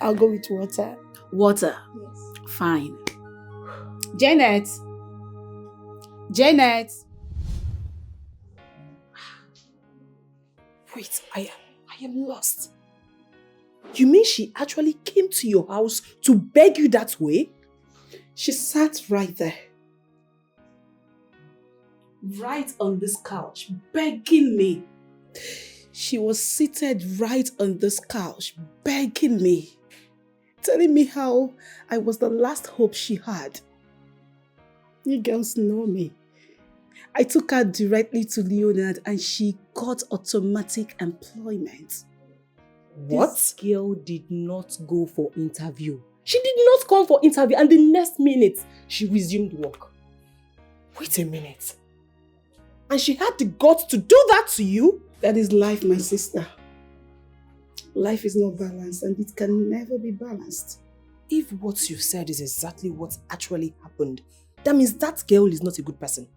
I'll go with water. Water? Yes. Fine. Janet! Janet! Wait, I am lost. You mean she actually came to your house to beg you that way? She sat right there. Right on this couch, begging me. She was seated right on this couch, begging me. Telling me how I was the last hope she had. You girls know me. I took her directly to Leonard and she got automatic employment. What? This girl did not go for interview. She did not come for interview and the next minute, she resumed work. Wait a minute. And she had the guts to do that to you? That is life, my sister. Life is not balanced and it can never be balanced. If what you said is exactly what actually happened, that means that girl is not a good person.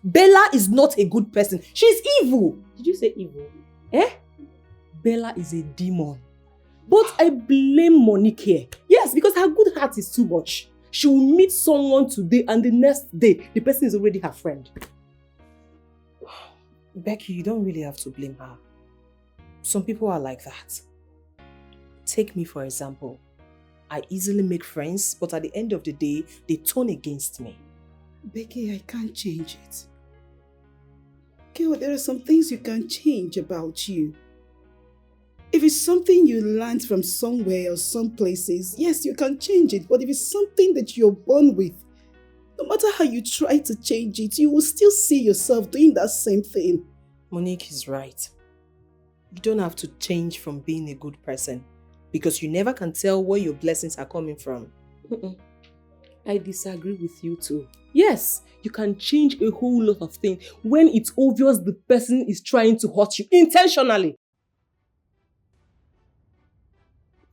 Bella is not a good person. She's evil. Did you say evil? Eh? Bella is a demon. But I blame Monique here. Yes, because her good heart is too much. She will meet someone today and the next day, the person is already her friend. Becky, you don't really have to blame her. Some people are like that. Take me for example. I easily make friends, but at the end of the day, they turn against me. Becky, I can't change it. Girl, there are some things you can change about you. If it's something you learned from somewhere or some places, yes, you can change it. But if it's something that you're born with, no matter how you try to change it, you will still see yourself doing that same thing. Monique is right. You don't have to change from being a good person because you never can tell where your blessings are coming from. I disagree with you too. Yes, you can change a whole lot of things when it's obvious the person is trying to hurt you intentionally.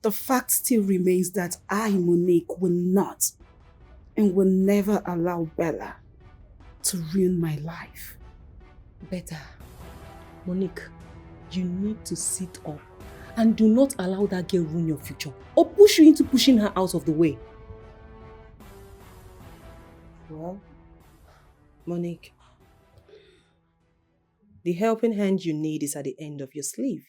The fact still remains that I, Monique, will not and will never allow Bella to ruin my life. Better. Monique, you need to sit up and do not allow that girl ruin your future or push you into pushing her out of the way. Well, Monique, the helping hand you need is at the end of your sleeve.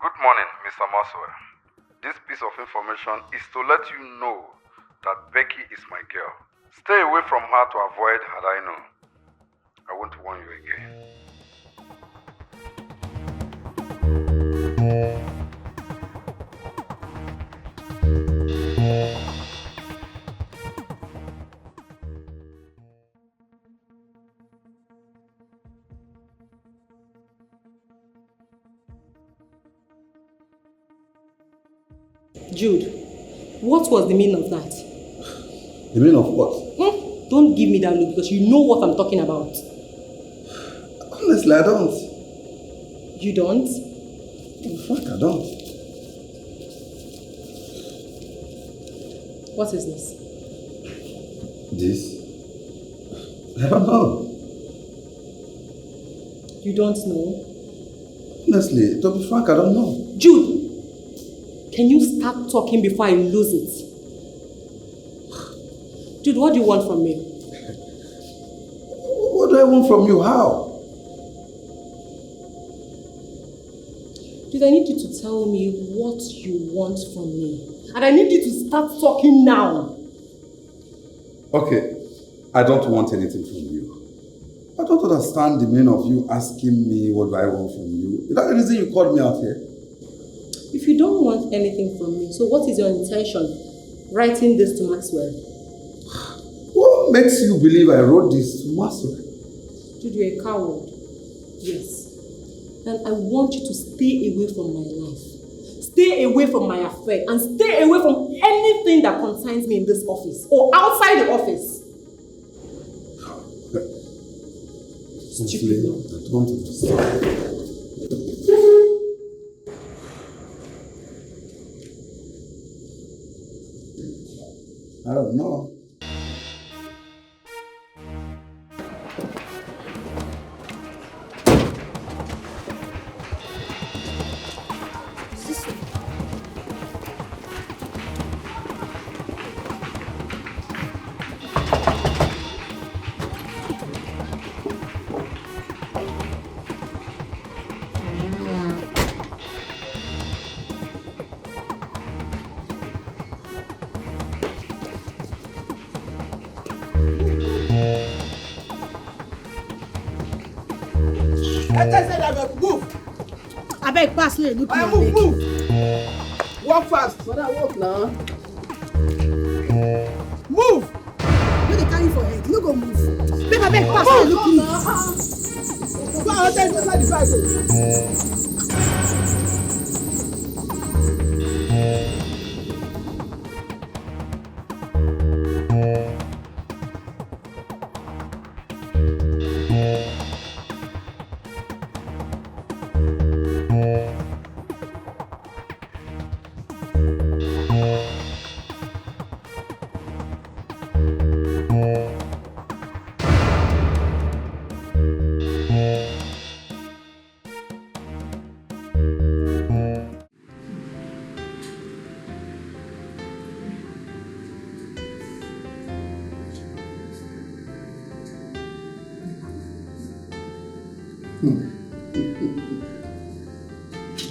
Good morning, Mr. Maxwell. This piece of information is to let you know that Becky is my girl. Stay away from her to avoid had I known. I won't warn you again. Jude, what was the meaning of that? The meaning of what? Don't give me that look because you know what I'm talking about. Honestly, I don't. You don't? In fact, I don't. What is this? This? I don't know. You don't know? Honestly, to be frank, I don't know. Jude, can you start talking before I lose it? Jude, what do you want from me? What do I want from you? How? Jude, I need you to tell me what you want from me. And I need you to start talking now. Okay, I don't want anything from you. I don't understand the meaning of you asking me what do I want from you. Is that the reason you called me out here? If you don't want anything from me, so what is your intention writing this to Maxwell? What makes you believe I wrote this to Maxwell? Jude, you're a coward. Yes. And I want you to stay away from my life. Stay away from my affair and stay away from anything that concerns me in this office or outside the office. Honestly, I don't understand. I don't know. I beg, pass me. Look, move. Walk fast. Brother, walk now. Move. You dey carry for head. You no go move. Beg, I beg, pass me. Look, Go outside the bike.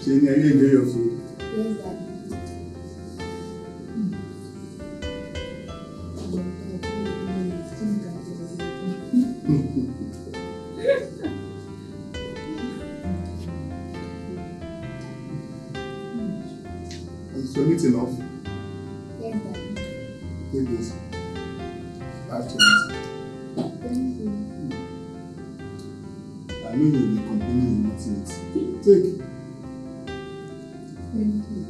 Jenny, are you enjoying your food? Yes, Daddy. Is your meeting off? Yes, Daddy. Take this. After it. Thank you. I know you'll be complaining you're not eating it. Take. Thank you.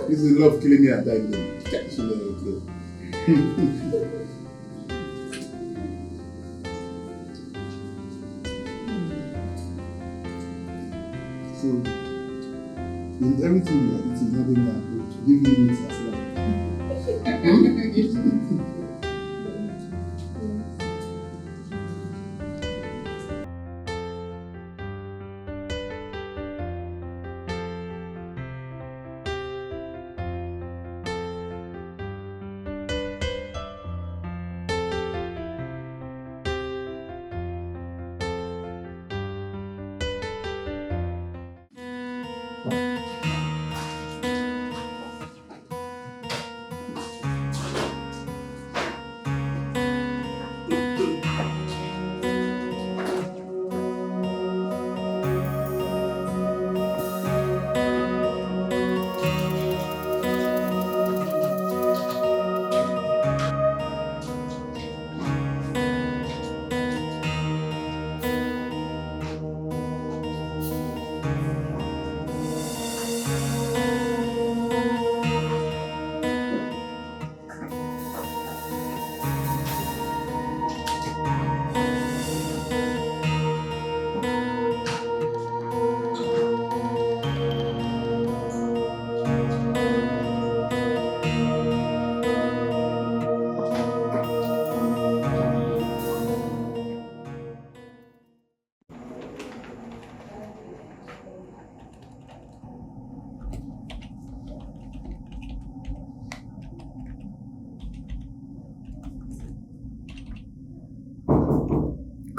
This is love killing me at that game. She never kill. So, in everything you are eating, having my approach, give me meat as well.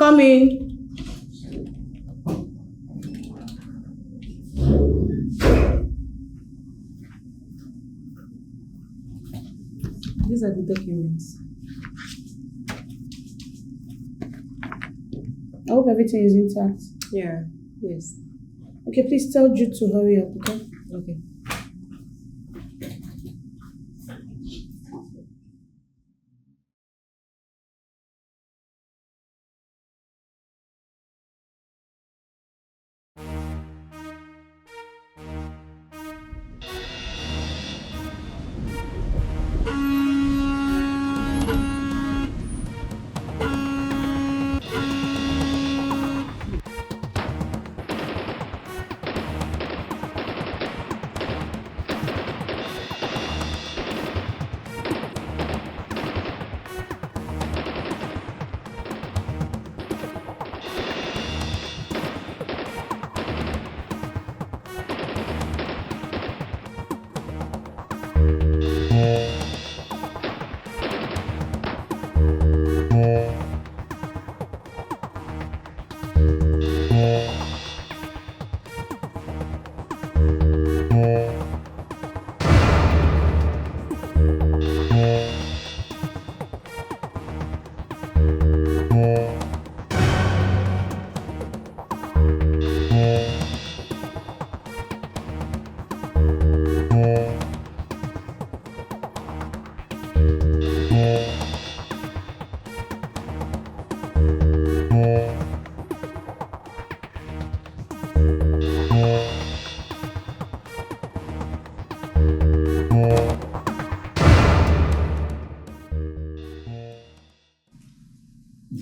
Come in. These are the documents. I hope everything is intact. Yeah, yes. Okay, please tell Jude to hurry up, okay? Okay.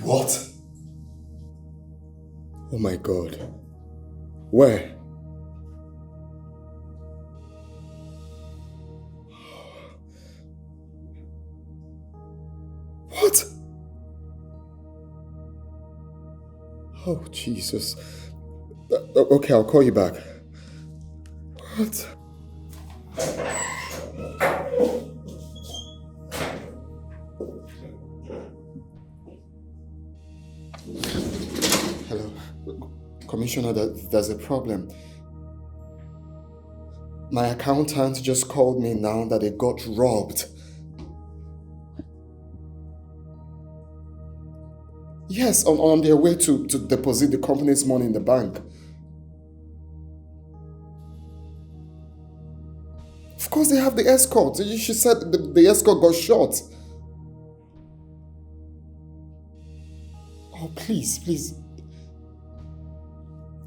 What? Oh my God. Where? What? Oh, Jesus. Okay, I'll call you back. What? Hello. Commissioner, there's a problem. My accountant just called me now that they got robbed. Yes, on their way to deposit the company's money in the bank. Of course they have the escort. She said the escort got shot. Oh, please, please.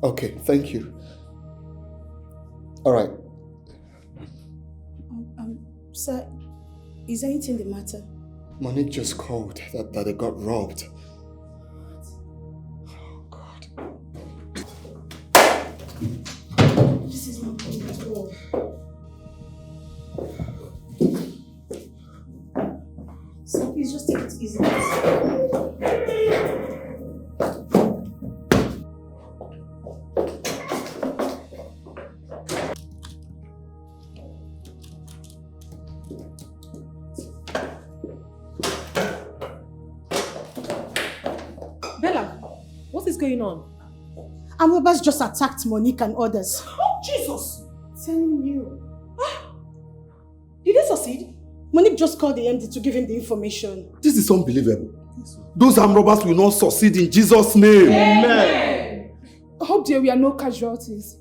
Okay, thank you. All right. Sir, is anything the matter? Monique just called that they got robbed. This is not good at all. So please just take it easy. Going on? And robbers just attacked Monique and others. Oh, Jesus! Telling you. Did they succeed? Monique just called the MD to give him the information. This is unbelievable. Those armed robbers will not succeed in Jesus' name. Amen. I hope there were no casualties.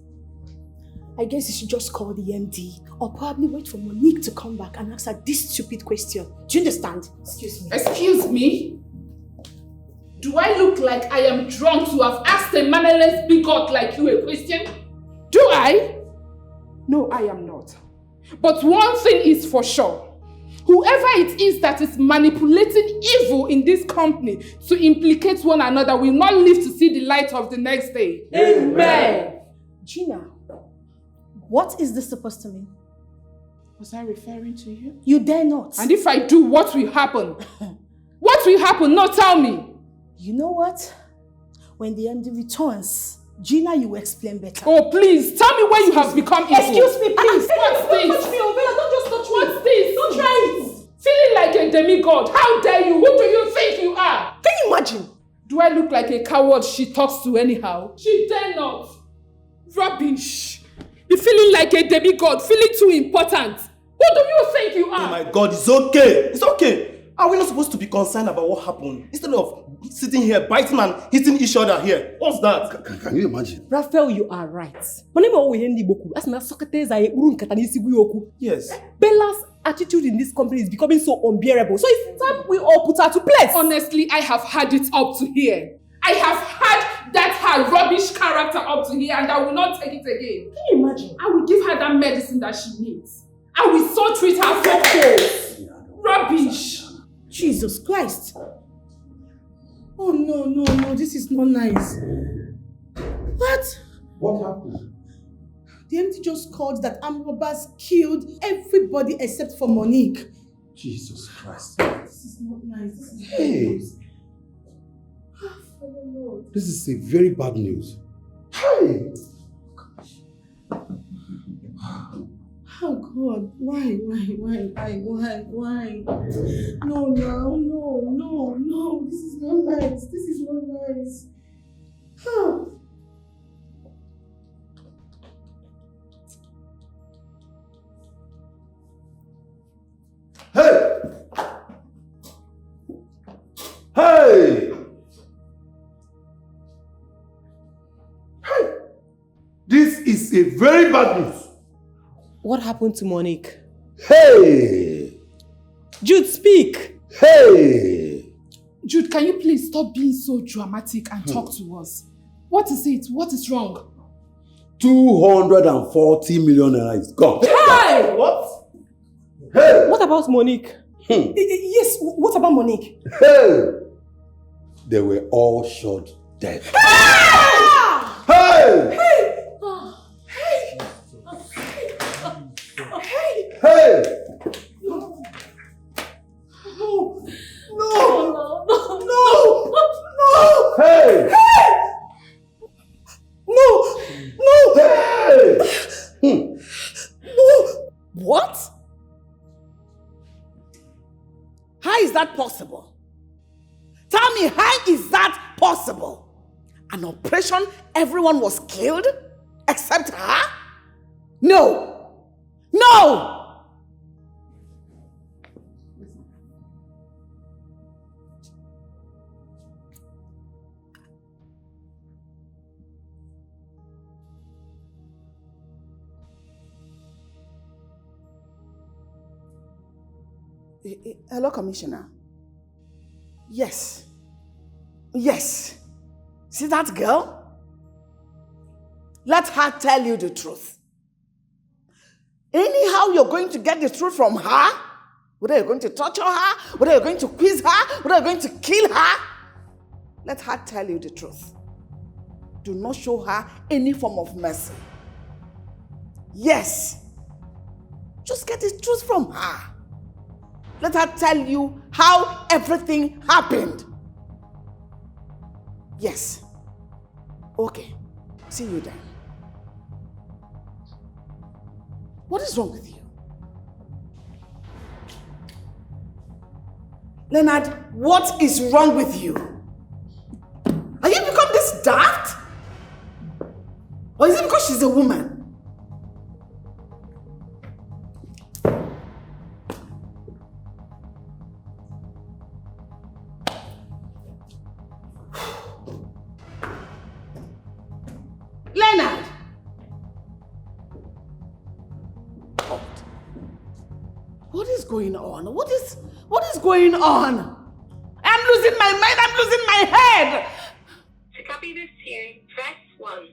I guess you should just call the MD or probably wait for Monique to come back and ask her this stupid question. Do you understand? Excuse me. Excuse me? Do I look like I am drunk to have asked a mannerless bigot like you a question? Do I? No, I am not. But one thing is for sure. Whoever it is that is manipulating evil in this company to implicate one another will not live to see the light of the next day. Amen. Gina, what is this supposed to mean? Was I referring to you? You dare not. And if I do, what will happen? What will happen? No, tell me. You know what? When the MD returns, Gina, you will explain better. Oh, please, tell me where you have become evil. Excuse me, please. What's this? Don't touch me, Obella. Don't just touch me. What's this? Don't try it. Feeling like a demigod. How dare you? Who do you think you are? Can you imagine? Do I look like a coward she talks to anyhow? She dare not. Rubbish. Be feeling like a demigod, feeling too important. Who do you think you are? Oh my God, it's okay. It's okay. Are we not supposed to be concerned about what happened? Instead of sitting here, biting and hitting each other here. What's that? Can you imagine? Raphael, you are right. Yes. Bella's attitude in this company is becoming so unbearable. So it's time we all put her to place. Honestly, I have had it up to here. I have had that her rubbish character up to here and I will not take it again. Can you imagine? I will give her that medicine that she needs. I will so treat her for cold. Rubbish. Jesus Christ. Oh no, this is not nice. What? What happened? The MD just called that armed robbers killed everybody except for Monique. Jesus Christ. This is not nice. This is Hey. This is a very bad news. Hey! Oh God, why? No, this is not nice. Huh. Hey! Hey! Hey! This is a very bad news. What happened to Monique? Hey! Jude, speak! Hey! Jude, can you please stop being so dramatic and talk to us? What is it? What is wrong? 240 million naira is gone. Hey! What? Hey! What about Monique? Yes, what about Monique? Hey! They were all shot dead. Ah! Hey! Hey! No! Hey! No! Hey! No! What? How is that possible? Tell me, how is that possible? An operation, everyone was killed except her? No! No! Hello, Commissioner. Yes. See that girl? Let her tell you the truth. Anyhow, you're going to get the truth from her, whether you're going to torture her, whether you're going to quiz her, whether you're going to kill her, let her tell you the truth. Do not show her any form of mercy. Yes. Just get the truth from her. Let her tell you how everything happened. Yes. Okay. See you then. What is wrong with you? Leonard, what is wrong with you? Are you become this daft? Or is it because she's a woman? Leonard! What is going on? What is going on? I'm losing my mind, I'm losing my head! To copy this tune, press 1.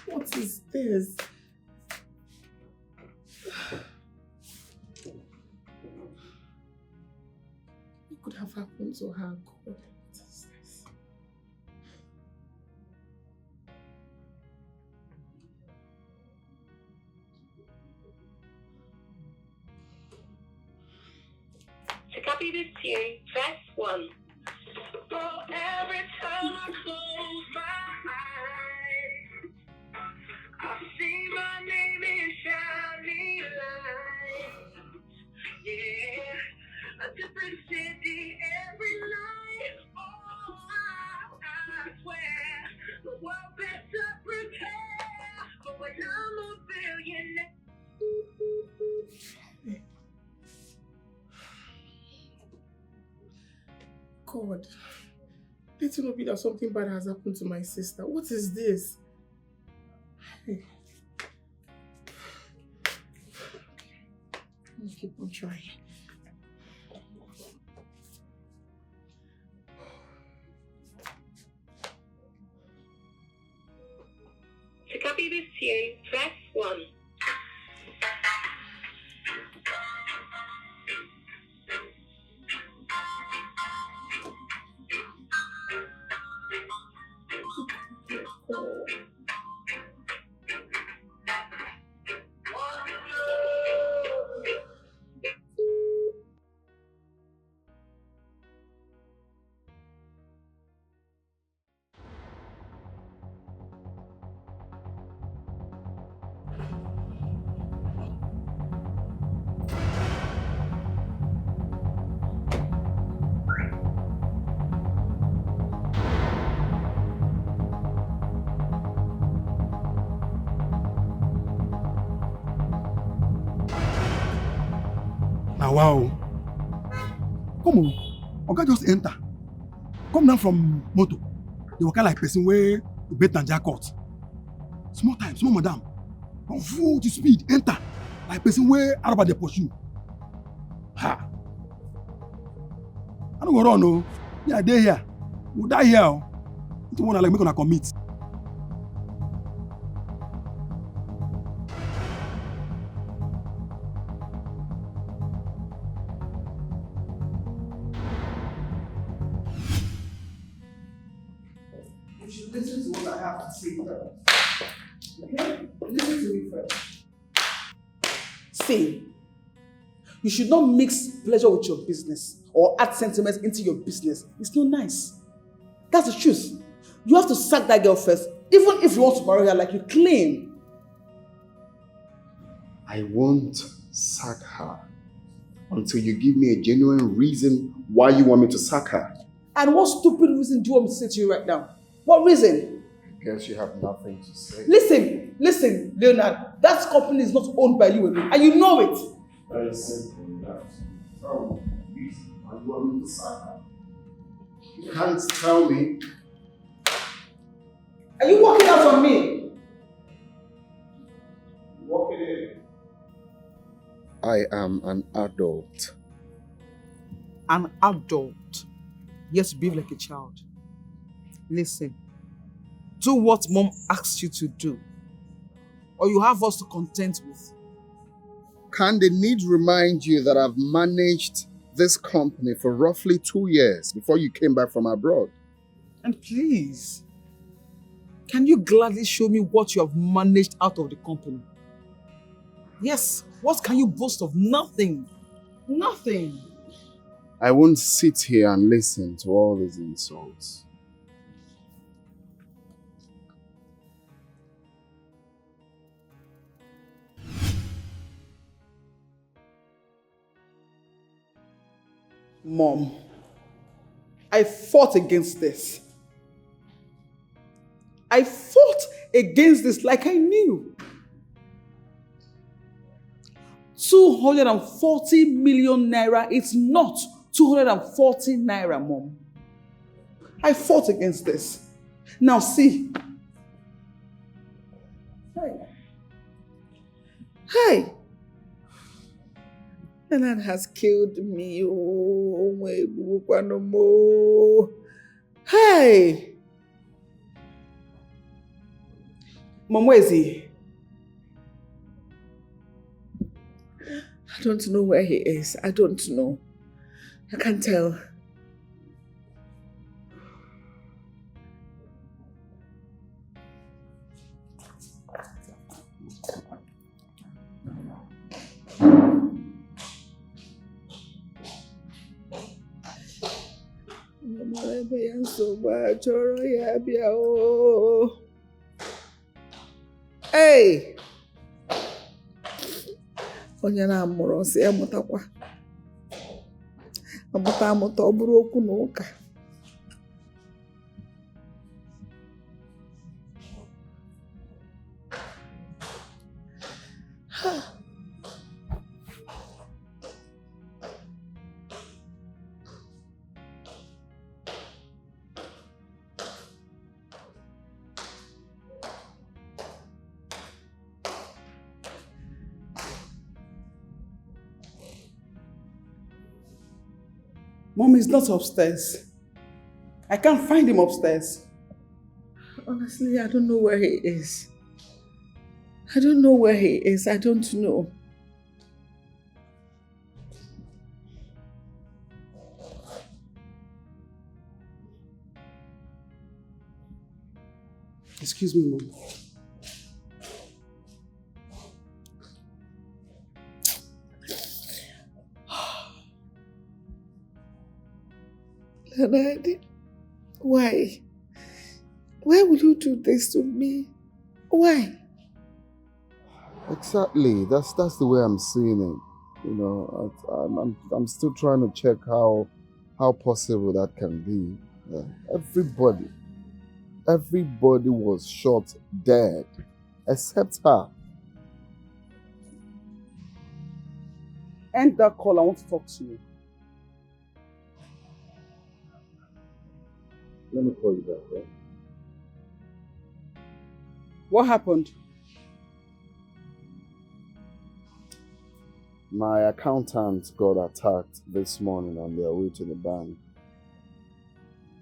What is this? What could have happened to her? God, what is this? God. Let it not be that something bad has happened to my sister. What is this? Hey. Let me keep on trying. To copy this tune, press 1. Now, wow. Come on. Oga just enter. Come down from motor. They walk like person where the bet and jackpot. Small time, small madam. From full to speed, enter. Like person where Araba they pursue. Ha. I don't go run, no. Yeah, they here. We'll die here. It's one like make gonna commit. You should listen to what I have to say first. Okay? Listen to me first. See, you should not mix pleasure with your business or add sentiments into your business. It's not nice. That's the truth. You have to sack that girl first, even if you want to marry her like you claim. I won't sack her until you give me a genuine reason why you want me to sack her. And what stupid reason do you want me to say to you right now? What reason? I guess you have nothing to say. Listen, Leonard, that company is not owned by you alone, and you know it. Very simple, that. Tell me, reason why you want me to sack her. You can't tell me. Are you walking out on me? Walking in. I am an adult. An adult? Yes, behave like a child. Listen, do what mom asks you to do, or you have us to contend with. Can the need remind you that I've managed this company for roughly 2 years before you came back from abroad? And please, can you gladly show me what you have managed out of the company? Yes, what can you boast of? Nothing. Nothing. I won't sit here and listen to all these insults. Mom, I fought against this. I fought against this like I knew. 240 million naira, it's not 240 naira, Mom. I fought against this. Now see. Hey. Leonard has killed me. Oh, my no more. Hey. Mom, where is he? I don't know where he is. I don't know. I can't tell. Hey! Onye na-amụrụ nsị amụtakwa. Amụta ọ bụrụ okwu na ụka. Mom is not upstairs. I can't find him upstairs. Honestly, I don't know where he is. I don't know where he is. I don't know. Excuse me, Mom. Leonard, why? Why would you do this to me? Why? Exactly. That's the way I'm seeing it. You know, I'm still trying to check how possible that can be. Everybody was shot dead, except her. End that call. I want to talk to you. Let me call you back, right? What happened? My accountant got attacked this morning on their way to the bank.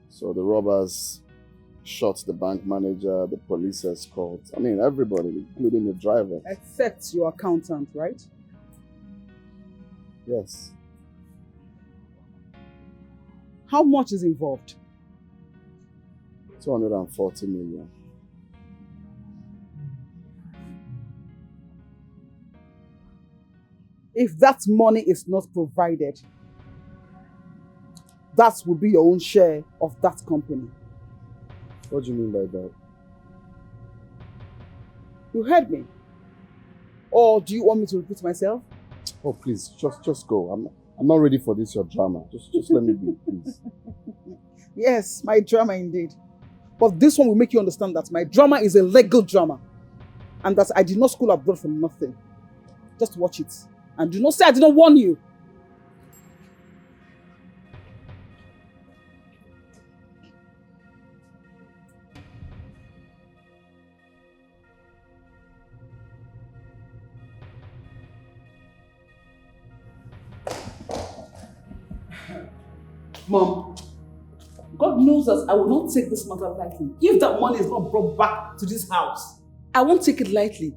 So the robbers shot the bank manager, the police escort. I mean, everybody, including the driver. Except your accountant, right? Yes. How much is involved? 240 million. If that money is not provided, that will be your own share of that company. What do you mean by that? You heard me. Or do you want me to repeat myself? Oh, please, just go. I'm not ready for this, your drama. Just let me be, please. Yes, my drama indeed. But this one will make you understand that my drama is a legal drama. And that I did not school abroad for nothing. Just watch it. And do not say I did not warn you. Mom, God knows that I will not take this matter lightly. If that money is not brought back to this house, I won't take it lightly.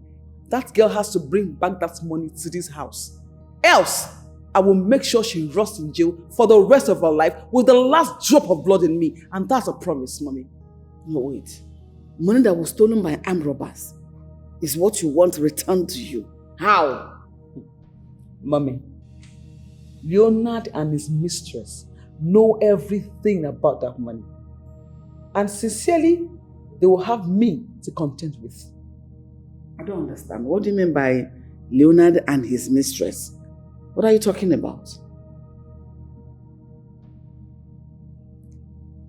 That girl has to bring back that money to this house. Else, I will make sure she rots in jail for the rest of her life with the last drop of blood in me. And that's a promise, Mommy. No, wait. Money that was stolen by armed robbers is what you want returned to you. How? Mommy, Leonard and his mistress know everything about that money. And sincerely, they will have me to contend with. I don't understand. What do you mean by Leonard and his mistress? What are you talking about?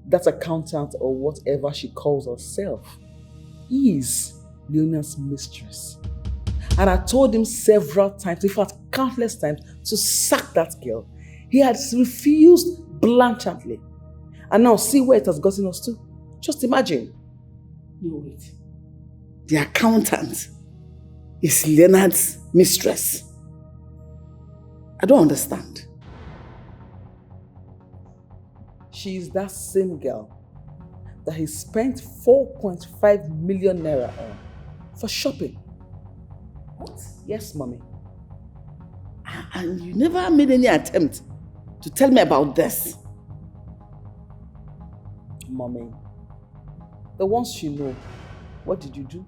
That accountant or whatever she calls herself is Leonard's mistress. And I told him several times, in fact countless times, to sack that girl. He had refused blatantly. And now see where it has gotten us to. Just imagine. No, wait. The accountant is Leonard's mistress. I don't understand. She is that same girl that he spent 4.5 million naira on for shopping. What? Yes, Mommy. And you never made any attempt to tell me about this. Mommy, the ones you know, what did you do?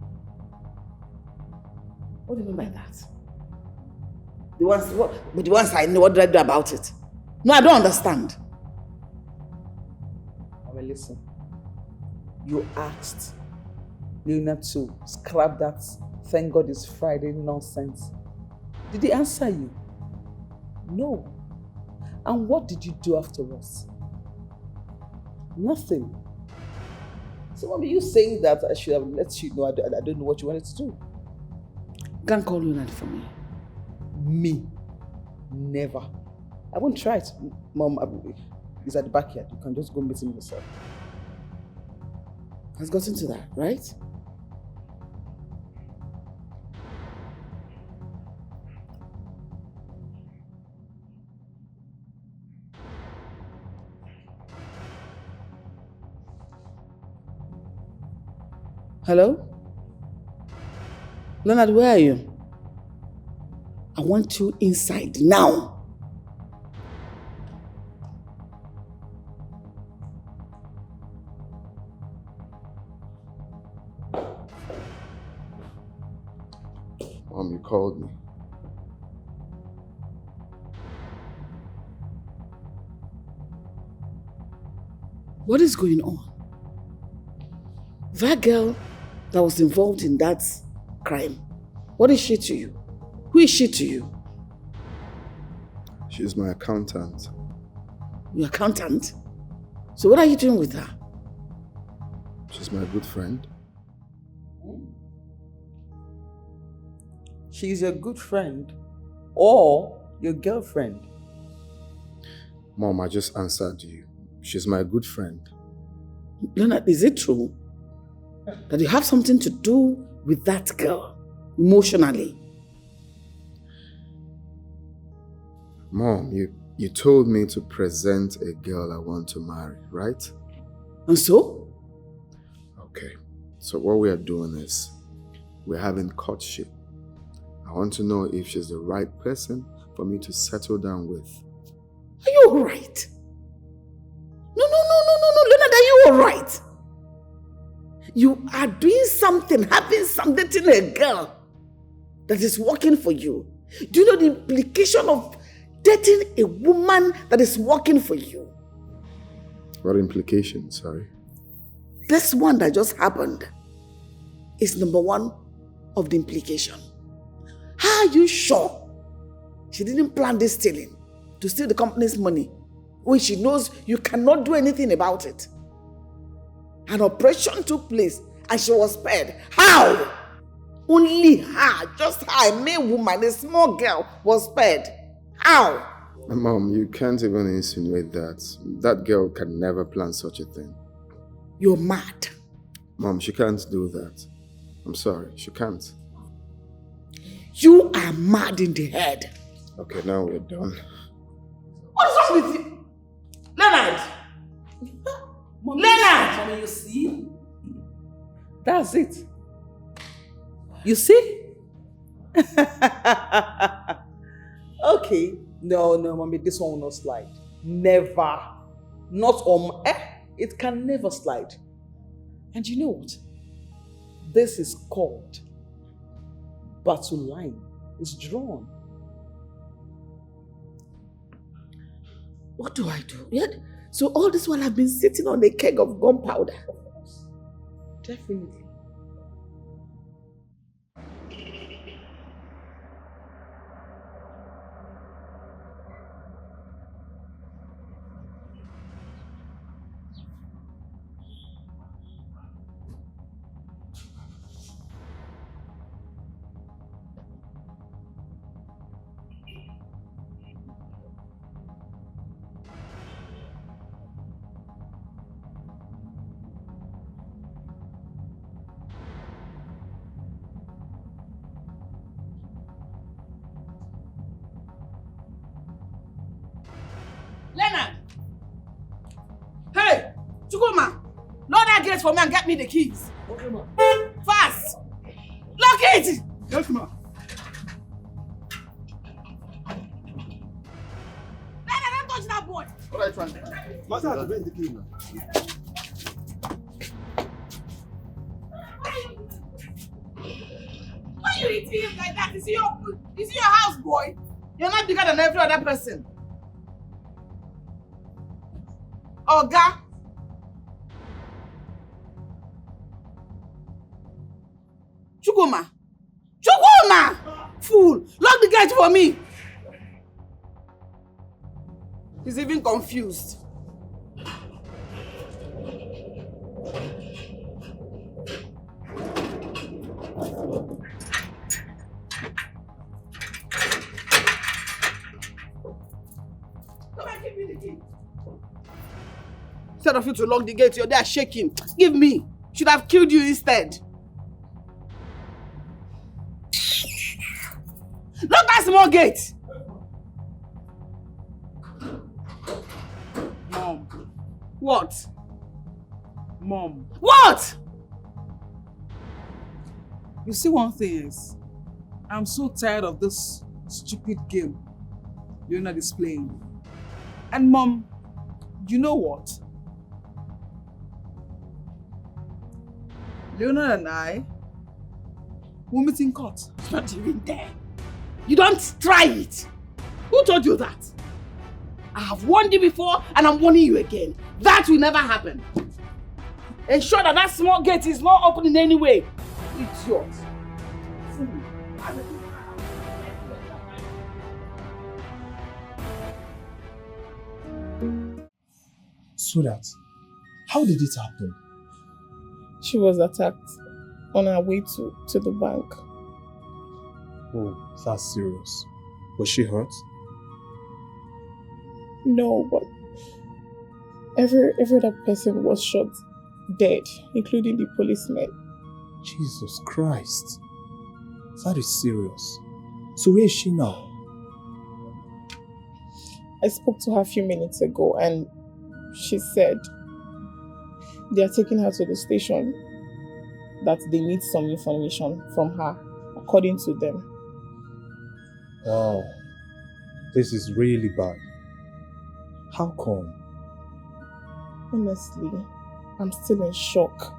What do you mean by that? The ones I know, what did I do about it? No, I don't understand. Mommy, listen. You asked Leonard to scrap that "thank God it's Friday" nonsense. Did he answer you? No. And what did you do afterwards? Nothing. So, Mommy, you saying that I should have let you know I don't know what you wanted to do? Can't call Leonard for me. Me? Never. I won't try it. Mom, he's at the backyard. You can just go meet him yourself. Has gotten to that, right? Hello? Leonard, where are you? I want you inside now. Mom, you called me. What is going on? That girl that was involved in that crime, what is she to you? Who is she to you? She's my accountant. Your accountant? So what are you doing with her? She's my good friend. She's your good friend or your girlfriend. Mom, I just answered you. She's my good friend. Leonard, is it true that you have something to do with that girl emotionally? Mom, you told me to present a girl I want to marry, right? And so? Okay, so what we are doing is we're having courtship. I want to know if she's the right person for me to settle down with. Are you alright? No, Leonard, are you alright? You are doing something, having some dating a girl that is working for you. Do you know the implication of dating a woman that is working for you? What implication, sorry? This one that just happened is number one of the implication. How are you sure she didn't plan this stealing to steal the company's money when she knows you cannot do anything about it? An operation took place and she was spared. How? Only her, just her, a mere woman, a small girl, was spared. How? Mom, you can't even insinuate that. That girl can never plan such a thing. You're mad. Mom, she can't do that. I'm sorry, she can't. You are mad in the head. Okay, now we're done. What's wrong with you? Leonard! Leonard! Mommy, you see? That's it. You see? Okay. No, mommy, this one will not slide. Never. Not on... It can never slide. And you know what? This is called battle line. It's drawn. What do I do? Yet, so all this while I've been sitting on a keg of gunpowder. Definitely. Leonard! Hey! Chukuma! Lock that gate for me and get me the keys. Okay, ma. Fast! Lock it! Yes, ma. Leonard, don't touch that boy! What are you trying to do? Master has to bring the key now. Why are you eating him like that? Is he your house boy? You're not bigger than every other person. Oga! Chukuma! Chukuma! Fool! Lock the gate for me! He's even confused. Come and give me the key. Instead of you to lock the gate, you're there shaking. Give me. Should have killed you instead. Lock that small gate. Mom. What? Mom. What? You see, one thing is, I'm so tired of this stupid game Leonard is playing. And Mom, you know what? Leonard and I will meet in court. It's not even there. You don't try it. Who told you that? I have warned you before and I'm warning you again. That will never happen. Ensure that that small gate is not open in any way. Idiot. Fool. Sweetheart, how did it happen? She was attacked on her way to the bank. Oh, that's serious. Was she hurt? No, but every other person was shot dead, including the policeman. Jesus Christ. That is serious. So where is she now? I spoke to her a few minutes ago and she said they are taking her to the station, that they need some information from her, according to them. Wow. This is really bad. How come? Honestly, I'm still in shock.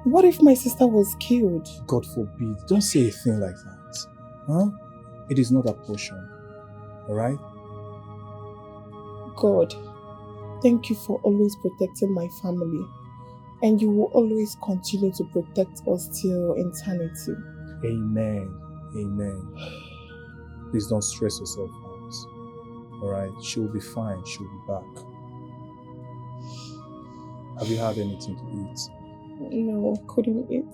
What if my sister was killed? God forbid. Don't say a thing like that. Huh? It is not a portion. Alright? God, thank you for always protecting my family. And you will always continue to protect us till eternity. Amen. Amen. Please don't stress yourself out. Alright? She will be fine. She will be back. Have you had anything to eat? No, couldn't eat.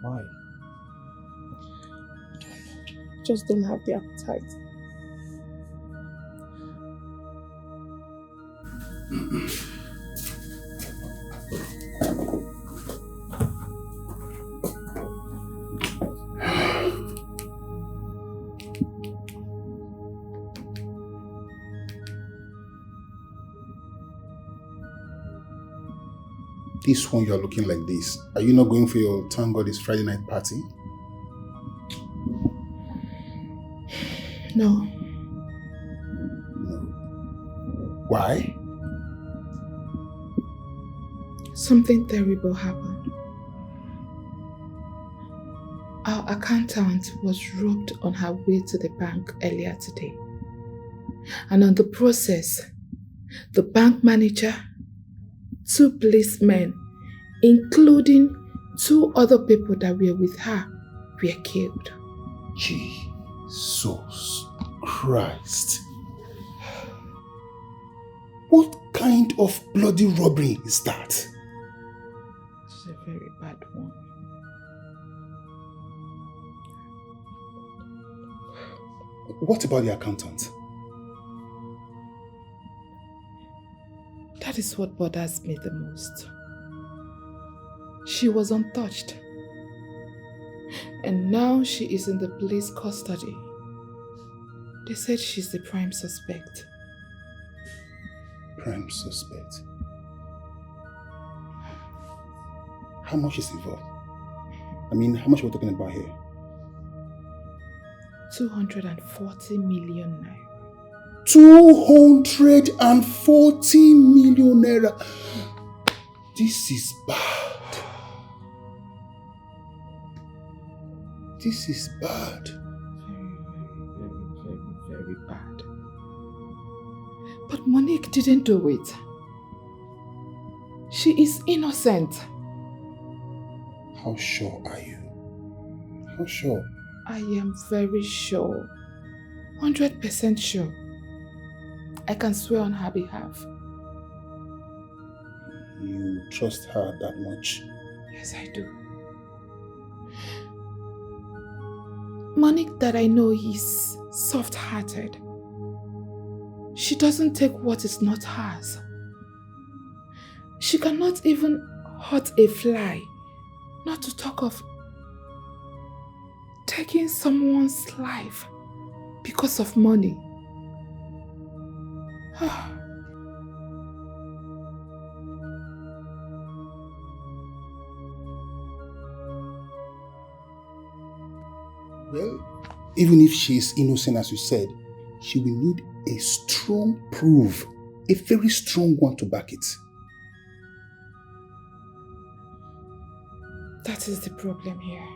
Why? Just don't have the appetite. This one you're looking like this. Are you not going for your thank God it's Friday night party? No. Why? Something terrible happened. Our accountant was robbed on her way to the bank earlier today. And on the process, the bank manager, 2 policemen, including 2 other people that were with her, were killed. Jesus Christ. What kind of bloody robbery is that? It's a very bad one. What about the accountant? That is what bothers me the most. She was untouched. And now she is in the police custody. They said she's the prime suspect. Prime suspect? How much is involved? I mean, how much are we talking about here? 240 million naira. 240 million naira. This is bad. This is bad. Very bad. But Monique didn't do it. She is innocent. How sure are you? How sure? I am very sure. 100% sure. I can swear on her behalf. You trust her that much? Yes, I do. Monique that I know is soft-hearted. She doesn't take what is not hers. She cannot even hurt a fly, not to talk of taking someone's life because of money. Well, even if she is innocent, as you said, she will need a strong proof, a very strong one to back it. That is the problem here.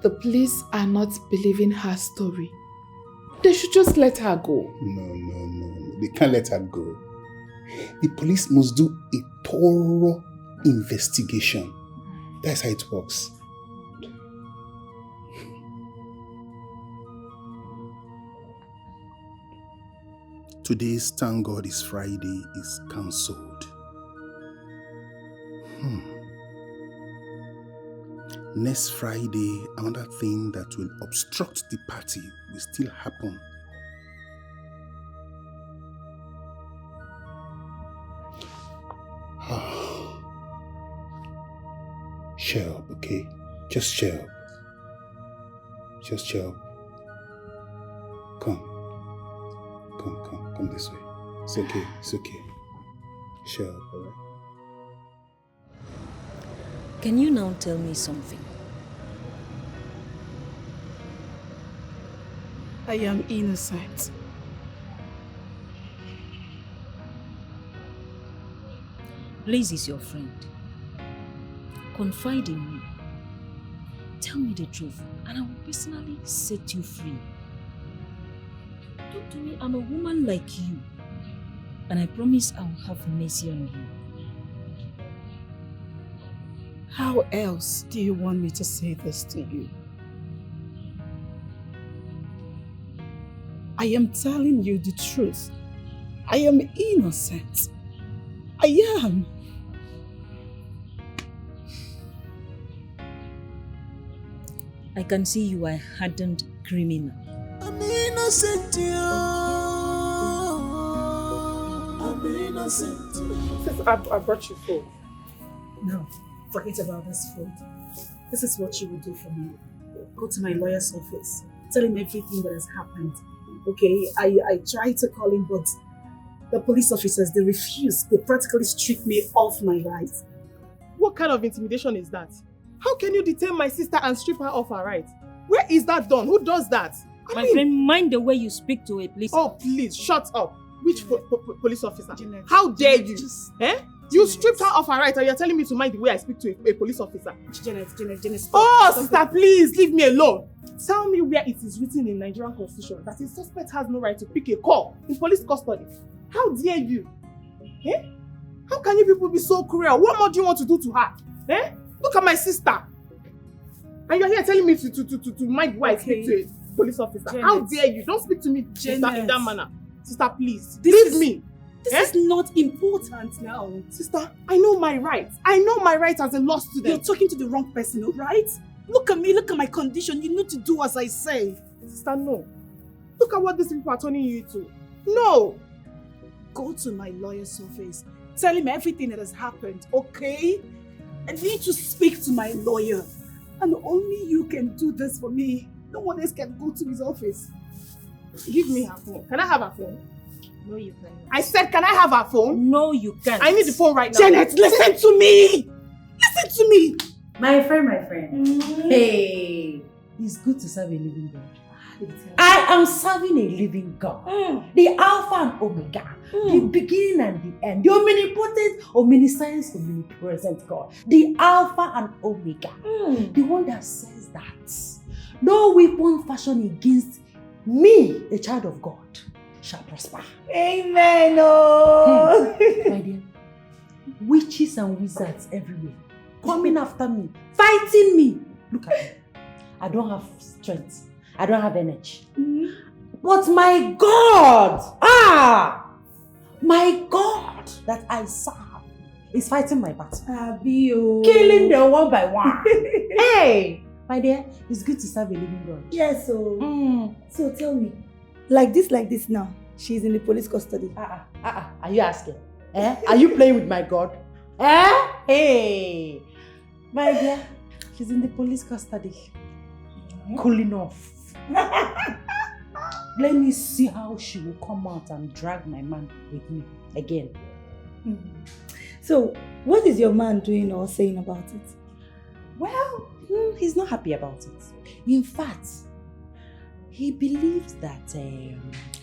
The police are not believing her story. They should just let her go. No. They can't let her go. The police must do a thorough investigation. That's how it works. Today's Thank God It's Friday is cancelled. Next Friday, another thing that will obstruct the party will still happen. Cheer up, okay? Just cheer up. Just cheer up. Come this way. It's okay. Cheer up, alright? Can you now tell me something? I am innocent. Blaze is your friend. Confide in me. Tell me the truth, and I will personally set you free. Talk to me, I'm a woman like you, and I promise I will have mercy on you. How else do you want me to say this to you? I am telling you the truth. I am innocent. I am. I can see you are a hardened criminal. I'm innocent, I'm innocent. Sis, I brought you food. No, forget about this food. This is what you will do for me. Go to my lawyer's office. Tell him everything that has happened. Okay, I tried to call him, but the police officers, they refused. They practically stripped me off my rights. What kind of intimidation is that? How can you detain my sister and strip her of her rights? Where is that done? Who does that? My friend, mind the way you speak to a police. Oh, please, shut up. Which police officer? How dare you? You stripped her of her rights and you're telling me to mind the way I speak to a police officer. Janet, stop. Oh, sister, please, leave me alone. Tell me where it is written in Nigerian Constitution that a suspect has no right to pick a call in police custody. How dare you? How can you people be so cruel? What more do you want to do to her? Look at my sister. And you're here telling me to mind why I speak to a police officer. Janet. How dare you? Don't speak to me in that manner. Sister, please. Leave me. This is not important now. Sister, I know my rights. I know my rights as a law student. You're talking to the wrong person, alright? Look at me, look at my condition. You need to do as I say. Sister, no. Look at what these people are turning you to. No. Go to my lawyer's office. Tell him everything that has happened, okay? I need to speak to my lawyer. And only you can do this for me. No one else can go to his office. Give me her phone. Can I have her phone? No, you can't. I said, can I have her phone? No, you can't. I need the phone right now. Janet, listen to me! Listen to me! My friend. Hey, it's good to serve a living God. I am serving a living God. The Alpha and Omega. The beginning and the end. The omnipotent, omniscience, omnipresent God. The Alpha and Omega. The one that says that no weapon fashioned against me, a child of God, shall prosper. Amen. Oh. My dear, witches and wizards everywhere coming after me, fighting me. Look at me. I don't have strength. I don't have energy. But my God, my God that I serve is fighting my battle. Killing them one by one. Hey, my dear, it's good to serve a living God. Yes, so tell me, like this now, she's in the police custody. Are you asking? Are you playing with my God? Hey, my dear, she's in the police custody. Cooling off. Let me see how she will come out and drag my man with me again. So, what is your man doing or saying about it? Well, He's not happy about it. In fact, he believes that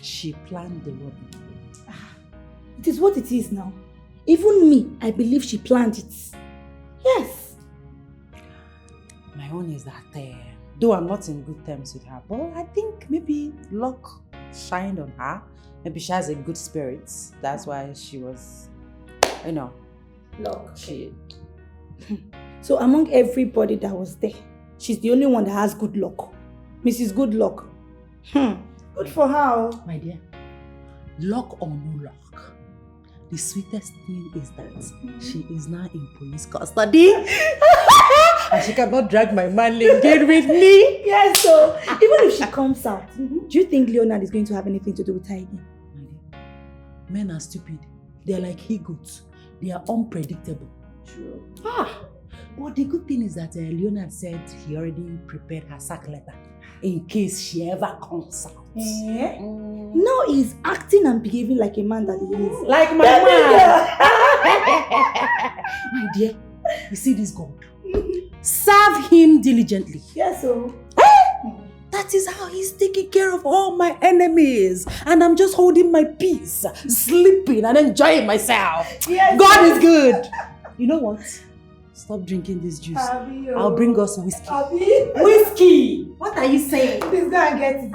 she planned the robbery. It is what it is now. Even me, I believe she planned it. Yes. My own is that, though I'm not in good terms with her, but I think maybe luck shined on her. Maybe she has a good spirit. That's why she was, Luck. So among everybody that was there, she's the only one that has good luck. Mrs. Good Luck. Good for her. My dear, luck or no luck, the sweetest thing is that she is now in police custody. And she cannot drag my man again with me. Yes, so even if she comes out, do you think Leonard is going to have anything to do with her again? Men are stupid. They are like he-goats. They are unpredictable. True. But the good thing is that Leonard said he already prepared her sack letter in case she ever comes out. Now he's acting and behaving like a man that he is. Like my man. My dear, you see this God? Serve him diligently. Yes, so. That is how he's taking care of all my enemies. And I'm just holding my peace, sleeping and enjoying myself. Yes, God is good. You know what? Stop drinking this juice. I'll bring us whiskey. Whiskey! What are you saying? Please go and get it.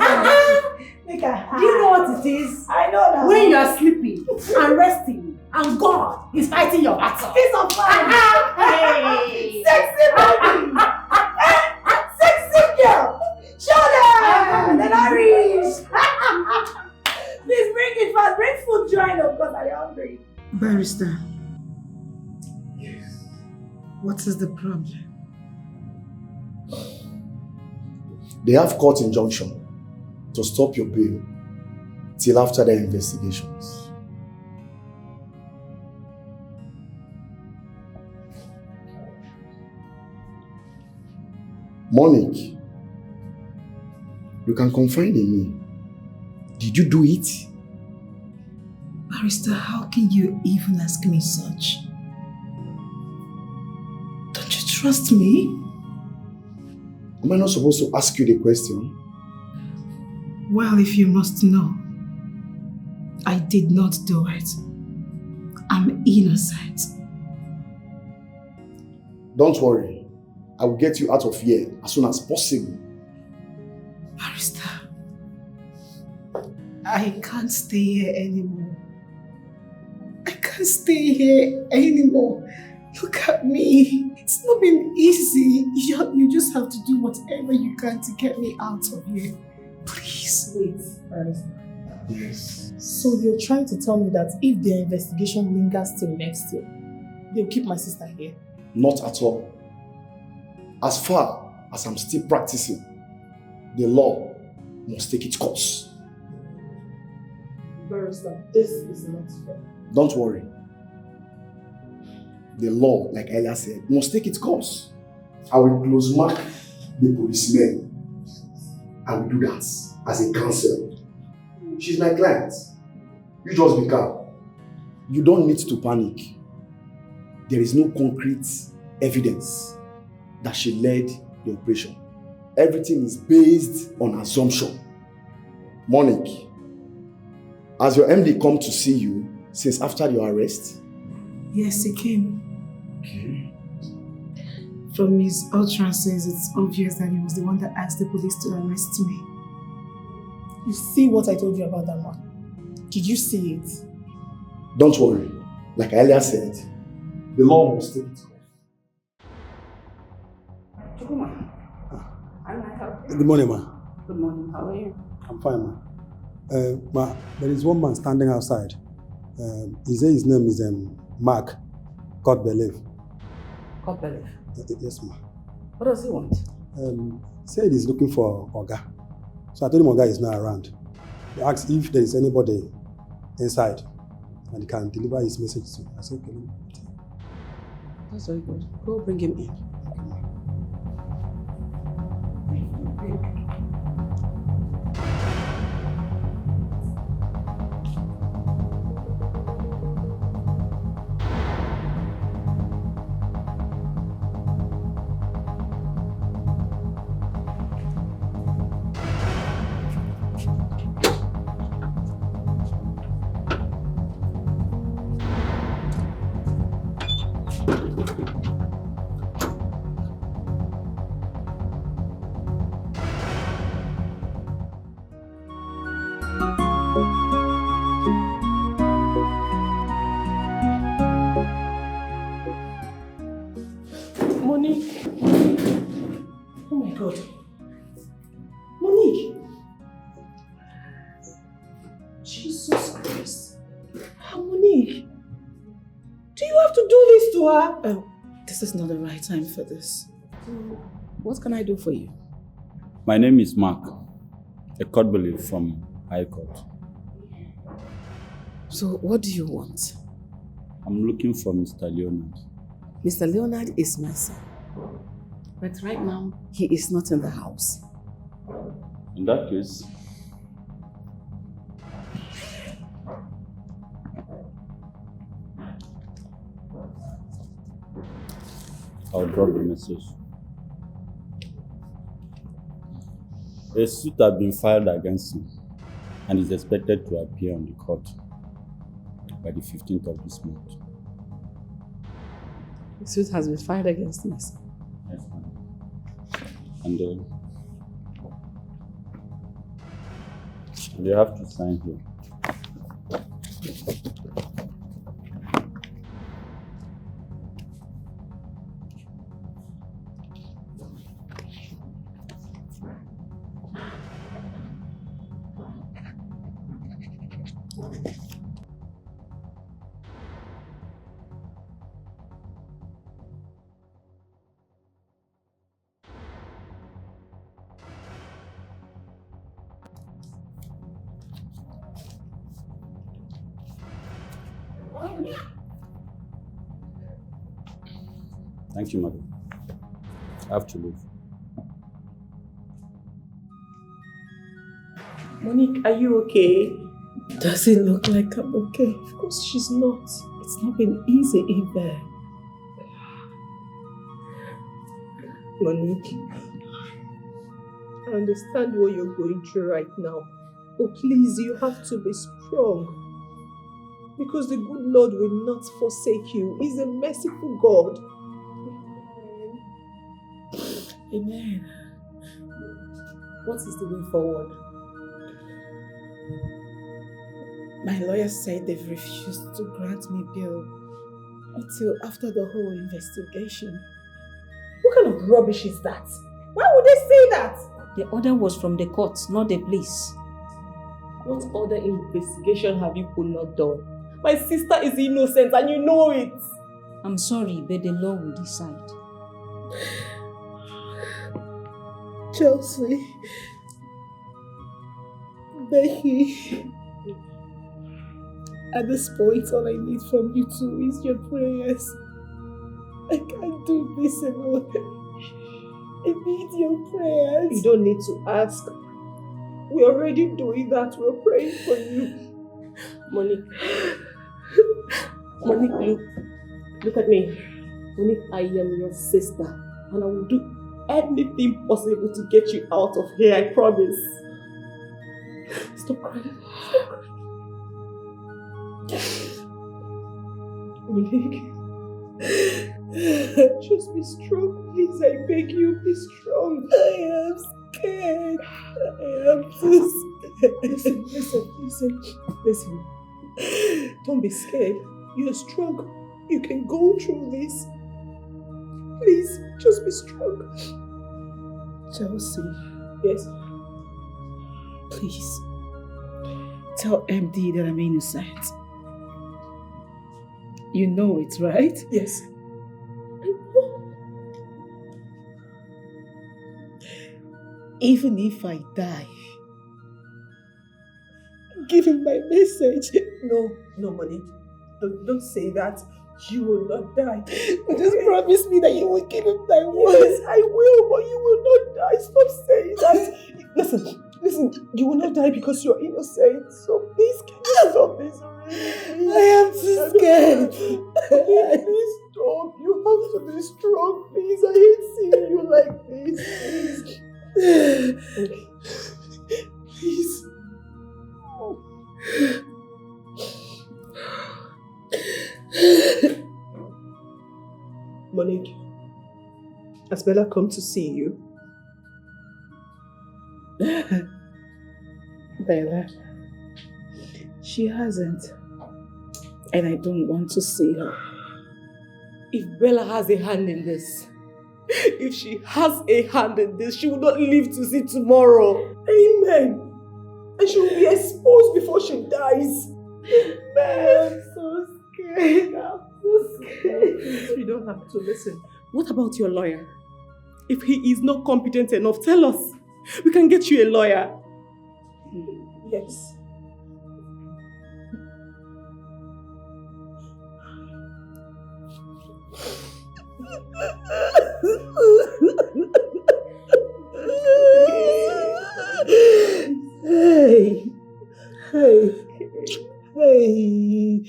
Make her. Do you know what it is? I know that. When you are sleeping and resting, and God is fighting your battle. Peace of mind. Hey. Sexy baby. Sexy girl. Show them. Then I reach. Please bring it fast. Bring food join up because I'm hungry. Barrister. What is the problem? They have court injunction to stop your bail till after their investigations. Monique, you can confide in me. Did you do it? Barrister, how can you even ask me such? Don't you trust me? Am I not supposed to ask you the question? Well, if you must know, I did not do it. I'm innocent. Don't worry. I will get you out of here as soon as possible. Barrister, I can't stay here anymore. I can't stay here anymore. Look at me. It's not been easy. You just have to do whatever you can to get me out of here. Please. Wait, Barrister. Yes. So you're trying to tell me that if their investigation lingers till next year, they'll keep my sister here? Not at all. As far as I'm still practicing, the law must take its course. Barrister, this is not fair. Don't worry. The law, like Elia said, must take its course. I will close mark the policemen. I will do that as a counsel. She's my client. You just be calm. You don't need to panic. There is no concrete evidence that she led the operation. Everything is based on assumption. Monique, has your MD come to see you since after your arrest? Yes, he came. Okay. From his utterances, it's obvious that he was the one that asked the police to arrest me. You see what I told you about that man? Did you see it? Don't worry. Like I earlier said, the law must take its course. Good morning, ma. Good morning. How are you? I'm fine, ma. Ma, there is one man standing outside. He says his name is Mark. God believe. God believe. Yes, ma. What does he want? Said he's looking for Oga. So I told him Oga is not around. He asked if there is anybody inside and he can deliver his message to me. I said, okay. That's very good. Go bring him in. Monique. Oh my God. Monique. Jesus Christ. Monique. Do you have to do this to her? Oh, this is not the right time for this. What can I do for you? My name is Mark, a court bailiff from High Court. So, what do you want? I'm looking for Mr. Leonard. Mr. Leonard is my son. But right now, he is not in the house. In that case, I'll drop the message. A suit has been filed against him and is expected to appear on the court by the 15th of this month. The suit has been filed against me. Yes, ma'am. And you have to sign here. Thank you, madam. I have to leave. Monique, are you okay? Does it look like I'm okay? Of course she's not. It's not been easy in there. Monique, I understand what you're going through right now. But please, you have to be strong. Because the good Lord will not forsake you. He's a merciful God. Amen. What is the way forward? My lawyer said they've refused to grant me bail until after the whole investigation. What kind of rubbish is that? Why would they say that? The order was from the court, not the police. What other investigation have you not done? My sister is innocent and you know it. I'm sorry, but the law will decide. Chelsea, Becky, at this point, all I need from you two is your prayers. I can't do this alone. I need your prayers. You don't need to ask. We're already doing that. We're praying for you. Monique. Monique, look at me. Monique, I am your sister. And I will do anything possible to get you out of here, I promise. Stop crying. Stop crying. Monique. Just be strong, please. I beg you, be strong. I am scared. I am too scared. Listen. Don't be scared. You're strong. You can go through this. Please, just be strong. Chelsea. Yes? Please. Tell MD that I'm innocent. You know it, right? Yes. Even if I die, give him my message. No, Monique. Don't say that. You will not die. But just promise me that you will give him my word. Yes, I will, but you will not die. Stop saying that. Listen, you will not die because you're innocent. So please, can you stop this? I am too scared. Please stop. You have to be strong, please. I hate seeing you like this. Please. Please. Monique, has Bella come to see you? Bella, she hasn't. And I don't want to see her. If Bella has a hand in this, if she has a hand in this, she will not live to see tomorrow. Amen. And she will be exposed before she dies. Amen. I'm so scared. I'm so scared. You don't have to listen. What about your lawyer? If he is not competent enough, tell us. We can get you a lawyer. Yes. Hey, hey.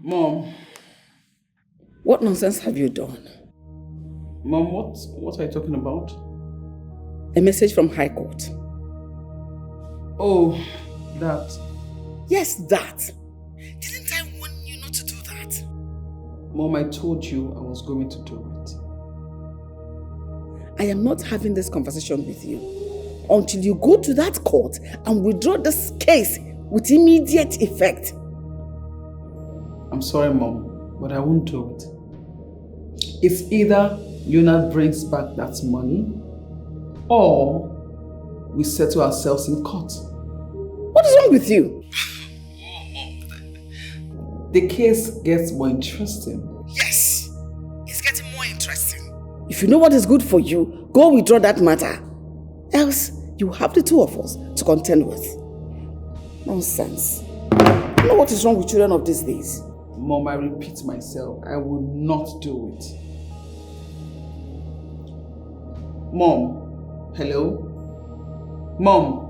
Mom. What nonsense have you done? Mom, what are you talking about? A message from High Court. Oh, that. Yes, that. Didn't I warn you not to do that? Mom, I told you I was going to do it. I am not having this conversation with you until you go to that court and withdraw this case with immediate effect. I'm sorry, Mom, but I won't do it. It's either Leonard brings back that money or we settle ourselves in court. What is wrong with you? The case gets more interesting. Yes, it's getting more interesting. If you know what is good for you, go withdraw that matter. Else, you have the two of us to contend with. Nonsense. You know what is wrong with children of these days? Mom, I repeat myself, I will not do it. Mom, hello? Mom.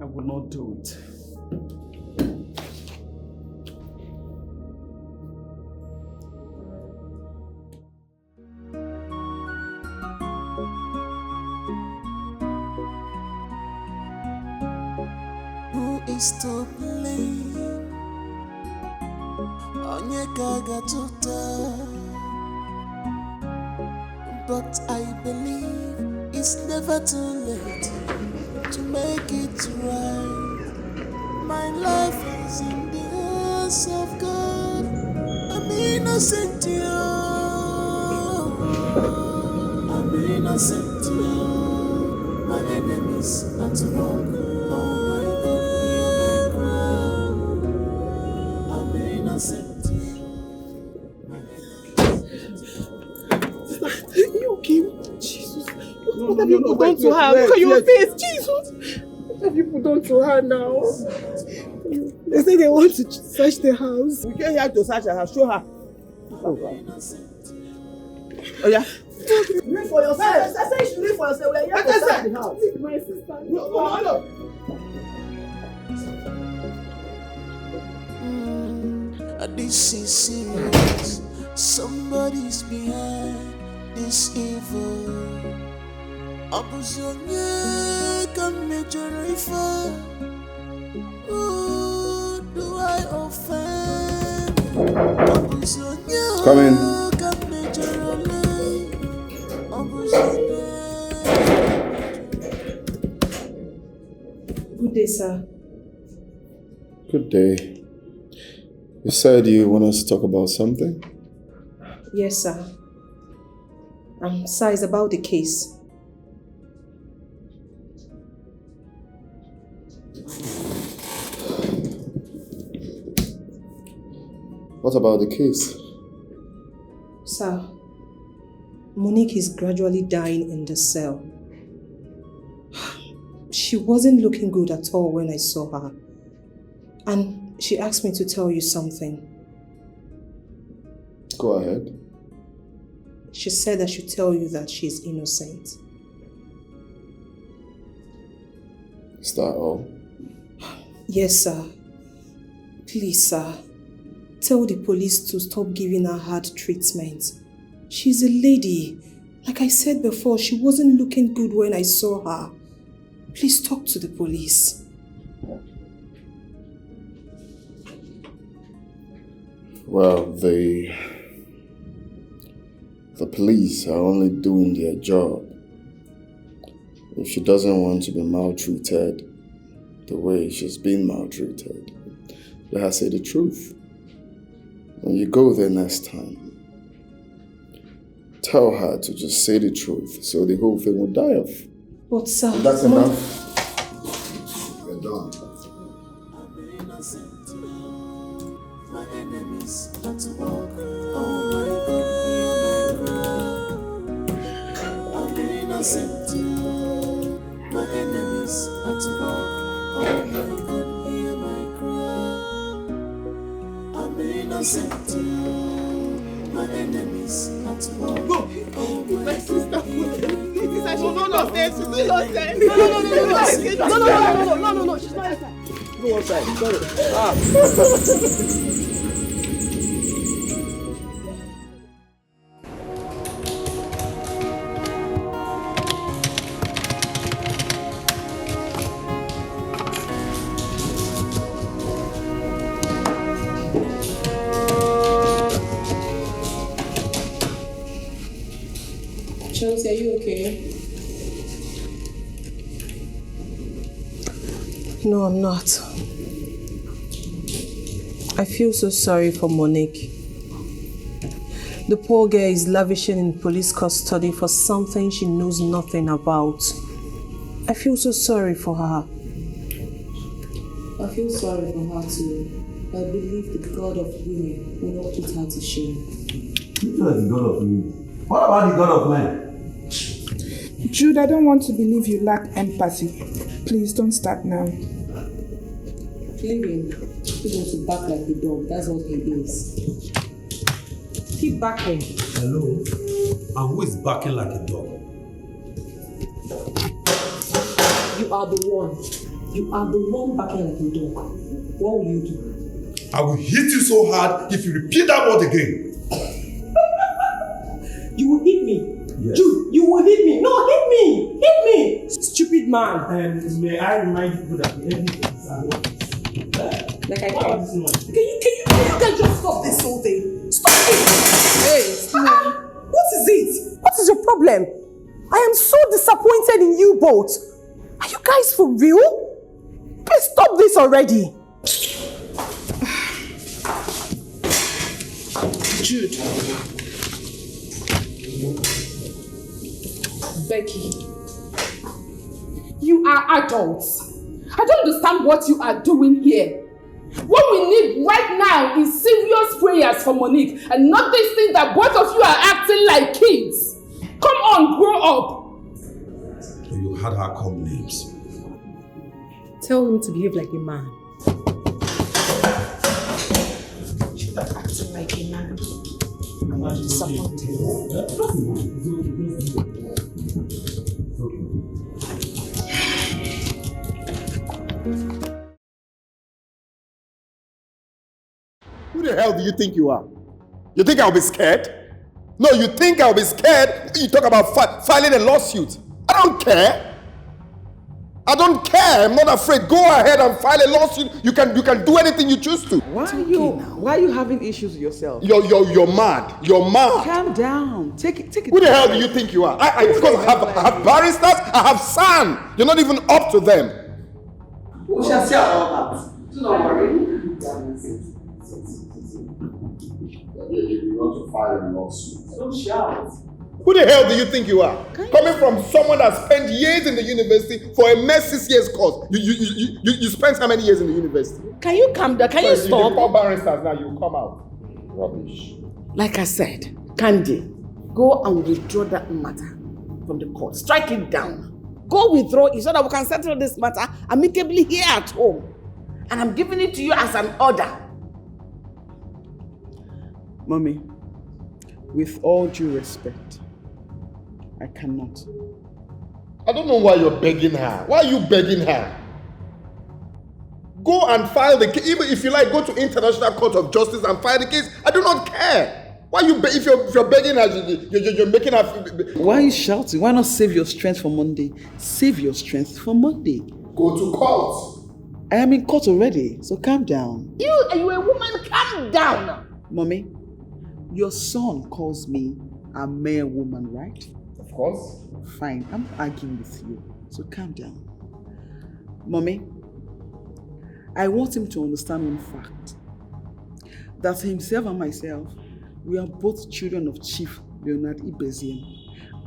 I will not do it. Is to blame. Onye Kaka but I believe it's never too late to make it right. My life is in the hands of God. I'm innocent, you. I'm innocent, you. My enemies not wrong. You okay? Jesus. What have you put on to her? Look at your face, Jesus. What have you put on to her now? They say they want to search the house. We came here to search her house. Show her. Oh yeah. Read for yourself. I said you should read for yourself. We are here to search the house. My sister. No. This is serious. Somebody's behind this evil. Opposition can major refer. Who do I offend? Opposition can major Good day, sir. Good day. You said you want us to talk about something? Yes, sir. Sir, it's about the case. What about the case? Sir, Monique is gradually dying in the cell. She wasn't looking good at all when I saw her. And she asked me to tell you something. Go ahead. She said I should tell you that she's innocent. Is that all? Yes, sir. Please, sir, tell the police to stop giving her hard treatment. She's a lady. Like I said before, she wasn't looking good when I saw her. Please talk to the police. Well, the police are only doing their job. If she doesn't want to be maltreated the way she's been maltreated, let her say the truth. When you go there next time, tell her to just say the truth so the whole thing will die off. But sir... That's enough. We're done. My enemies had to walk. Oh my God, I'm innocent. My enemies had to walk. Oh my God, hear my cry. I'm innocent. My enemies had to walk. Go. Oh my sister, please. I should not have said. No, she's not inside. Go outside. Sorry. Chelsea, are you okay? No, I'm not. I feel so sorry for Monique. The poor girl is lavishing in police custody for something she knows nothing about. I feel so sorry for her. I feel sorry for her too. I believe the God of women will not put her to shame. You are the God of women. What about the God of men? Jude, I don't want to believe you lack empathy. Please don't start now. Leave him. He's going to back like a dog. That's what he is. Keep backing. Hello? And who is backing like a dog? You are the one. You are the one backing like a dog. What will you do? I will hit you so hard if you repeat that word again. You will hit me. Yes. Jude, you will hit me. No, hit me. Hit me. Stupid man. And may I remind you that the evidence is like I can you guys just stop this whole thing? Stop it! Hey, what is it? What is your problem? I am so disappointed in you both. Are you guys for real? Please stop this already. Jude. Becky, you are adults. I don't understand what you are doing here. What we need right now is serious prayers for Monique and not this thing that both of you are acting like kids. Come on, grow up. You had her call names. Tell him to behave like a man. She's not acting like a man. I'm disappointed. Who the hell do you think you are? You think I'll be scared? No, you think I'll be scared? You talk about filing a lawsuit. I don't care. I don't care. I'm not afraid. Go ahead and file a lawsuit. You can do anything you choose to. Why are you having issues with yourself? You're mad. You're mad. Calm down. Take it. Who the hell do you think you are? Of course, I have barristers. I have son. You're not even up to them. We shall see all that. Do not worry. You want to file a lawsuit. Don't shout. Who the hell do you think you are? Coming from someone that spent years in the university for a mere 6 years course. You spent how many years in the university? Can you calm down? Can you stop? You call barristers now, you come out. Rubbish. Like I said, Candy, go and withdraw that matter from the court. Strike it down. Go withdraw it so that we can settle this matter amicably here at home. And I'm giving it to you as an order. Mommy, with all due respect, I cannot. I don't know why you're begging her. Why are you begging her? Go and file the case. Even if you like, go to International Court of Justice and file the case. I do not care. Why you if you're begging us, you're making us. Why are you shouting? Why not save your strength for Monday? Save your strength for Monday. Go to court. I am in court already, so calm down. You a woman, calm down. Mommy, your son calls me a mere woman, right? Of course. Fine, I'm arguing with you, so calm down. Mommy, I want him to understand one fact. That himself and myself, we are both children of Chief Leonard Ibeziem,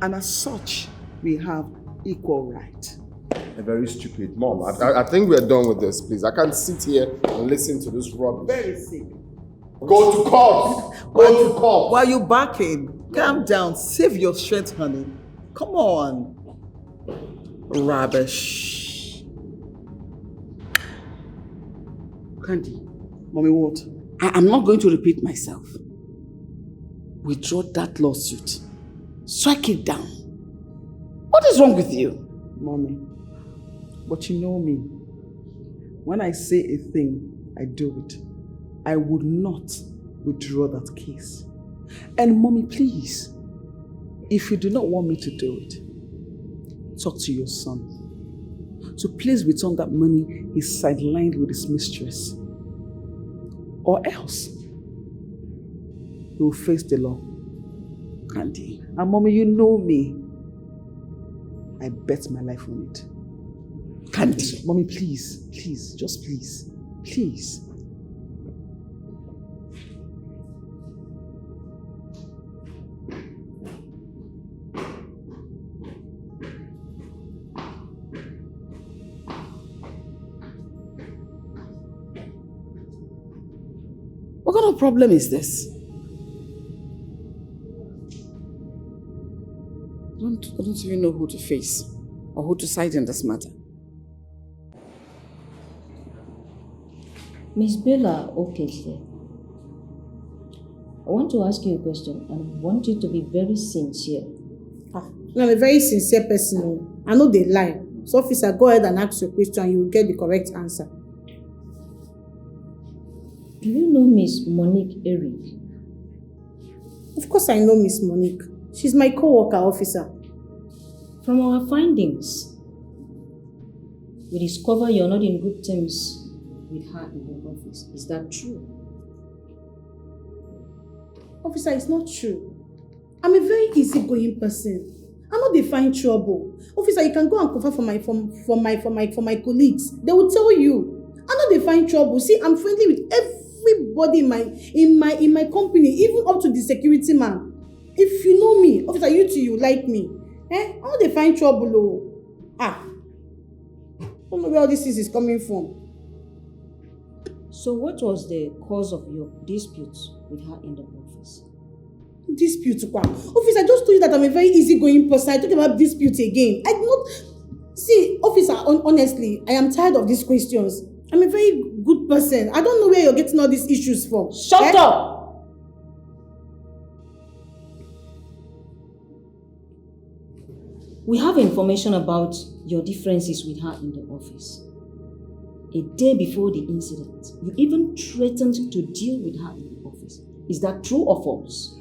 and as such, we have equal right. A very stupid mom. I think we're done with this, please. I can't sit here and listen to this rubbish. Very sick. Go to court. Go to court. Why are you barking? Calm down. Save your strength, honey. Come on. Rubbish. Candy, Mommy, what? I am not going to repeat myself. Withdraw that lawsuit. Strike it down. What is wrong with you? Mommy, but you know me. When I say a thing, I do it. I would not withdraw that case. And Mommy, please, if you do not want me to do it, talk to your son. So please return that money he's sidelined with his mistress. Or else, he will face the law. Candy. And Mommy, you know me. I bet my life on it. Candy. Mommy, please, please, just please, please. What kind of problem is this? I don't even know who to face or who to side in this matter. Miss Bella Okeli, I want to ask you a question and I want you to be very sincere. I'm a very sincere person. I know they lie. So officer, go ahead and ask your question. You will get the correct answer. Do you know Miss Monique Eric? Of course I know Miss Monique. She's my co-worker, officer. From our findings, we discover you're not in good terms with her in the office. Is that true? Officer, it's not true. I'm a very easygoing person. I'm not they find trouble. Officer, you can go and confirm for my colleagues. They will tell you. I'm not they find trouble. See, I'm friendly with everybody in my company, even up to the security man. If you know me, officer, you like me. I'm not they find trouble. I don't know where all this is coming from. So what was the cause of your disputes with her in the office? Dispute? Officer, I just told you that I'm a very easygoing person. I talk about dispute again. I do not... See, officer, honestly, I am tired of these questions. I'm a very good person. I don't know where you're getting all these issues from. Shut up! We have information about your differences with her in the office. A day before the incident, you even threatened to deal with her in the office. Is that true or false?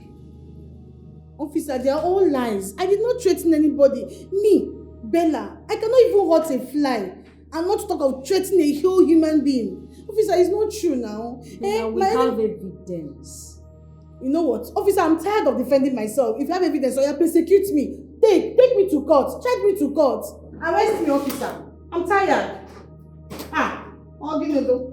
Officer, they are all lies. I did not threaten anybody. Me, Bella, I cannot even hurt a fly. I'm not talk of threatening a whole human being. Officer, it's not true now. We have evidence. You know what? Officer, I'm tired of defending myself. If you have evidence, you persecute me. Take me to court. Check me to court. Arrest me, officer. I'm tired. I'll give you though.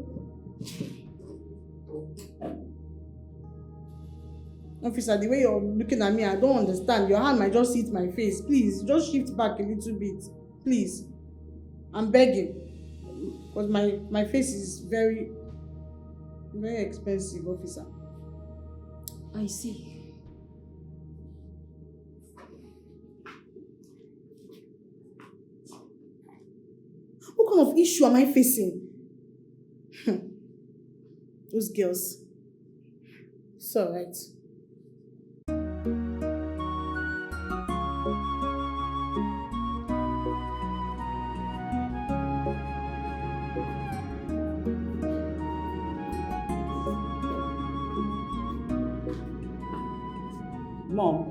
Officer, the way you're looking at me, I don't understand. Your hand might just hit my face. Please, just shift back a little bit. Please. I'm begging. Because my face is very, very expensive, officer. I see. What kind of issue am I facing? Those girls. It's alright. Mom,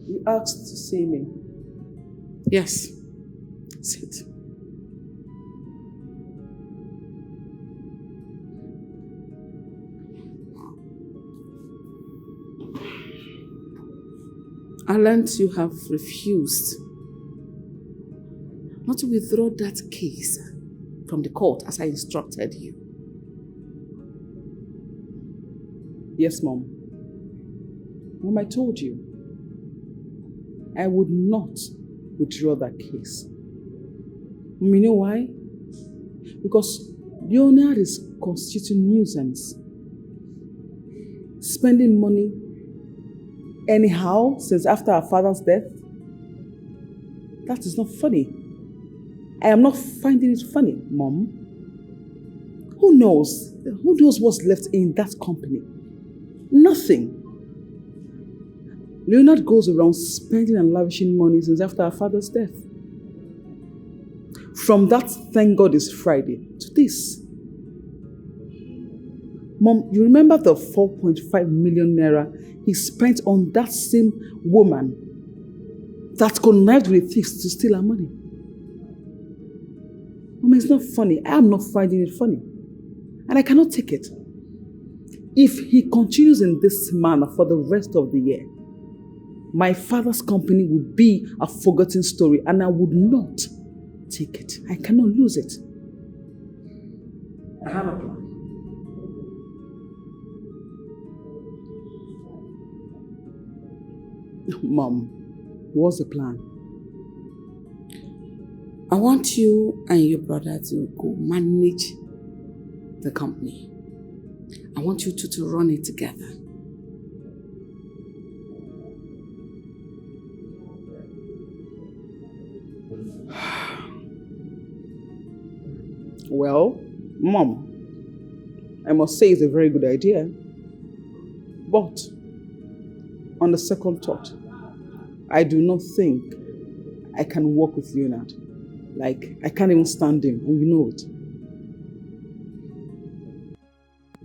you asked to see me. Yes. Sit. I learned you have refused not to withdraw that case from the court as I instructed you. Yes, Mom. Mom, I told you. I would not withdraw that case. Mom, you know why? Because Leonard is constituting nuisance. Spending money anyhow since after our father's death. That is not funny. I am not finding it funny, Mom. Who knows? Who knows what's left in that company? Nothing. Leonard goes around spending and lavishing money since after our father's death. From that, thank God it's Friday, to this. Mom, you remember the 4.5 million naira he spent on that same woman that connived with thieves to steal her money? Mom, it's not funny. I am not finding it funny. And I cannot take it. If he continues in this manner for the rest of the year, my father's company will be a forgotten story and I would not take it. I cannot lose it. I have a plan. Mom, what's the plan? I want you and your brother to go manage the company. I want you two to run it together. Well, Mom, I must say it's a very good idea. But, on the second thought, I do not think I can work with Leonard. Like, I can't even stand him, and you know it.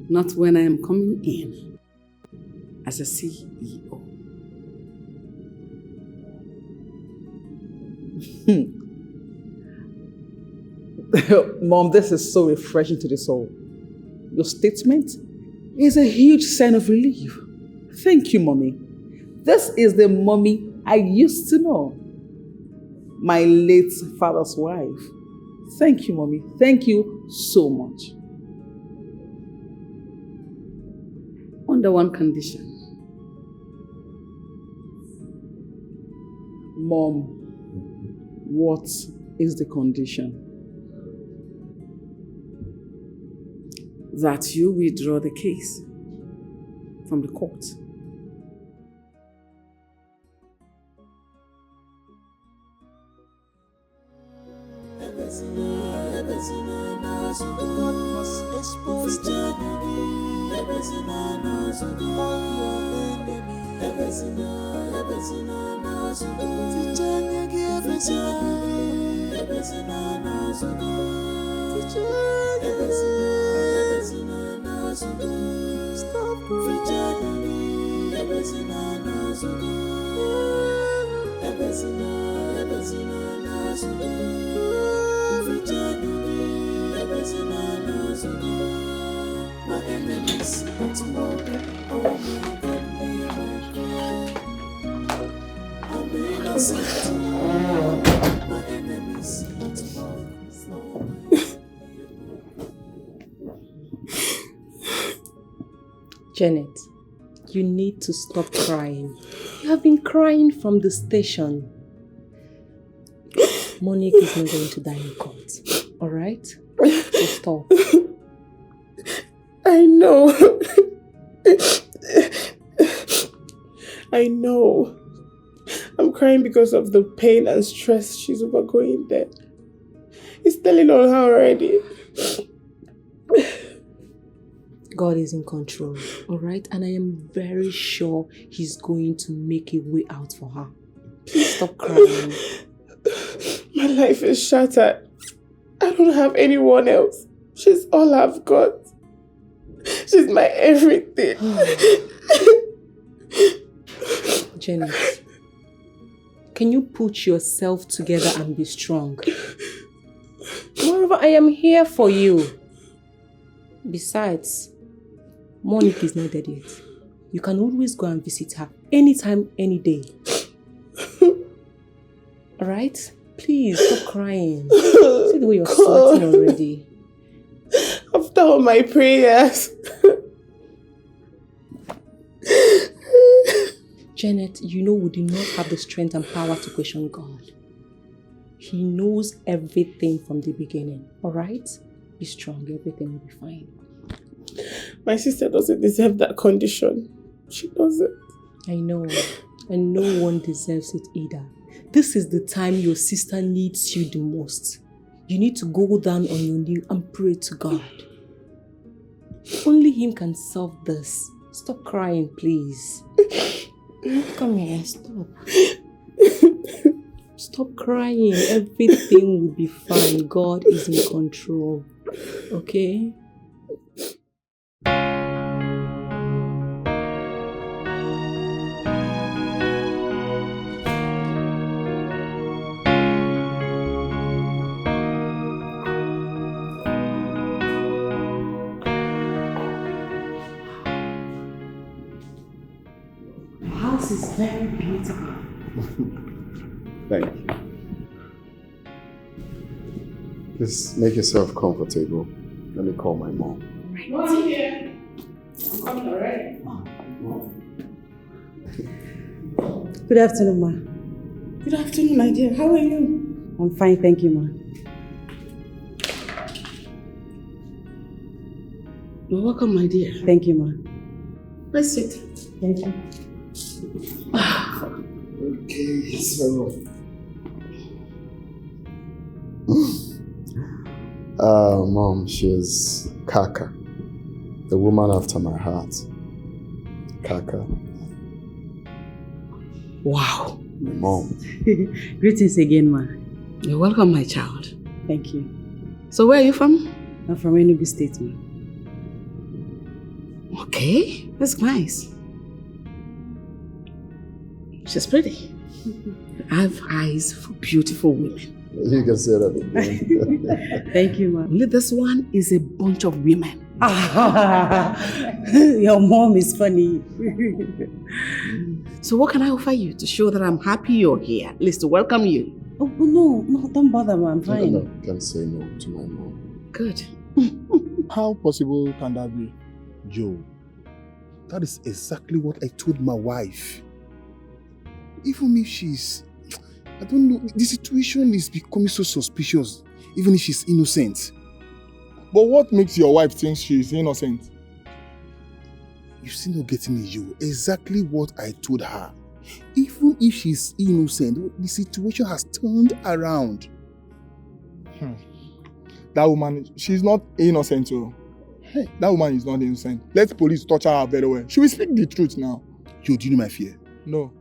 Not when I am coming in as a CEO. Mom, this is so refreshing to the soul. Your statement is a huge sign of relief. Thank you, Mommy. This is the Mommy I used to know. My late father's wife. Thank you, Mommy. Thank you so much. Under one condition. Mom, what is the condition? That you withdraw the case from the court. Janet, you need to stop crying. You have been crying from the station. Monique is not going to die in court. Alright? So stop. I know. I know. I'm crying because of the pain and stress she's overgoing there. It's telling on her already. God is in control, alright? And I am very sure He's going to make a way out for her. Please stop crying. My life is shattered. I don't have anyone else. She's all I've got. She's my everything. Janet, can you put yourself together and be strong? Moreover, I am here for you. Besides, Monique is not dead yet. You can always go and visit her anytime, any day. Alright? Please, stop crying. See the way you're sweating already. After all my prayers. Janet, you know we do not have the strength and power to question God. He knows everything from the beginning. Alright? Be strong, everything will be fine. My sister doesn't deserve that condition. She doesn't. I know. And no one deserves it either. This is the time your sister needs you the most. You need to go down on your knee and pray to God. Only Him can solve this. Stop crying, please. Come here, stop. Stop crying. Everything will be fine. God is in control. Okay? House is very beautiful. Thank you. Just make yourself comfortable. Let me call my mom. Mom here. I'm coming already. Good afternoon, ma. Good afternoon, my dear. How are you? I'm fine, thank you, ma. You're welcome, my dear. Thank you, ma. Let's sit. Thank you. Okay, so... Mom, she's Kaka. The woman after my heart. Kaka. Wow. My mom. Greetings again, ma. You're welcome, my child. Thank you. So where are you from? I'm from Enugu State, ma. Okay, that's nice. She's pretty. I have eyes for beautiful women. You can say that again. Thank you, ma. Only this one is a bunch of women. Your mom is funny. So what can I offer you to show that I'm happy you're here? At least to welcome you. Oh, no, don't bother, ma. I'm fine. No, you can say no to my mom. Good. How possible can that be? Joe, that is exactly what I told my wife. Even if she's... I don't know, the situation is becoming so suspicious, even if she's innocent. But what makes your wife think she's innocent? You still not getting me, Joe. Exactly what I told her. Even if she's innocent, the situation has turned around. That woman, she's not innocent, Joe. Hey, that woman is not innocent. Let the police torture her very well. She will speak the truth now. Joe, do you know my fear? No.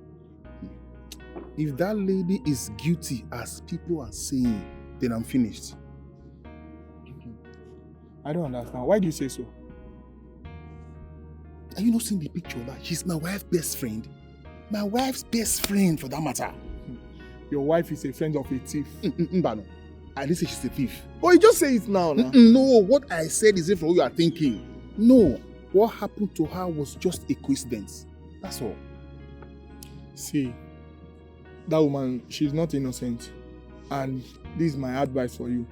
If that lady is guilty, as people are saying, then I'm finished. I don't understand. Why do you say so? Are you not seeing the picture of that? She's my wife's best friend. My wife's best friend, for that matter. Your wife is a friend of a thief. Mbano. I didn't say she's a thief. Oh, you just say it now. No, what I said isn't from what you are thinking. No, what happened to her was just a coincidence. That's all. See, that woman, she's not innocent. And this is my advice for you.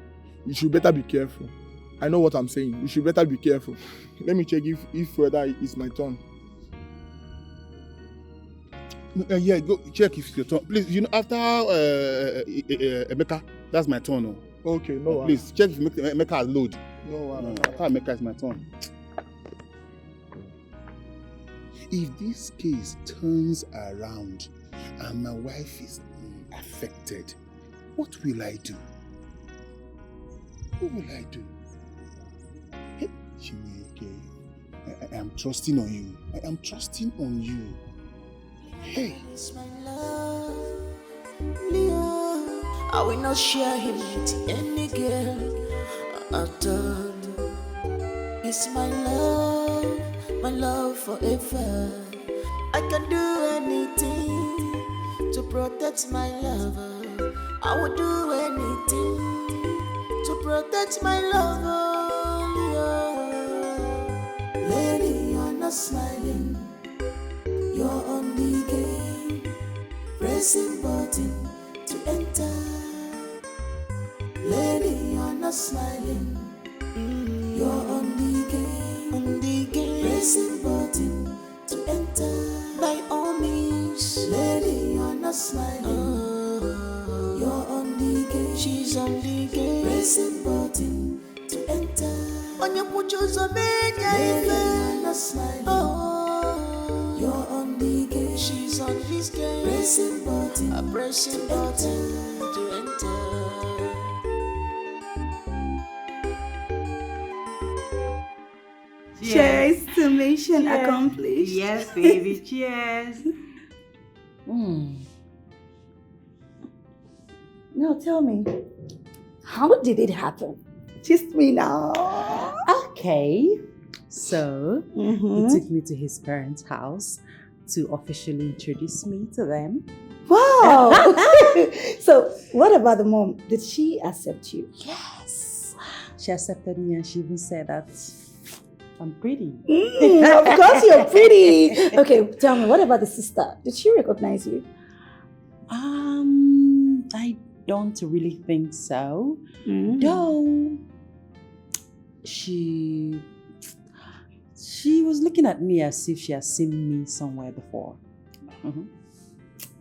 You should better be careful. I know what I'm saying. You should better be careful. Let me check if whether it's my turn. Yeah, go check if it's your turn. Please, you know, after Emeka, that's my turn. Oh. Okay, no. Please, check if Emeka has load. No, after Emeka is my turn. If this case turns around and my wife is affected, what will I do? What will I do? Hey, Chineke, I am trusting on you. I am trusting on you. Hey. It's my love, Leo. I will not share him with any girl at all. It's my love forever. I can do anything to protect my lover. I would do anything to protect my lover. Yeah. Lady, you're not smiling. You're on the game, pressing button to enter. Lady, you're not smiling. You're on the game, pressing button to enter. By all means, lady, you're not smiling. You're on the game, she's on the game, pressing button to enter. On your pictures of me, lady, you're not smiling. You're on the game, she's on this game, pressing button, a pressing button to enter. Cheers to mission accomplished. Yes, baby, cheers. Now tell me, how did it happen? Just me now. Okay, so he took me to his parents' house to officially introduce me to them. Wow! So, what about the mom? Did she accept you? Yes, she accepted me and she even said that I'm pretty. Of course you're pretty. Okay, tell me, what about the sister? Did she recognize you? I don't really think so. Though she was looking at me as if she has seen me somewhere before.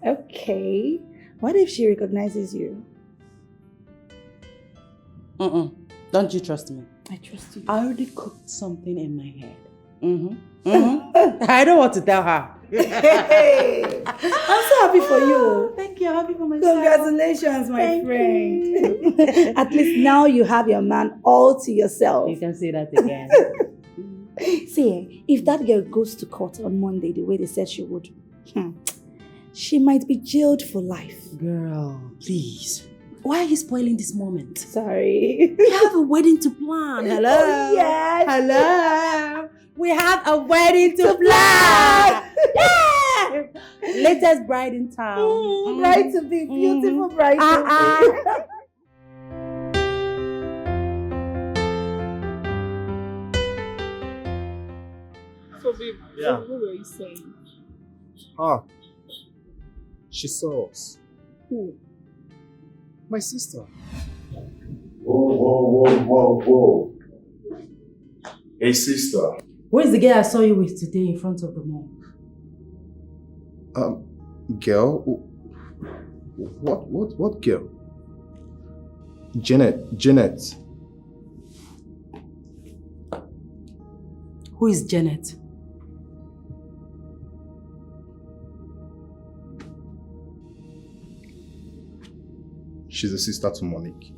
Okay. What if she recognizes you? Don't you trust me? I trust you. I already cooked something in my head. I don't want to tell her. Hey, I'm so happy for you. Thank you. I'm happy for myself. Congratulations, my Thank friend. At least now you have your man all to yourself. You can say that again. See, if that girl goes to court on Monday the way they said she would, she might be jailed for life. Girl, please. Why are you spoiling this moment? Sorry. We have a wedding to plan. Hello? Oh, yes. Hello? We have a wedding to plan. Yeah! Latest bride in town. Bride to be, beautiful bride to be. So, babe, what were you saying? She saw us. Who? My sister. Whoa. Hey, sister. Where's the girl I saw you with today in front of the mall? Girl? What girl? Janet. Who is Janet? She's a sister to Monique.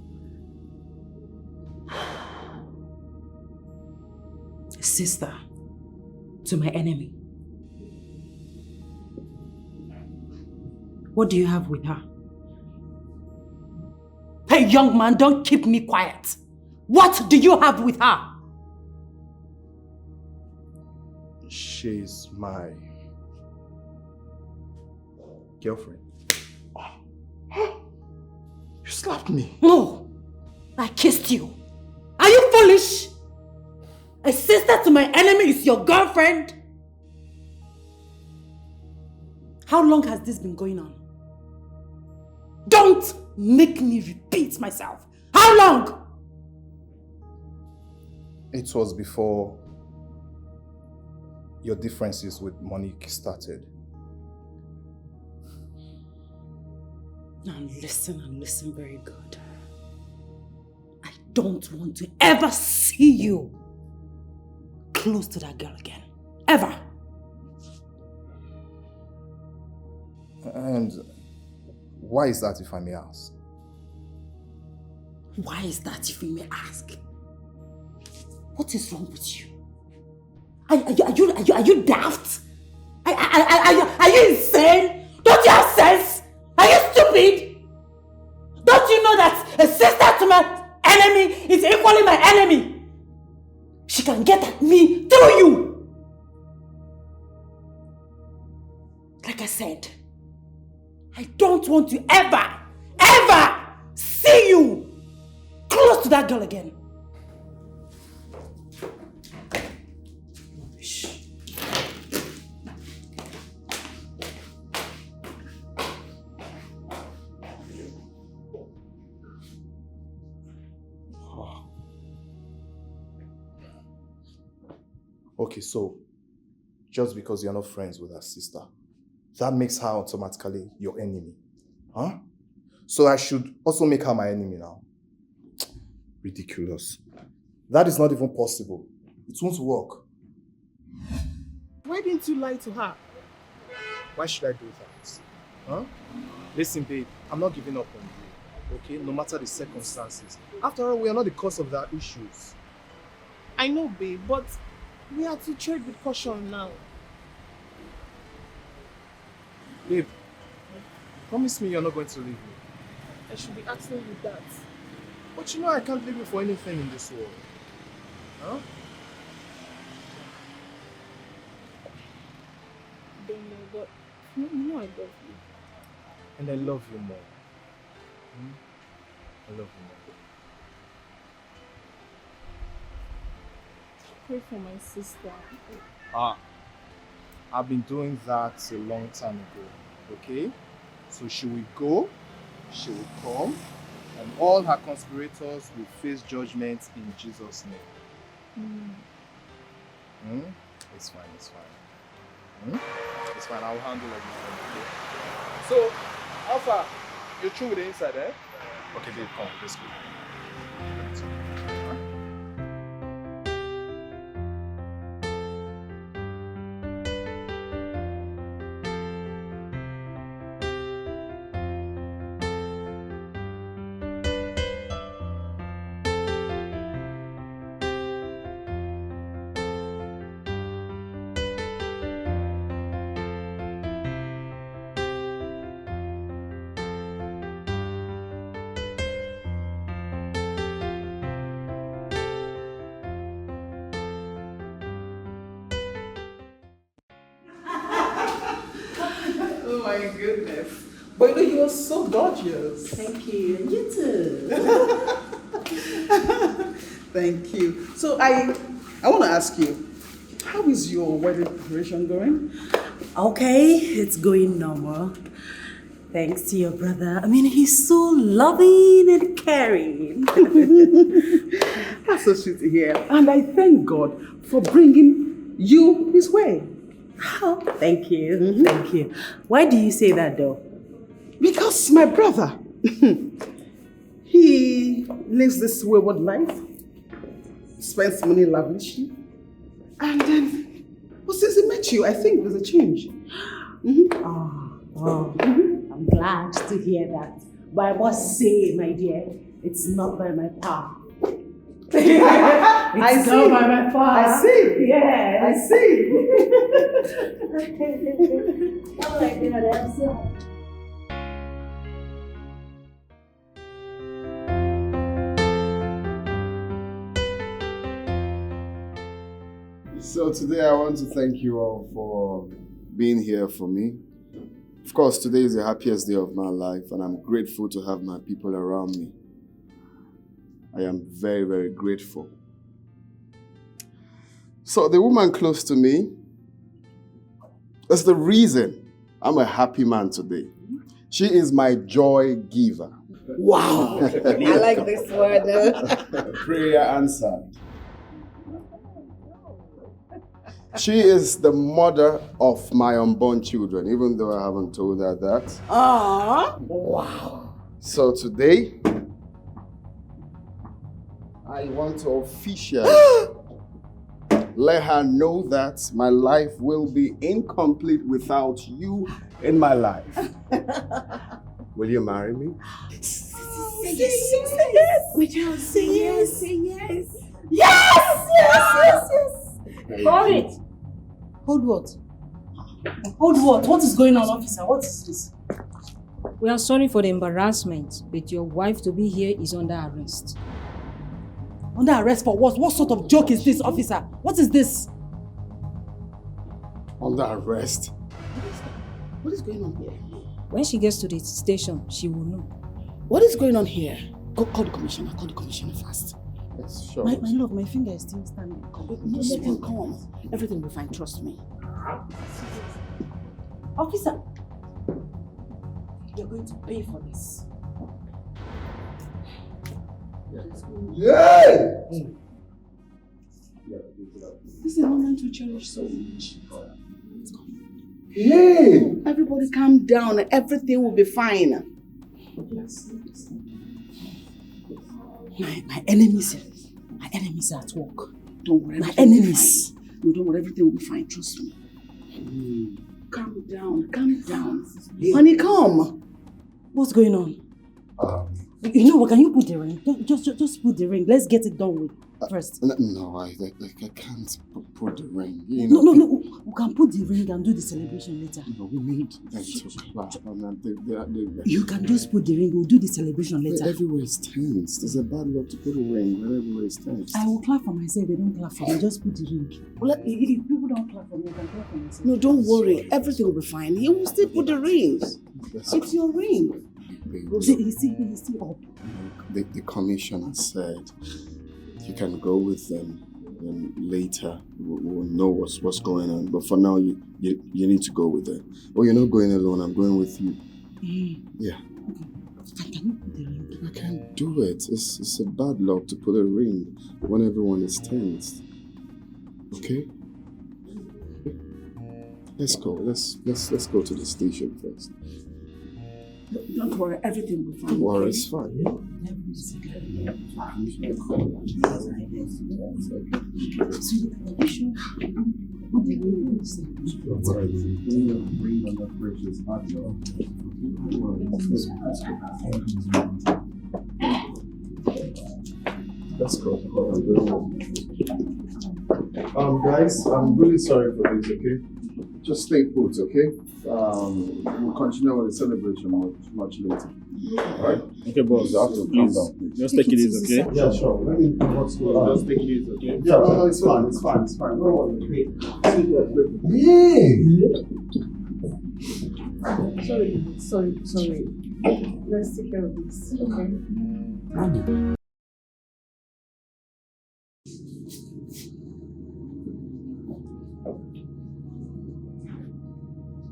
Sister to my enemy. What do you have with her? Hey, young man, don't keep me quiet. What do you have with her? She's my girlfriend. You slapped me. No, I kissed you. Are you foolish? A sister to my enemy is your girlfriend? How long has this been going on? Don't make me repeat myself. How long? It was before your differences with Monique started. Now listen and listen very good. I don't want to ever see you close to that girl again. Ever. And why is that, if I may ask? Why is that, if you may ask? What is wrong with you? Are you daft? Are you insane? Don't you have sense? Are you stupid? Don't you know that a sister to my enemy is equally my enemy? She can get at me through you. I said, I don't want to ever see you close to that girl again. Okay, so just because you're not friends with her sister, that makes her automatically your enemy. Huh? So I should also make her my enemy now. Ridiculous. That is not even possible. It won't work. Why didn't you lie to her? Why should I do that? Huh? Listen, babe, I'm not giving up on you, okay? No matter the circumstances. After all, we are not the cause of their issues. I know, babe, but we have to tread with caution now. Babe, promise me you're not going to leave me. I should be asking you that. But you know I can't leave you for anything in this world. Huh? Don't know, but you know I love you. And I love you more. I love you more. Pray for my sister. I've been doing that a long time ago, okay? So she will go, she will come, and all her conspirators will face judgment in Jesus' name. It's fine, it's fine. It's fine, I'll handle everything, okay? So, Alpha, you're through with the inside, eh? Okay, babe, come, let's go. Oh my goodness. But you know, you are so gorgeous. Thank you. And you too. Thank you. So I want to ask you, how is your wedding preparation going? Okay, it's going normal. Thanks to your brother. I mean, he's so loving and caring. That's so sweet to hear. And I thank God for bringing you his way. Oh, thank you. Thank you. Why do you say that though? Because my brother, he lives this wayward life, spends money lavishly, and then, well, since he met you, I think there's a change. I'm glad to hear that. But I must say, my dear, it's not by my power. It's not by my power. I see. Yeah. I see. Oh my God, I'm so... So today I want to thank you all for being here for me. Of course, today is the happiest day of my life and I'm grateful to have my people around me. I am very, very grateful. So the woman close to me, that's the reason I'm a happy man today. She is my joy giver. Wow. I like this word. Prayer answered. She is the mother of my unborn children, even though I haven't told her that. Aww. Wow. So today, I want to officially let her know that my life will be incomplete without you in my life. Will you marry me? Say yes. Would you say yes? Say yes. Yes! Yes! Hold it. Hold what? Hold what? What is going on, officer? What is this? We are sorry for the embarrassment, but your wife to be here is under arrest. Under arrest for what? What sort of joke is this, officer? What is this? Under arrest? What is going on here? When she gets to the station, she will know. What is going on here? Go call the commissioner. Call the commissioner fast. Yes, sure. My love, my finger is still standing. Come on. Everything will be fine. Trust me. Officer, you're going to pay for this. Yay! This is a moment to cherish so much. Yay! Everybody calm down. Everything will be fine. My enemies are at work. Don't worry. My enemies. No, don't worry. Everything will be fine. Trust me. Calm down. Calm down. Honey, come. What's going on? You know what? Can you put the ring? Just put the ring. Let's get it done with first. No, I can't put the ring. You know, No. We can put the ring and do the celebration later. No, we need them to clap. You can just put the ring. We'll do the celebration later. Everywhere is tense. There's a bad luck to put a ring when everywhere is tense. I will clap for myself. They don't clap for me. Just put the ring. Well, if people don't clap for me, I can clap for myself. No, don't worry. Everything will be fine. He will still put the ring. It's your ring. He's still up. The commissioner said you can go with them, and later we'll know what's going on. But for now, you need to go with them. Oh, you're not going alone. I'm going with you. Yeah. Okay. Can you put the ring? I can't do it. It's a bad luck to put a ring when everyone is tense. Okay. Let's go. Let's go to the station first. Don't worry, everything will be fine. Don't worry, it's fine. Let's go. Guys, I'm really sorry for this, okay? Just stay put, okay? We'll continue with the celebration much later. Alright? Okay, boss. You have to calm down, please. Just take it easy, okay? Yeah, sure. Let me know what's going on. Just take it easy, okay? Yeah, no, it's fine. Don't worry. Yeah! Sorry. Let's take care of this, okay?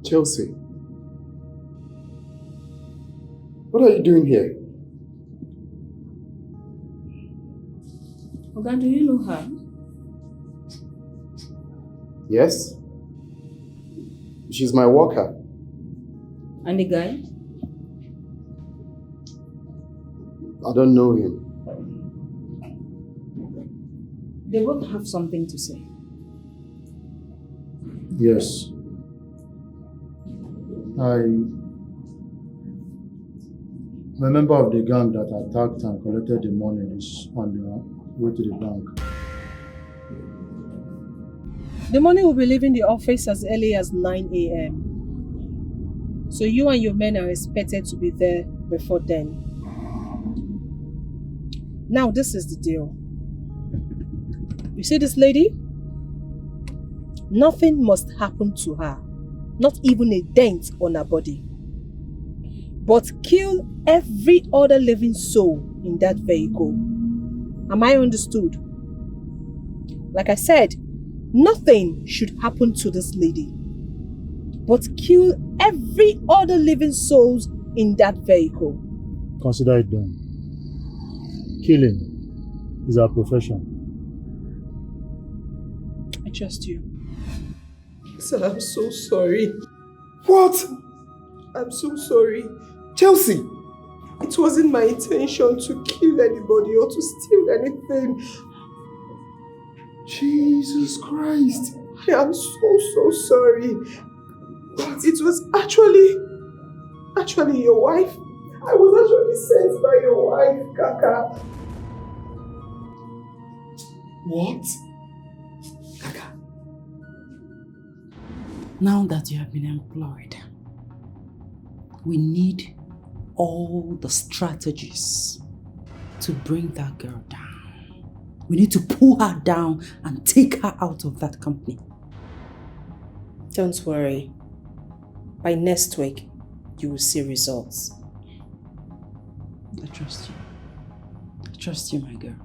Chelsea, what are you doing here? Oga, do you know her? Yes? She's my worker. And the guy? I don't know him. They both have something to say. Yes. I'm a member of the gang that attacked and collected the money is on the way to the bank. The money will be leaving the office as early as 9 a.m. So you and your men are expected to be there before then. Now this is the deal. You see this lady? Nothing must happen to her. Not even a dent on her body. But kill every other living soul in that vehicle. Am I understood? Like I said, nothing should happen to this lady. But kill every other living souls in that vehicle. Consider it done. Killing is our profession. I trust you. Sir, I'm so sorry. What? I'm so sorry. Chelsea! It wasn't my intention to kill anybody or to steal anything. Jesus Christ! I am so sorry. It was actually your wife. I was actually sent by your wife, Kaka. What? Kaka. Now that you have been employed, we need all the strategies to bring that girl down. We need to pull her down and take her out of that company. Don't worry. By next week, you will see results. I trust you. I trust you, my girl.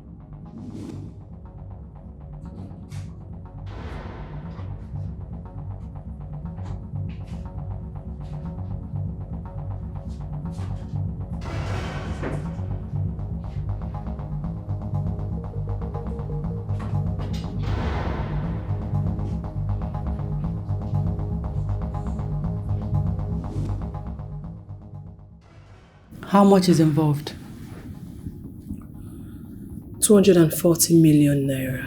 How much is involved? 240 million naira.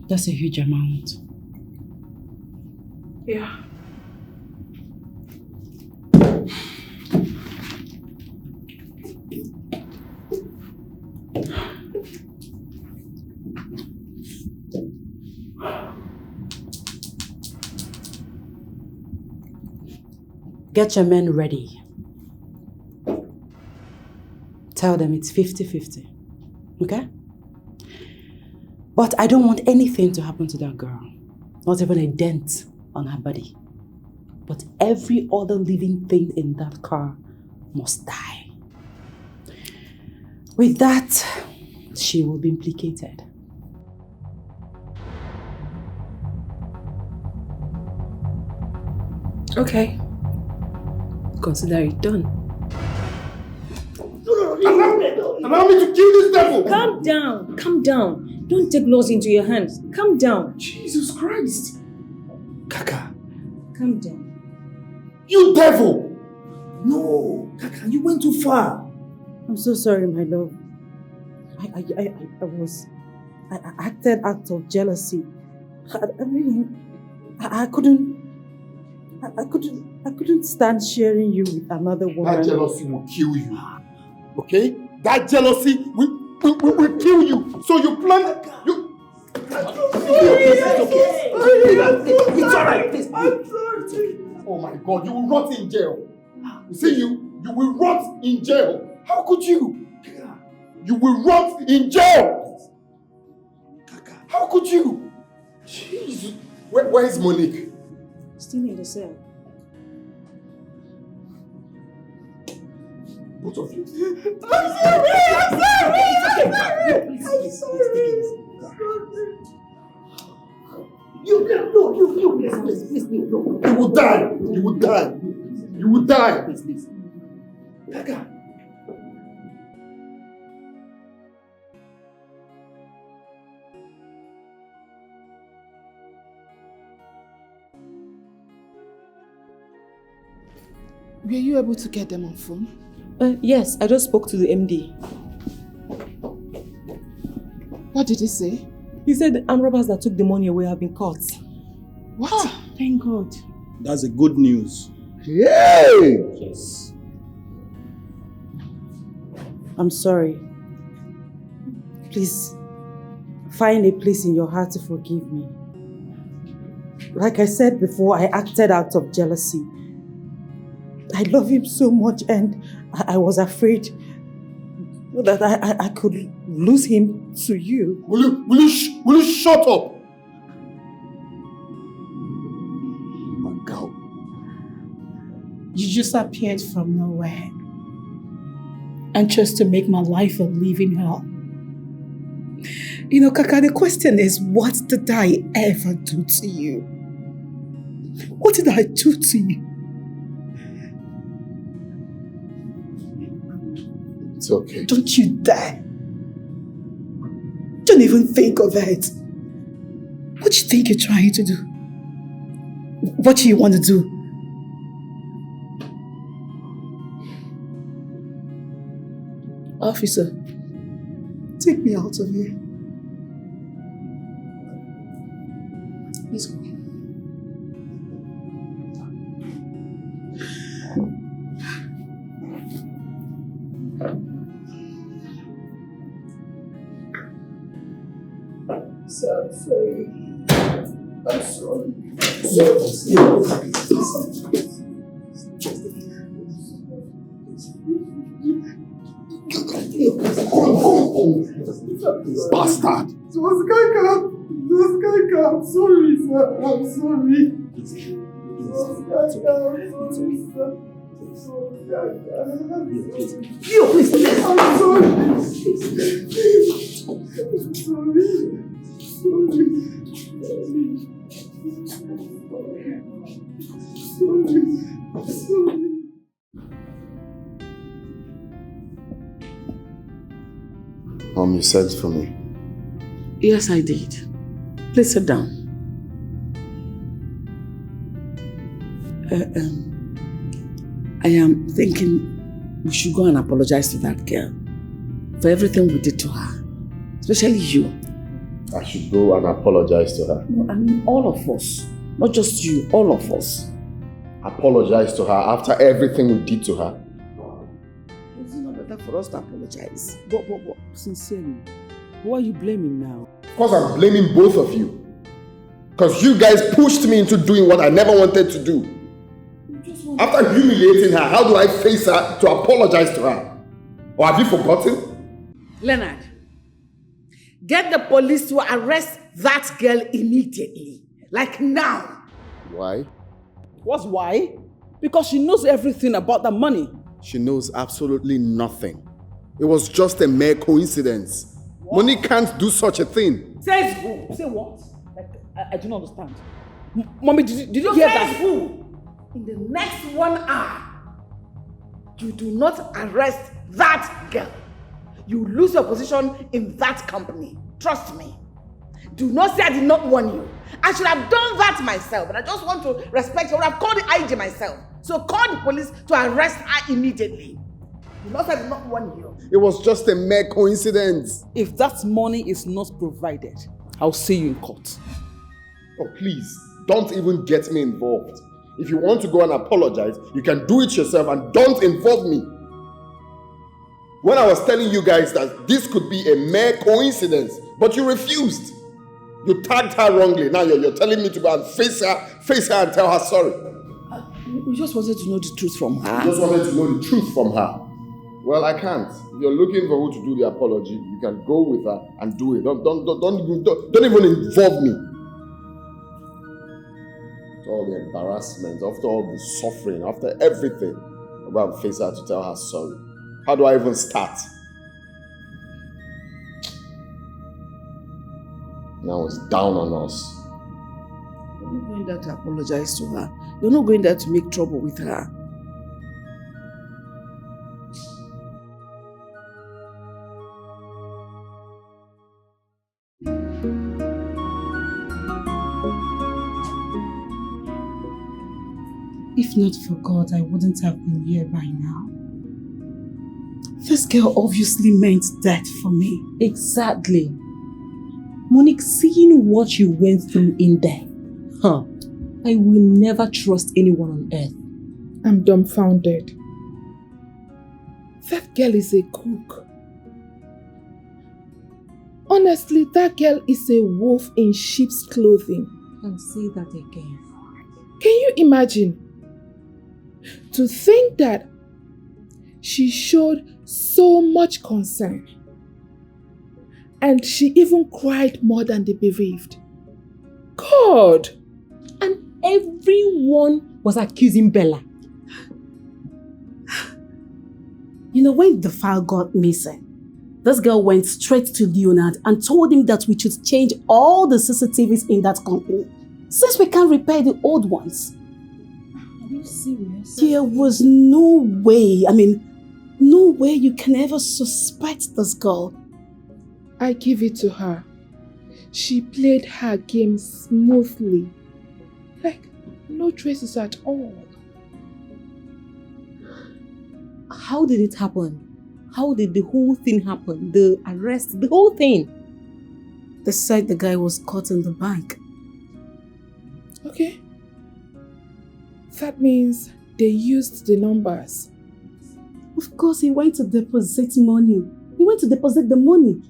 That's a huge amount. Yeah. Get your men ready. Tell them it's 50-50. Okay? But I don't want anything to happen to that girl. Not even a dent on her body. But every other living thing in that car must die. With that, she will be implicated. Okay. Consider it done. Allow me to kill this devil! Calm down. Calm down. Don't take laws into your hands. Calm down. Jesus Christ! Kaka. Calm down. You devil! No, Kaka, you went too far. I'm so sorry, my love. I acted out of jealousy. I couldn't stand sharing you with another woman. That jealousy will kill you. Okay? That jealousy will kill you. So you plan. It's alright. Please. Oh my God, you will rot in jail. You see, you will rot in jail. How could you? You will rot in jail. How could you? Jesus. Where is Monique? Still in the cell. Both of you. I'm sorry! You will die. You will die. You will die. Please. Kaka. Were you able to get them on phone? Yes, I just spoke to the MD. What did he say? He said the armed robbers that took the money away have been caught. What? Oh, thank God. That's a good news. Yay! Yes. I'm sorry. Please, find a place in your heart to forgive me. Like I said before, I acted out of jealousy. I love him so much and I was afraid that I could lose him to you. Will you shut up? My God. You just appeared from nowhere and chose to make my life a living hell. You know, Kaka, the question is, what did I ever do to you? What did I do to you? It's okay. Don't you dare. Don't even think of it. What do you think you're trying to do? What do you want to do? Officer, take me out of here. Please go. I'm sorry. I'm sorry. Bastard! It was Kaka. Kaka, I'm sorry, sir. I'm sorry. You, please. I'm sorry. Mom, you sent for me. Yes, I did. Please sit down. I am thinking we should go and apologize to that girl for everything we did to her, especially you. I should go and apologize to her. No, I mean all of us, not just you, all of us. Apologize to her after everything we did to her? Is it not better for us to apologize? But sincerely, who are you blaming now? Because I'm blaming both of you. Because you guys pushed me into doing what I never wanted to do. After humiliating her, how do I face her to apologize to her? Or have you forgotten? Leonard, get the police to arrest that girl immediately. Like now. Why? What's why? Because she knows everything about the money. She knows absolutely nothing. It was just a mere coincidence. Monique can't do such a thing. Says who? Say what? Like, I do not understand. Mommy, did you hear that? Who? In the next 1 hour, you do not arrest that girl. You lose your position in that company. Trust me. Do not say I did not warn you. I should have done that myself, but I just want to respect you. I would have called the IG myself. So call the police to arrest her immediately. Do not say I did not warn you. It was just a mere coincidence. If that money is not provided, I'll see you in court. Oh, please, don't even get me involved. If you want to go and apologize, you can do it yourself and don't involve me. When I was telling you guys that this could be a mere coincidence, but you refused. You tagged her wrongly. Now you're telling me to go and face her and tell her sorry. We just wanted to know the truth from her. You just wanted to know the truth from her. Well, I can't. If you're looking for who to do the apology, you can go with her and do it. Don't even involve me. After all the embarrassment, after all the suffering, after everything, I'll go and face her to tell her sorry. How do I even start? Now it's down on us. You're not going there to apologize to her. You're not going there to make trouble with her. If not for God, I wouldn't have been here by now. This girl obviously meant death for me. Exactly. Monique, seeing what you went through in there, I will never trust anyone on earth. I'm dumbfounded. That girl is a cook. Honestly, that girl is a wolf in sheep's clothing. And say that again. Can you imagine? To think that she showed so much concern and she even cried more than the bereaved. God! And everyone was accusing Bella. You know, when the file got missing, this girl went straight to Leonard and told him that we should change all the CCTVs in that company, since we can't repair the old ones. Are you serious? There was no way, no way you can ever suspect this girl. I give it to her. She played her game smoothly. Like, no traces at all. How did it happen? How did the whole thing happen? The arrest, the whole thing? They said the guy was caught in the bank. Okay. That means they used the numbers. Of course, he went to deposit money. He went to deposit the money.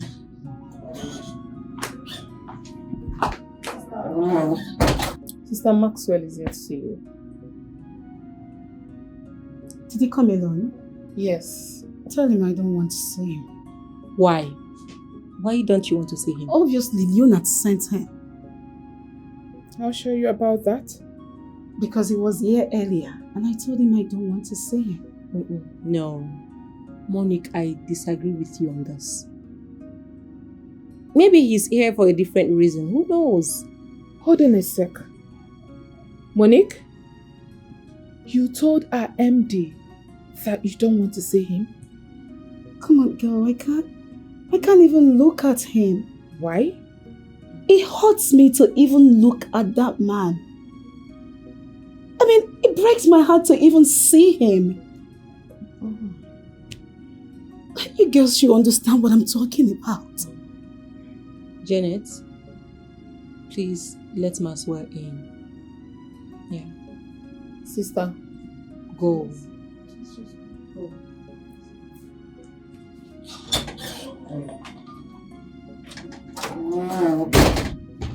Sister Maxwell is here to see you. Did he come alone? Yes. Tell him I don't want to see him. Why? Why don't you want to see him? Obviously, Leonard sent him. I'll show you about that. Because he was here earlier and I told him I don't want to see him. No. Monique, I disagree with you on this. Maybe he's here for a different reason. Who knows? Hold on a sec. Monique, you told our MD that you don't want to see him? Come on, girl, I can't even look at him. Why? It hurts me to even look at that man. I mean, it breaks my heart to even see him. You girls should understand what I'm talking about. Janet, please let Maxwell in. Yeah. Sister. Go.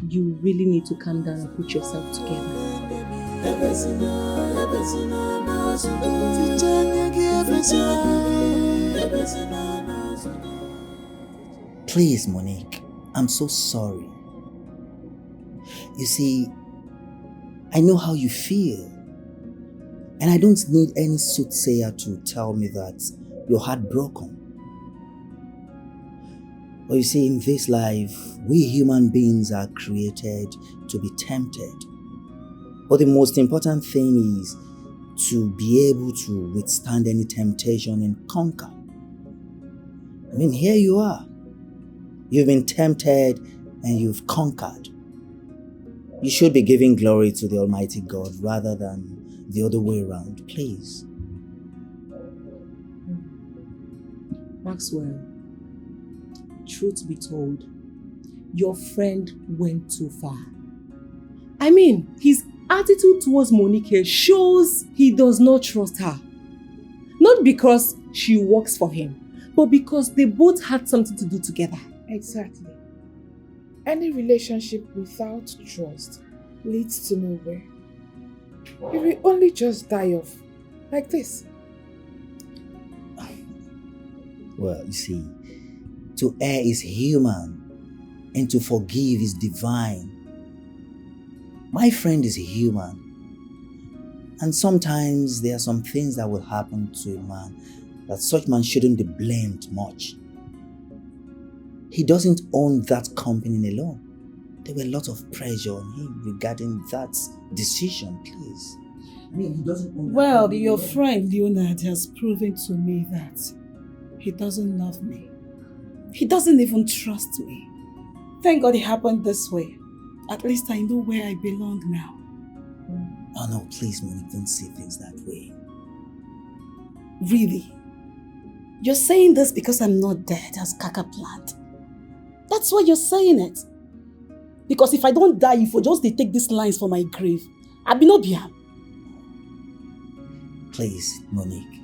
You really need to calm down and put yourself together. Please, Monique, I'm so sorry. You see, I know how you feel. And I don't need any soothsayer to tell me that you're heartbroken. But you see, in this life, we human beings are created to be tempted. But the most important thing is to be able to withstand any temptation and conquer. I mean, here you are. You've been tempted and you've conquered. You should be giving glory to the Almighty God rather than the other way around, please. Maxwell, truth be told, your friend went too far. I mean, his attitude towards Monique shows he does not trust her. Not because she works for him, but because they both had something to do together. Exactly. Any relationship without trust leads to nowhere. You will only just die off like this. Well, you see, to err is human and to forgive is divine. My friend is human. And sometimes there are some things that will happen to a man that such man shouldn't be blamed much. He doesn't own that company alone. There were a lot of pressure on him regarding that decision, please. I mean, he doesn't own Well, your friend Leonard has proven to me that he doesn't love me. He doesn't even trust me. Thank God it happened this way. At least I know where I belong now. Oh no, please, Monique, don't see things that way. Really? You're saying this because I'm not dead as Kaka planned. That's why you're saying it. Because if I don't die, if you just take these lines for my grave, I'll be no biam. Please, Monique.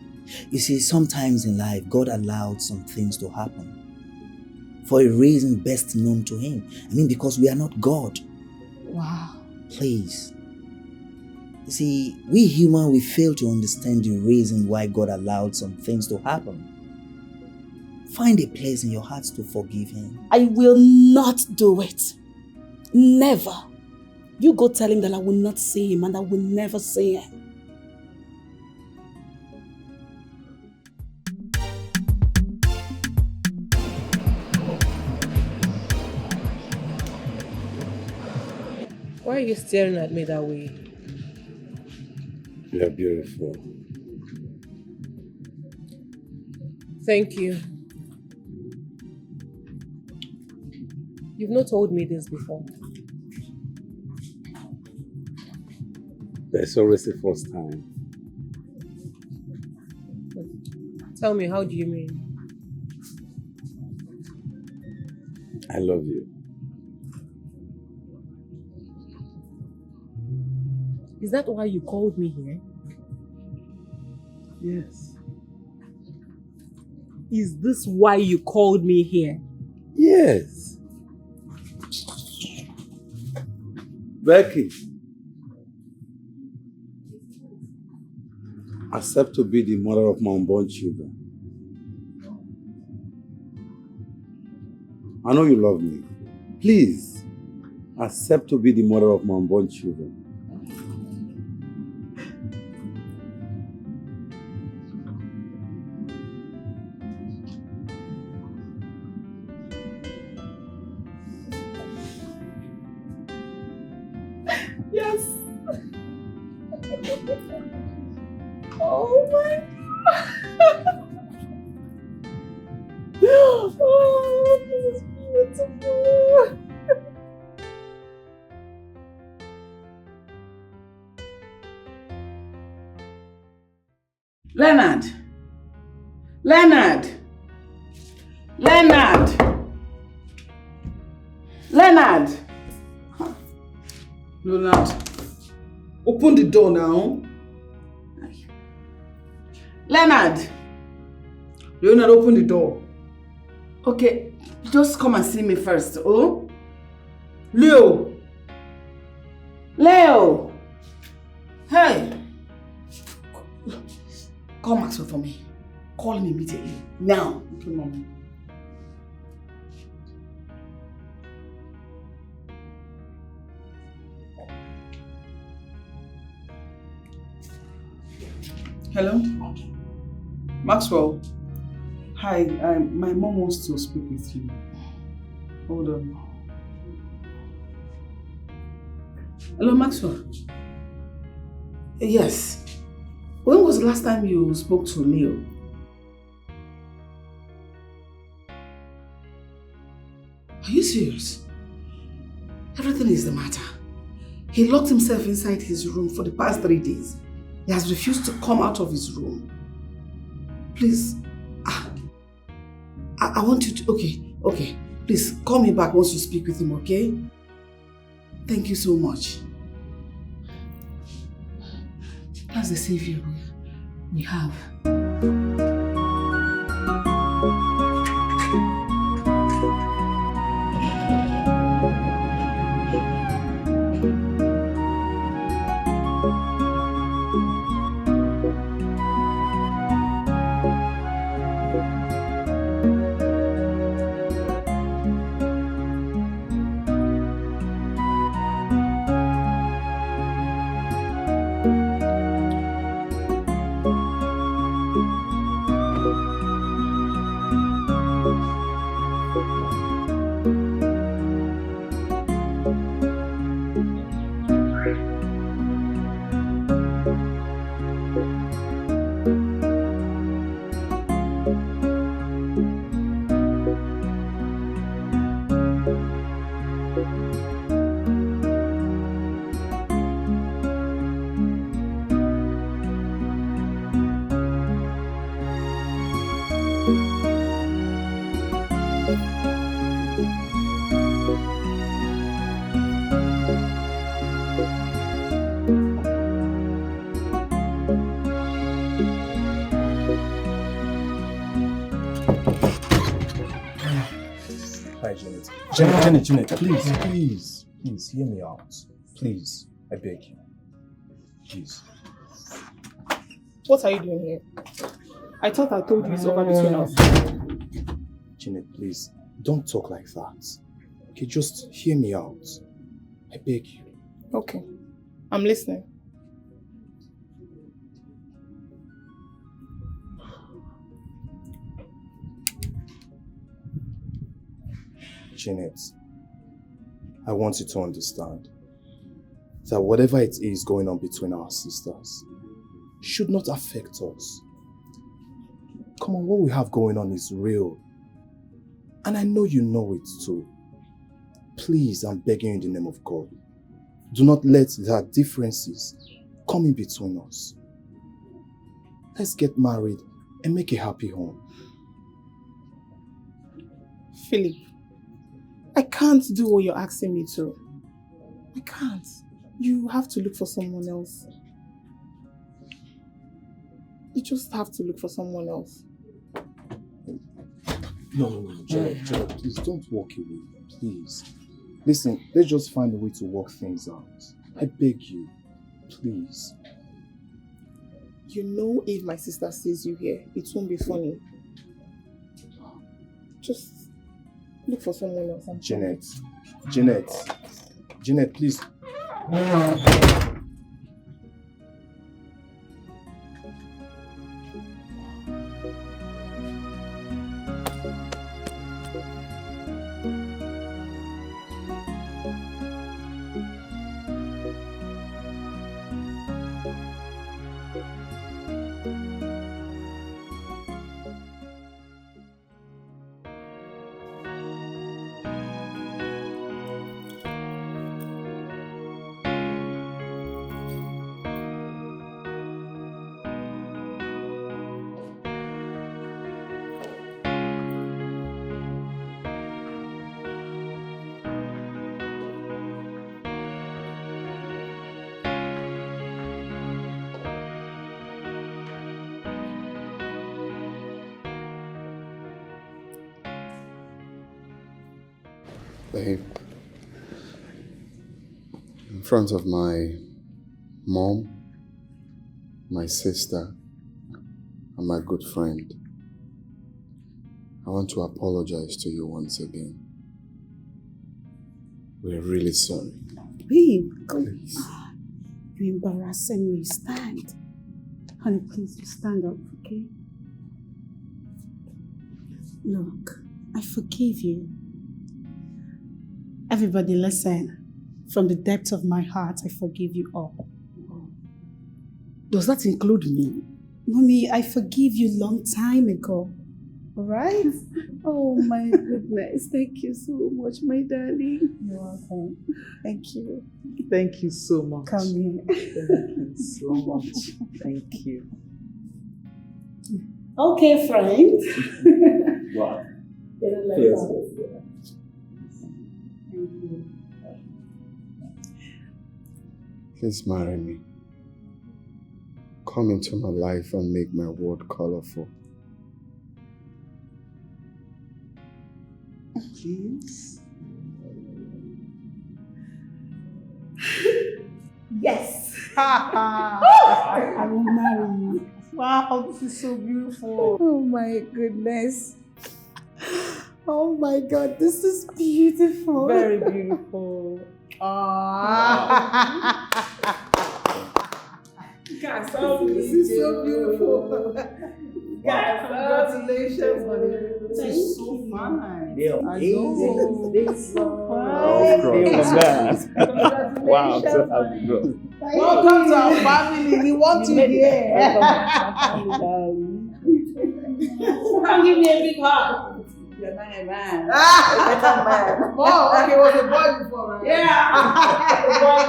You see, sometimes in life, God allowed some things to happen for a reason best known to Him. I mean, because we are not God. Wow. Please. You see, we human, we fail to understand the reason why God allowed some things to happen. Find a place in your heart to forgive Him. I will not do it. Never. You go tell him that I will not see him and I will never see him. Why are you staring at me that way? You're beautiful. Thank you. You've not told me this before. There's always the first time. Tell me, how do you mean? I love you. Is that why you called me here? Yes. Is this why you called me here? Yes. Becky. Accept to be the mother of my unborn children. I know you love me. Please. accept to be the mother of my unborn children. Yes. Oh my God. Oh, this is beautiful. Leonard! Leonard! Leonard! Leonard! Leonard, open the door now. Leonard! Leonard, open the door. Okay, just come and see me first, oh? Leo! Leo! Hey! Call Maxwell for me. Call him immediately. Now. Okay, Mama. Hello? Maxwell? Hi, my mom wants to speak with you. Hold on. Hello, Maxwell? Yes. When was the last time you spoke to Leo? Are you serious? Everything is the matter. He locked himself inside his room for the past 3 days. He has refused to come out of his room. Please, I want you to, okay. Please, call me back once you speak with him, okay? Thank you so much. That's the savior we have. Janet, please, hear me out. Please, I beg you. Please. What are you doing here? I thought I told you it's over between us. Janet, please, don't talk like that. Okay, just hear me out. I beg you. Okay, I'm listening. Janet, I want you to understand that whatever it is going on between our sisters should not affect us. Come on, what we have going on is real. And I know you know it too. Please, I'm begging you in the name of God. Do not let that differences come in between us. Let's get married and make a happy home. Philip, I can't do what you're asking me to. I can't. You have to look for someone else. You just have to look for someone else. No, Janet, please don't walk away, please. Listen, let's just find a way to work things out. I beg you, please. You know if my sister sees you here, it won't be funny. Just look for someone else. Janet, Jeanette, please. Babe, in front of my mom, my sister, and my good friend, I want to apologize to you once again. We're really sorry. Babe, come on. You're embarrassing me. Stand. Honey, please, stand up, okay? Look, I forgive you. Everybody listen. From the depth of my heart, I forgive you all. Does that include me? Mommy, I forgive you long time ago. Alright? Oh my goodness. Thank you so much, my darling. You're welcome. Thank you. Thank you so much. Come here. Thank you so much. Thank you. Okay, friend. Wow. Yes. Please marry me. Come into my life and make my world colorful. Please. Yes. I will marry you. Wow, this is so beautiful. Oh my goodness. Oh my God, this is beautiful. Very beautiful. Guys, this is so beautiful. Guys, congratulations, honey. This is so fun. I know. This is so fun. Wow, I'm so happy, bro. Welcome to our family. We want you here. Come give me a big hug. You're not a man. A better man. Oh, okay, was a boy before, right? Yeah. A boy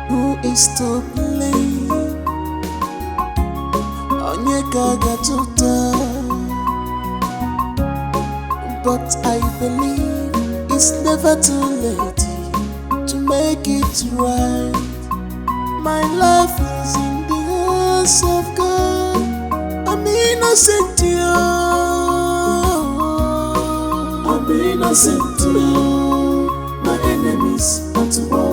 Who is to blame? Onye Kaka tuta. But I believe it's never too late to make it right. My life is in the hands of God. I'm innocent, you. I'm innocent, you. My enemies want to war.